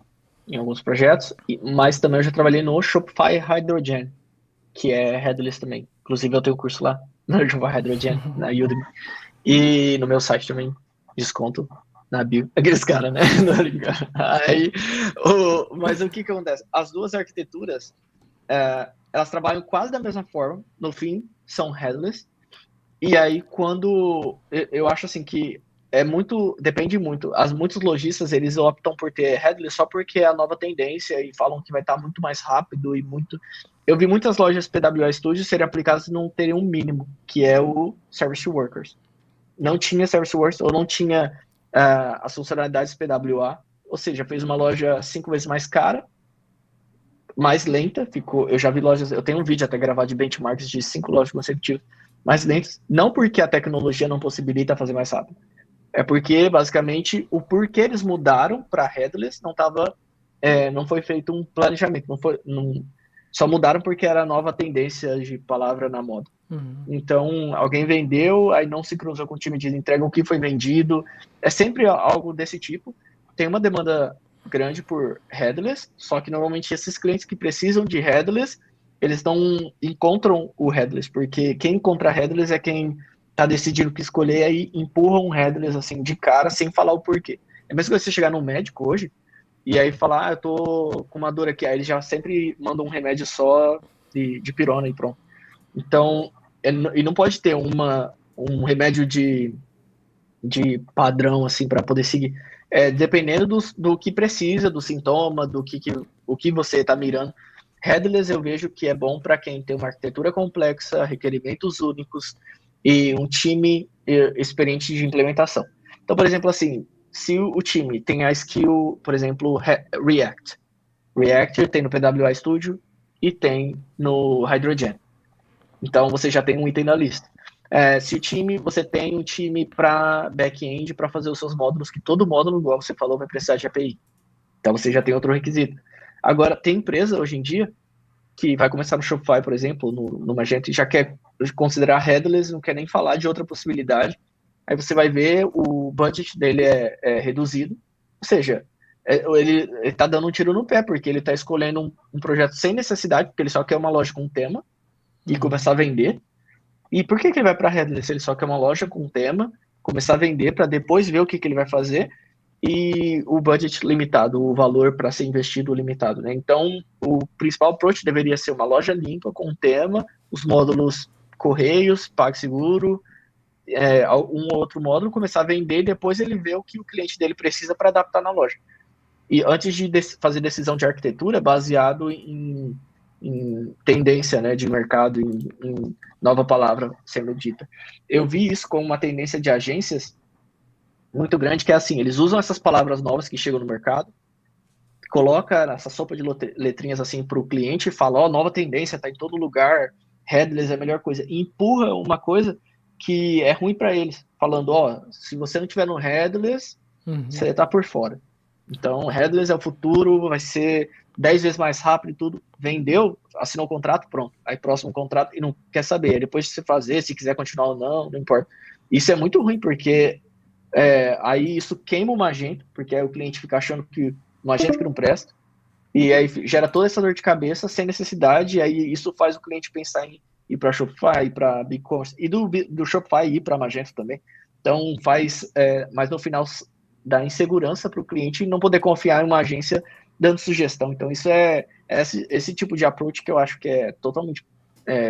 em alguns projetos, mas também eu já trabalhei no Shopify Hydrogen, que é headless também. Inclusive, eu tenho curso lá no Shopify Hydrogen, na Udemy. E no meu site também, desconto na bio. Aqueles caras, né? Não tô brincando. Mas o que que acontece? As duas arquiteturas, elas trabalham quase da mesma forma. No fim, são headless. E aí, quando... Eu acho assim que depende muito. Muitos lojistas, eles optam por ter headless só porque é a nova tendência e falam que vai estar muito mais rápido e muito... Eu vi muitas lojas PWA Studio serem aplicadas e não terem um mínimo, que é o Service Workers. Não tinha Service Workers ou não tinha as funcionalidades PWA, ou seja, fez uma loja 5 vezes mais cara, mais lenta, eu já vi lojas, eu tenho um vídeo até gravado de benchmarks de 5 lojas consecutivas mais lentas, não porque a tecnologia não possibilita fazer mais rápido, é porque, basicamente, o porquê eles mudaram para headless não foi feito um planejamento, só mudaram porque era a nova tendência de palavra na moda. Então, alguém vendeu, aí não se cruzou com o time de entrega o que foi vendido. É sempre algo desse tipo. Tem uma demanda grande por headless, só que normalmente esses clientes que precisam de headless, eles não encontram o headless, porque quem encontra headless é quem está decidindo o que escolher, aí empurra um headless assim de cara, sem falar o porquê. É mesmo que você chegar no médico hoje, e aí falar, eu tô com uma dor aqui, aí ele já sempre manda um remédio só de pirona e pronto. Então, e não pode ter um remédio de padrão, assim, para poder seguir. Dependendo do que precisa, do sintoma, o que você está mirando. Headless eu vejo que é bom para quem tem uma arquitetura complexa, requerimentos únicos e um time experiente de implementação. Então, por exemplo, assim, se o time tem a skill, por exemplo, React. React tem no PWA Studio e tem no Hydrogen. Então você já tem um item na lista. Se você tem um time para back-end para fazer os seus módulos, que todo módulo, igual você falou, vai precisar de API. Então você já tem outro requisito. Agora, tem empresa hoje em dia que vai começar no Shopify, por exemplo, no Magento, e já quer considerar headless, não quer nem falar de outra possibilidade. Aí você vai ver o budget dele é reduzido, ou seja, ele está dando um tiro no pé, porque ele está escolhendo um projeto sem necessidade, porque ele só quer uma loja com tema, e começar a vender. E por que ele vai para headless? Ele só quer uma loja com tema, começar a vender para depois ver o que ele vai fazer e o budget limitado, o valor para ser investido limitado, né? Então, o principal approach deveria ser uma loja limpa com tema, os módulos correios, PagSeguro, um ou outro módulo, começar a vender e depois ele vê o que o cliente dele precisa para adaptar na loja. E antes de fazer decisão de arquitetura, baseado em tendência, né, de mercado, em nova palavra sendo dita. Eu vi isso como uma tendência de agências muito grande, que é assim, eles usam essas palavras novas que chegam no mercado, coloca essa sopa de letrinhas assim para o cliente e fala, nova tendência, tá em todo lugar, headless é a melhor coisa, e empurra uma coisa que é ruim para eles, falando, se você não tiver no headless, você tá por fora. Então, headless é o futuro, vai ser 10 vezes mais rápido e tudo. Vendeu, assinou o contrato, pronto. Aí, próximo contrato, e não quer saber. Aí, depois de você fazer, se quiser continuar ou não importa. Isso é muito ruim, porque aí isso queima o Magento, porque aí o cliente fica achando que o Magento que não presta. E aí gera toda essa dor de cabeça sem necessidade, e aí isso faz o cliente pensar em ir para Shopify, ir para BigCommerce, e do Shopify ir para Magento também. Então, mas no final dá insegurança para o cliente não poder confiar em uma agência dando sugestão. Então, isso é esse tipo de approach que eu acho que é totalmente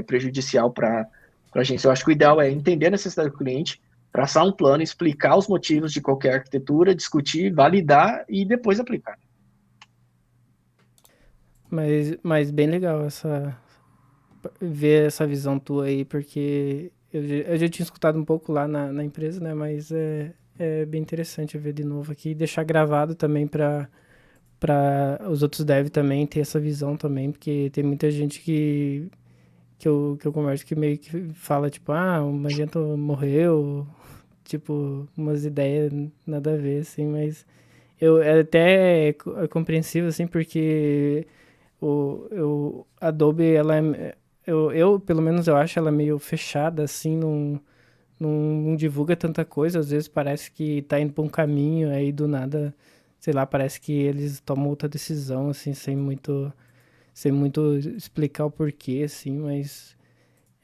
prejudicial para a agência. Eu acho que o ideal é entender a necessidade do cliente, traçar um plano, explicar os motivos de qualquer arquitetura, discutir, validar e depois aplicar. Mas bem legal ver essa visão tua aí, porque eu já tinha escutado um pouco lá na empresa, né? Mas é bem interessante ver de novo aqui e deixar gravado também para os outros devs também ter essa visão também, porque tem muita gente que eu converso que meio que fala, tipo, o Magento morreu, tipo, umas ideias nada a ver, assim, mas é até compreensível, assim, porque a Adobe, ela eu, pelo menos, eu acho ela meio fechada, assim, não divulga tanta coisa. Às vezes parece que tá indo pra um caminho, aí do nada, sei lá, parece que eles tomam outra decisão, assim, sem muito explicar o porquê, assim, mas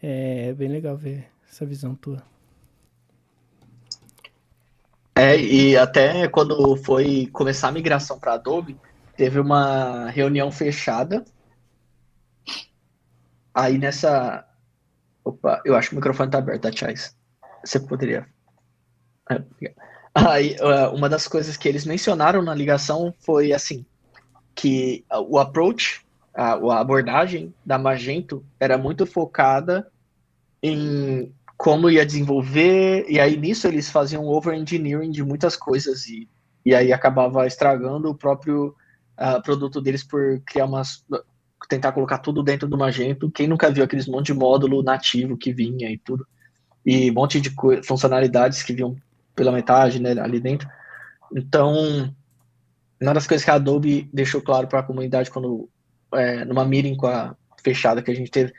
é bem legal ver essa visão tua. E até quando foi começar a migração para Adobe, teve uma reunião fechada. Aí nessa. Opa, eu acho que o microfone tá aberto, tá, Chais? Você poderia. Obrigado. Aí, uma das coisas que eles mencionaram na ligação foi assim, que o approach, a abordagem da Magento era muito focada em como ia desenvolver, e aí nisso eles faziam over-engineering de muitas coisas, e aí acabava estragando o próprio produto deles por tentar colocar tudo dentro do Magento. Quem nunca viu aqueles monte de módulo nativo que vinha e tudo, e um monte de funcionalidades que vinham pela metade, né, ali dentro. Então, uma das coisas que a Adobe deixou claro para a comunidade quando numa meeting fechada que a gente teve,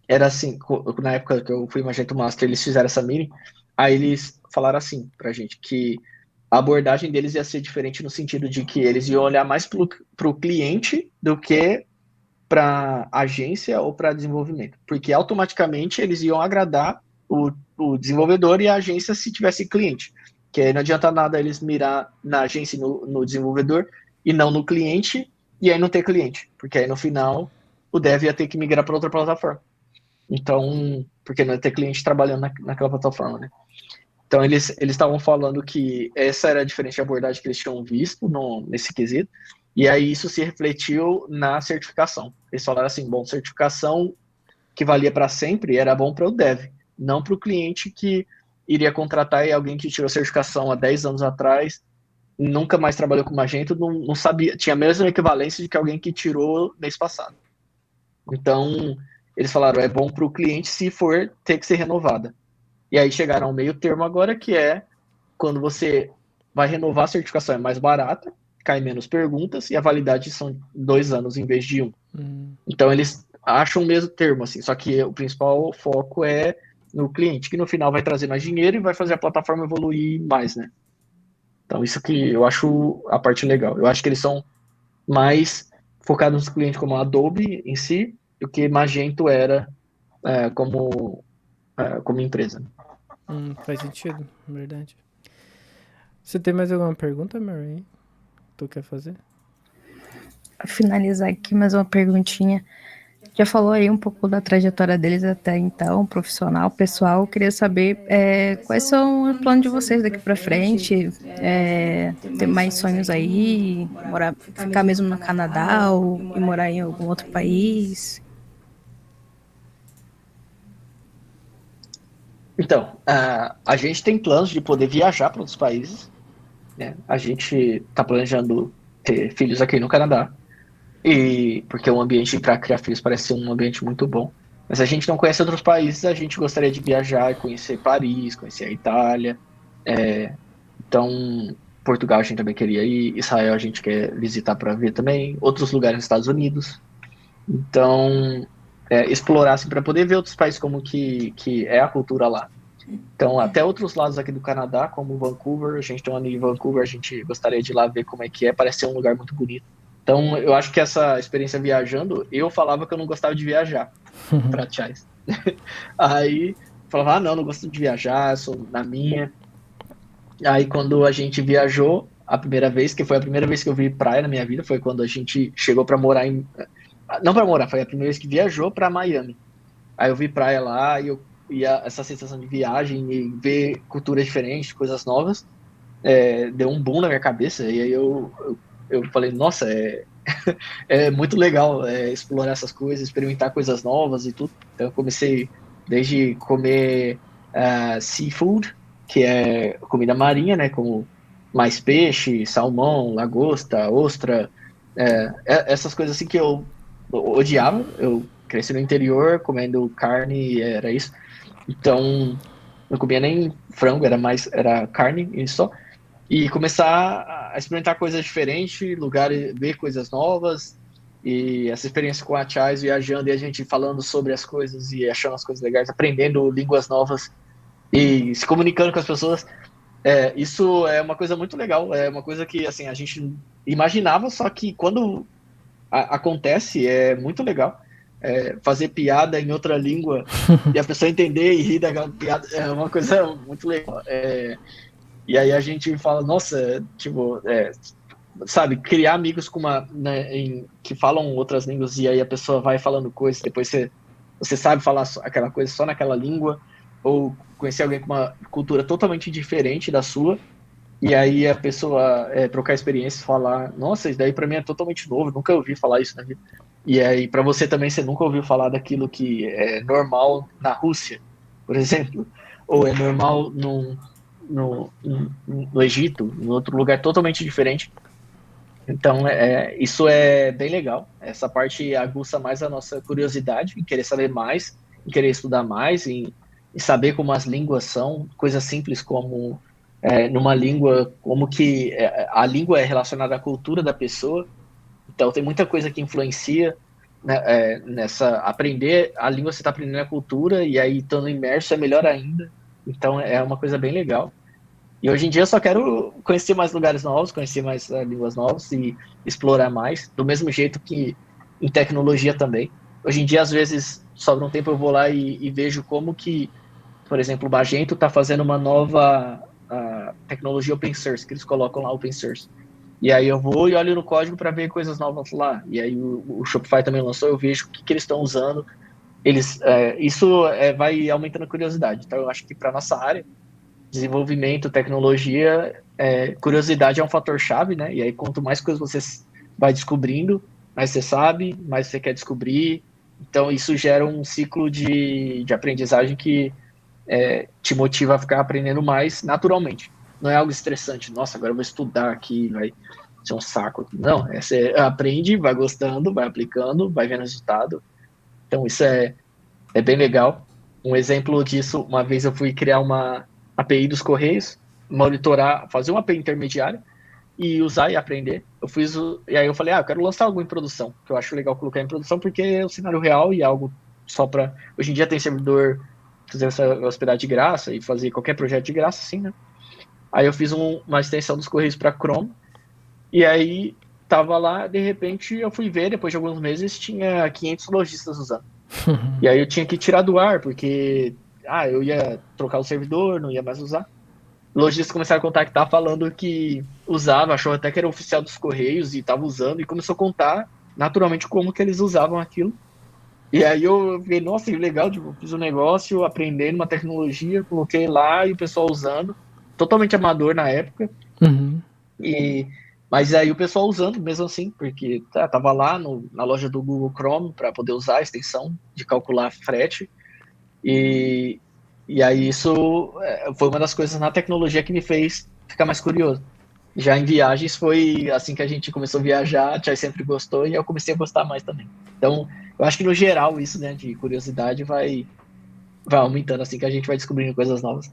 era assim, na época que eu fui Magento Master, eles fizeram essa meeting, aí eles falaram assim pra gente, que a abordagem deles ia ser diferente no sentido de que eles iam olhar mais pro cliente do que para agência ou para desenvolvimento, porque automaticamente eles iam agradar o desenvolvedor e a agência se tivesse cliente, que aí não adianta nada eles mirar na agência e no desenvolvedor e não no cliente, e aí não ter cliente, porque aí no final o dev ia ter que migrar para outra plataforma. Então, porque não ia ter cliente trabalhando naquela plataforma, né? Então, eles estavam falando que essa era a diferente abordagem que eles tinham visto nesse quesito, e aí isso se refletiu na certificação. Eles falaram assim, bom, certificação que valia para sempre era bom para o dev, não para o cliente que iria contratar alguém que tirou certificação há 10 anos atrás, nunca mais trabalhou com Magento, não sabia, tinha a mesma equivalência de que alguém que tirou mês passado. Então, eles falaram, é bom para o cliente se for ter que ser renovada. E aí chegaram ao meio termo agora, que é quando você vai renovar a certificação, é mais barata, cai menos perguntas, e a validade são 2 anos em vez de 1. Então eles acham o mesmo termo, assim, só que o principal foco é no cliente, que no final vai trazer mais dinheiro e vai fazer a plataforma evoluir mais, né? Então isso que eu acho a parte legal. Eu acho que eles são mais focados nos clientes como a Adobe em si, do que Magento era como empresa. Faz sentido, verdade. Você tem mais alguma pergunta, Mary? Tu quer fazer? Pra finalizar aqui, mais uma perguntinha. Já falou aí um pouco da trajetória deles até então, profissional, pessoal. Eu queria saber quais são os planos de vocês daqui para frente, ter mais sonhos aí, ficar mesmo no Canadá ou ir morar em algum outro país. Então, a gente tem planos de poder viajar para outros países, né? A gente está planejando ter filhos aqui no Canadá, e porque o ambiente para criar filhos parece ser um ambiente muito bom. Mas a gente não conhece outros países, a gente gostaria de viajar e conhecer Paris, conhecer a Itália. Então, Portugal a gente também queria ir, Israel a gente quer visitar para ver também, outros lugares nos Estados Unidos. Então, explorar assim, para poder ver outros países como que é a cultura lá. Então, até outros lados aqui do Canadá, como Vancouver, a gente tem um amigo em Vancouver, a gente gostaria de ir lá ver como é que é, parece ser um lugar muito bonito. Então, eu acho que essa experiência viajando, eu falava que eu não gostava de viajar para Chais. Aí, falava, não gosto de viajar, sou na minha. Aí, quando a gente viajou, a primeira vez, que foi a primeira vez que eu vi praia na minha vida, foi quando a gente chegou para morar não para morar, foi a primeira vez que viajou para Miami. Aí eu vi praia lá e essa sensação de viagem e ver culturas diferentes, coisas novas, deu um boom na minha cabeça. E aí eu falei, nossa, é muito legal explorar essas coisas, experimentar coisas novas e tudo. Então eu comecei desde comer seafood, que é comida marinha, né, como mais peixe, salmão, lagosta, ostra, essas coisas assim que eu odiava. Eu cresci no interior comendo carne, era isso. Então não comia nem frango, era carne e só. E começar a experimentar coisas diferentes, lugares, ver coisas novas, E essa experiência com a Chais, viajando e a gente falando sobre as coisas e achando as coisas legais, aprendendo línguas novas e se comunicando com as pessoas, isso é uma coisa muito legal. É uma coisa que assim a gente imaginava, só que quando acontece é muito legal. Fazer piada em outra língua e a pessoa entender e rir daquela piada é uma coisa muito legal. E aí a gente fala, nossa, tipo, sabe, criar amigos com que falam outras línguas e aí a pessoa vai falando coisas, depois você sabe falar aquela coisa só naquela língua, ou conhecer alguém com uma cultura totalmente diferente da sua, e aí a pessoa trocar experiências, falar, nossa, isso daí pra mim é totalmente novo, nunca ouvi falar isso na vida. E aí pra você também, você nunca ouviu falar daquilo que é normal na Rússia, por exemplo, ou é normal no Egito, em outro lugar totalmente diferente. Então, isso é bem legal. Essa parte aguça mais a nossa curiosidade, em querer saber mais, em querer estudar mais, em saber como as línguas são, coisas simples como, numa língua, como que a língua é relacionada à cultura da pessoa. Então, tem muita coisa que influencia, né, nessa. Aprender a língua, você está aprendendo a cultura, e aí, estando imerso, é melhor ainda. Então, é uma coisa bem legal. E hoje em dia eu só quero conhecer mais lugares novos, conhecer mais línguas novas e explorar mais, do mesmo jeito que em tecnologia também. Hoje em dia, às vezes, sobra um tempo, eu vou lá e vejo como que, por exemplo, o Magento está fazendo uma nova tecnologia open source, que eles colocam lá open source. E aí eu vou e olho no código para ver coisas novas lá. E aí o Shopify também lançou, eu vejo o que eles estão usando. Isso vai aumentando a curiosidade. Então eu acho que para nossa área, desenvolvimento, tecnologia, curiosidade é um fator chave, né? E aí, quanto mais coisas você vai descobrindo, mais você sabe, mais você quer descobrir. Então, isso gera um ciclo de aprendizagem que te motiva a ficar aprendendo mais naturalmente. Não é algo estressante. Nossa, agora eu vou estudar aqui, vai ser um saco. Não, você aprende, vai gostando, vai aplicando, vai vendo resultado. Então, isso é bem legal. Um exemplo disso, uma vez eu fui criar uma API dos Correios, monitorar, fazer uma API intermediária e usar e aprender. E aí eu falei, eu quero lançar algo em produção, que eu acho legal colocar em produção porque é um cenário real e é algo só para. Hoje em dia tem servidor fazer essa hospedagem de graça e fazer qualquer projeto de graça, assim, né? Aí eu fiz uma extensão dos Correios para Chrome e aí tava lá, de repente eu fui ver, depois de alguns meses, tinha 500 lojistas usando. E aí eu tinha que tirar do ar, porque eu ia trocar o servidor, não ia mais usar. Lojistas começaram a contactar falando que usava, achou até que era oficial dos Correios e estava usando, e começou a contar naturalmente como que eles usavam aquilo. E aí eu fiquei, nossa, que legal, tipo, fiz um negócio, aprendendo uma tecnologia, coloquei lá e o pessoal usando, totalmente amador na época. Uhum. Mas aí o pessoal usando mesmo assim, porque tava lá na loja do Google Chrome para poder usar a extensão de calcular frete. E aí isso foi uma das coisas na tecnologia que me fez ficar mais curioso. Já em viagens foi assim que a gente começou a viajar, a Tchai sempre gostou e eu comecei a gostar mais também. Então, eu acho que no geral isso, né, de curiosidade vai aumentando assim que a gente vai descobrindo coisas novas.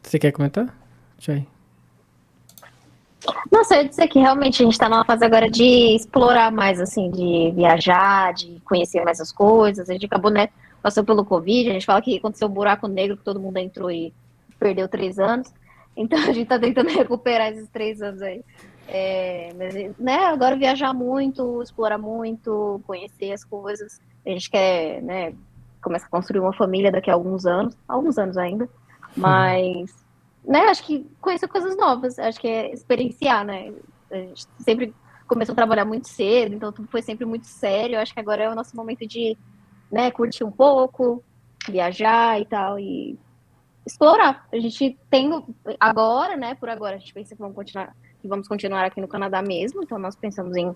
Você quer comentar, Chay? Nossa, eu ia dizer que realmente a gente está numa fase agora de explorar mais, assim, de viajar, de conhecer mais as coisas. A gente acabou, né, passou pelo Covid, a gente fala que aconteceu um buraco negro, que todo mundo entrou e perdeu 3 anos. Então a gente está tentando recuperar esses 3 anos aí. Mas, né, agora viajar muito, explorar muito, conhecer as coisas. A gente quer, né, começar a construir uma família daqui a alguns anos ainda. Mas né, acho que conhecer coisas novas, acho que é experienciar, né? A gente sempre começou a trabalhar muito cedo, então tudo foi sempre muito sério. Acho que agora é o nosso momento de, né, curtir um pouco, viajar e tal, e explorar. A gente tem agora, né, por agora, a gente pensa que vamos continuar aqui no Canadá mesmo, então nós pensamos em,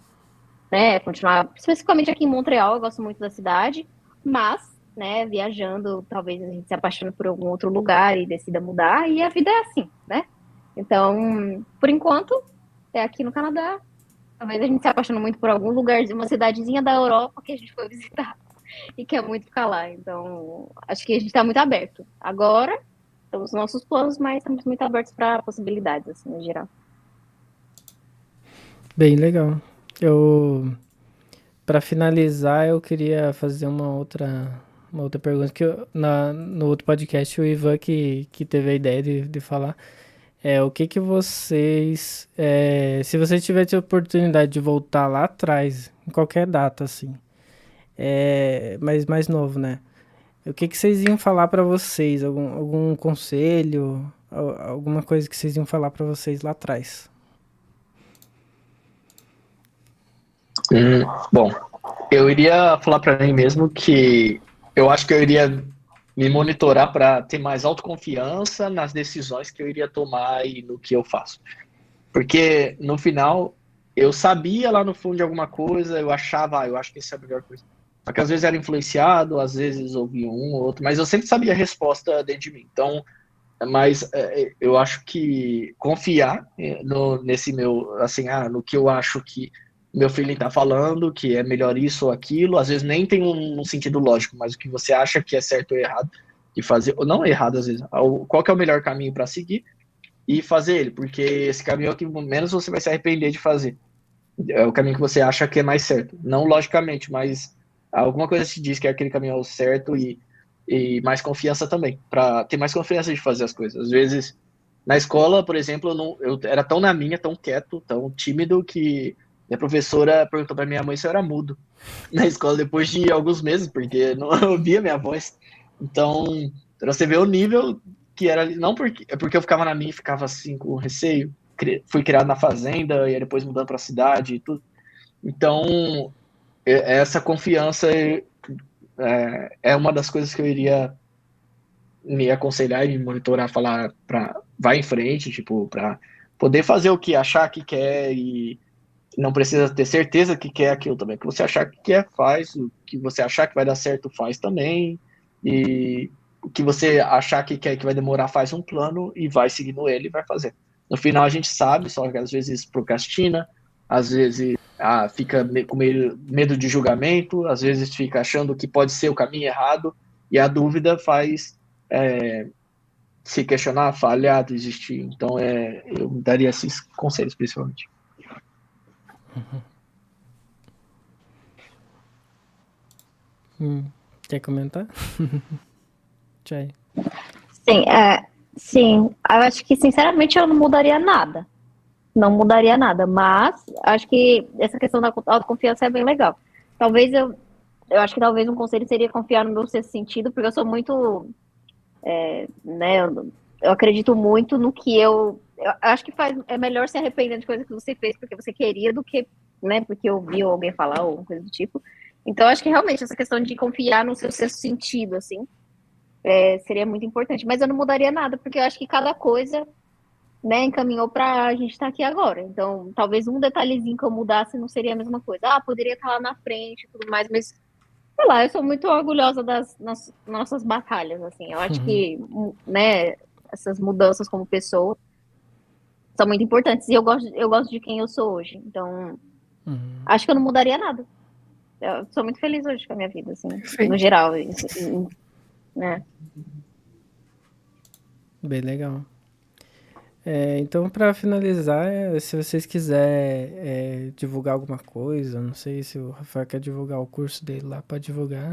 né, continuar especificamente aqui em Montreal, eu gosto muito da cidade, mas né, viajando, talvez a gente se apaixone por algum outro lugar e decida mudar, e a vida é assim, né? Então, por enquanto, é aqui no Canadá. Talvez a gente se apaixone muito por algum lugar, uma cidadezinha da Europa que a gente foi visitar e quer muito ficar lá. Então, acho que a gente está muito aberto. Agora, são os nossos planos, mas estamos muito abertos para possibilidades, assim, no geral. Bem legal. Para finalizar, eu queria fazer uma outra pergunta que no outro podcast o Ivan que teve a ideia de falar. O que vocês, se você tivesse a oportunidade de voltar lá atrás, em qualquer data, assim, mas mais novo, né? O que vocês iam falar pra vocês? Algum conselho? Alguma coisa que vocês iam falar pra vocês lá atrás? Bom, eu iria falar para mim mesmo que eu acho que eu iria me monitorar para ter mais autoconfiança nas decisões que eu iria tomar e no que eu faço. Porque no final eu sabia lá no fundo de alguma coisa, eu achava, eu acho que isso é a melhor coisa. Só que às vezes era influenciado, às vezes ouvia um ou outro, mas eu sempre sabia a resposta dentro de mim. Então, mas eu acho que confiar nesse meu, assim, no que eu acho que meu filho está falando, que é melhor isso ou aquilo, às vezes nem tem um sentido lógico, mas o que você acha que é certo ou errado, de fazer, ou não errado às vezes, qual que é o melhor caminho para seguir e fazer ele, porque esse caminho é o que menos você vai se arrepender de fazer. É o caminho que você acha que é mais certo. Não logicamente, mas alguma coisa te diz que aquele caminho é o certo e mais confiança também, para ter mais confiança de fazer as coisas. Às vezes, na escola, por exemplo, eu era tão na minha, tão quieto, tão tímido, que minha professora perguntou para minha mãe se eu era mudo na escola depois de alguns meses, porque não ouvia minha voz. Então, pra você ver o nível que era, não porque eu ficava na minha e ficava assim com receio, fui criado na fazenda e aí depois mudando para a cidade e tudo. Então, essa confiança é uma das coisas que eu iria me aconselhar e me monitorar, falar para vai em frente, tipo, para poder fazer o que achar que quer e não precisa ter certeza que quer aquilo também. O que você achar que quer, faz. O que você achar que vai dar certo, faz também. E o que você achar que quer que vai demorar, faz um plano e vai seguindo ele e vai fazer. No final a gente sabe, só que às vezes procrastina, às vezes fica com medo de julgamento, às vezes fica achando que pode ser o caminho errado, e a dúvida faz se questionar, falhar, desistir. Então eu daria esses conselhos principalmente. Quer comentar? Tchau. Sim, sim, eu acho que sinceramente eu não mudaria nada. Não mudaria nada, mas acho que essa questão da autoconfiança é bem legal. Talvez eu acho que talvez um conselho seria confiar no meu sexto sentido, porque eu sou muito, né, eu acredito muito no que eu acho que é melhor se arrepender de coisa que você fez porque você queria do que, né, porque ouviu alguém falar ou coisa do tipo. Então, acho que realmente essa questão de confiar no seu sexto sentido, assim, seria muito importante. Mas eu não mudaria nada, porque eu acho que cada coisa, né, encaminhou para a gente estar aqui agora. Então, talvez um detalhezinho que eu mudasse não seria a mesma coisa. Poderia estar lá na frente e tudo mais, mas sei lá, eu sou muito orgulhosa das nossas batalhas, assim. Eu acho que, né, essas mudanças como pessoa são muito importantes e eu gosto de quem eu sou hoje. Então, acho que eu não mudaria nada. Eu sou muito feliz hoje com a minha vida, assim, no geral, né? Bem legal. Então, para finalizar, se vocês quiserem divulgar alguma coisa, não sei se o Rafael quer divulgar o curso dele lá, pode divulgar.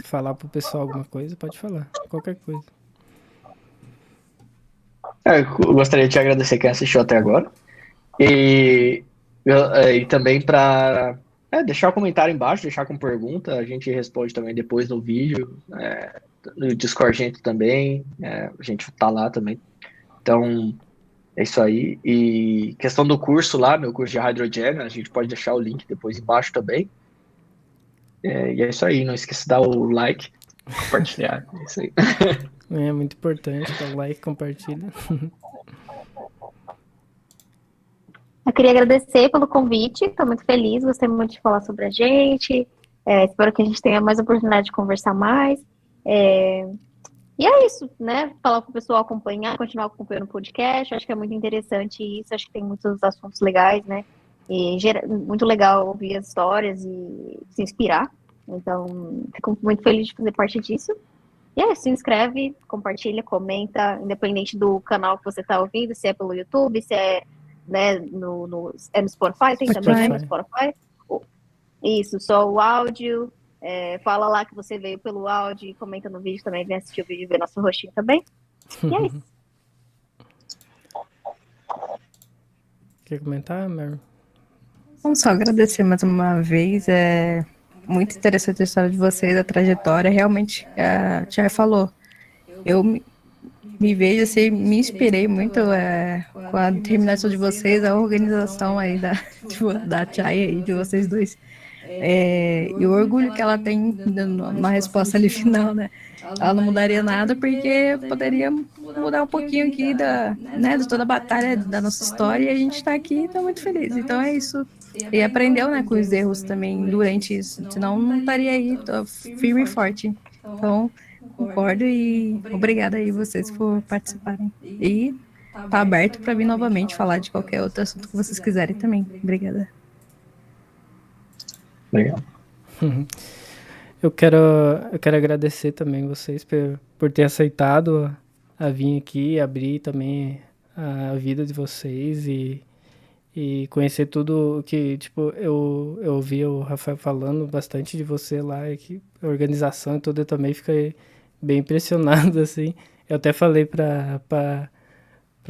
Falar pro pessoal alguma coisa, pode falar, qualquer coisa. Eu gostaria de te agradecer quem assistiu até agora. E também para deixar o comentário embaixo, deixar com pergunta, a gente responde também depois no vídeo, no Discordgento também, a gente tá lá também. Então, é isso aí. E questão do curso lá, meu curso de hydrogen, a gente pode deixar o link depois embaixo também. E é isso aí, não esqueça de dar o like, compartilhar, é isso aí. É muito importante, dá o like, compartilha. Eu queria agradecer pelo convite, estou muito feliz, gostei muito de falar sobre a gente, espero que a gente tenha mais oportunidade de conversar mais. E é isso, né? Falar para o pessoal acompanhar, continuar acompanhando o podcast, acho que é muito interessante isso, acho que tem muitos assuntos legais, né? E muito legal ouvir as histórias e se inspirar. Então, fico muito feliz de fazer parte disso. E aí, se inscreve, compartilha, comenta, independente do canal que você está ouvindo, se é pelo YouTube, se é né, é no Spotify, tem também, né, no Spotify. Isso, só o áudio, fala lá que você veio pelo áudio e comenta no vídeo também, vem assistir o vídeo e ver nosso rostinho também. E é isso. Quer comentar, Mary? Vamos só agradecer mais uma vez. É muito interessante a história de vocês, a trajetória. Realmente, a Tia falou. Eu me vejo assim, me inspirei muito com a determinação de vocês, a organização aí da Tia e de vocês dois. E o orgulho que ela tem numa resposta ali final, né? Ela não mudaria nada porque poderia mudar um pouquinho aqui de toda a batalha da nossa história, e a gente tá aqui e tá muito feliz. Então é isso. E aprendeu, né, com os erros também durante isso, senão não estaria aí firme e forte. Então, concordo e obrigada aí vocês por participarem. E tá aberto para vir novamente falar de qualquer outro assunto que vocês quiserem também. Obrigada. Legal. Eu quero agradecer também vocês por ter aceitado a vir aqui, abrir também a vida de vocês e conhecer tudo que, tipo, eu ouvi o Rafael falando bastante de você lá, e que a organização e tudo, eu também fiquei bem impressionado, assim. Eu até falei pra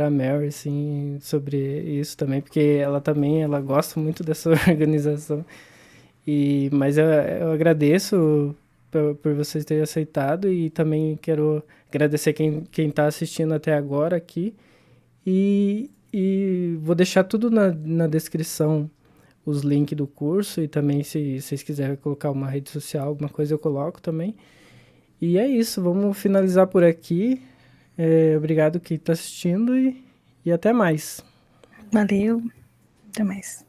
Mary, assim, sobre isso também, porque ela gosta muito dessa organização. Mas eu agradeço por vocês terem aceitado e também quero agradecer quem tá assistindo até agora aqui. E vou deixar tudo na descrição, os links do curso, e também se vocês quiserem colocar uma rede social, alguma coisa eu coloco também. E é isso, vamos finalizar por aqui. Obrigado quem está assistindo e até mais. Valeu, até mais.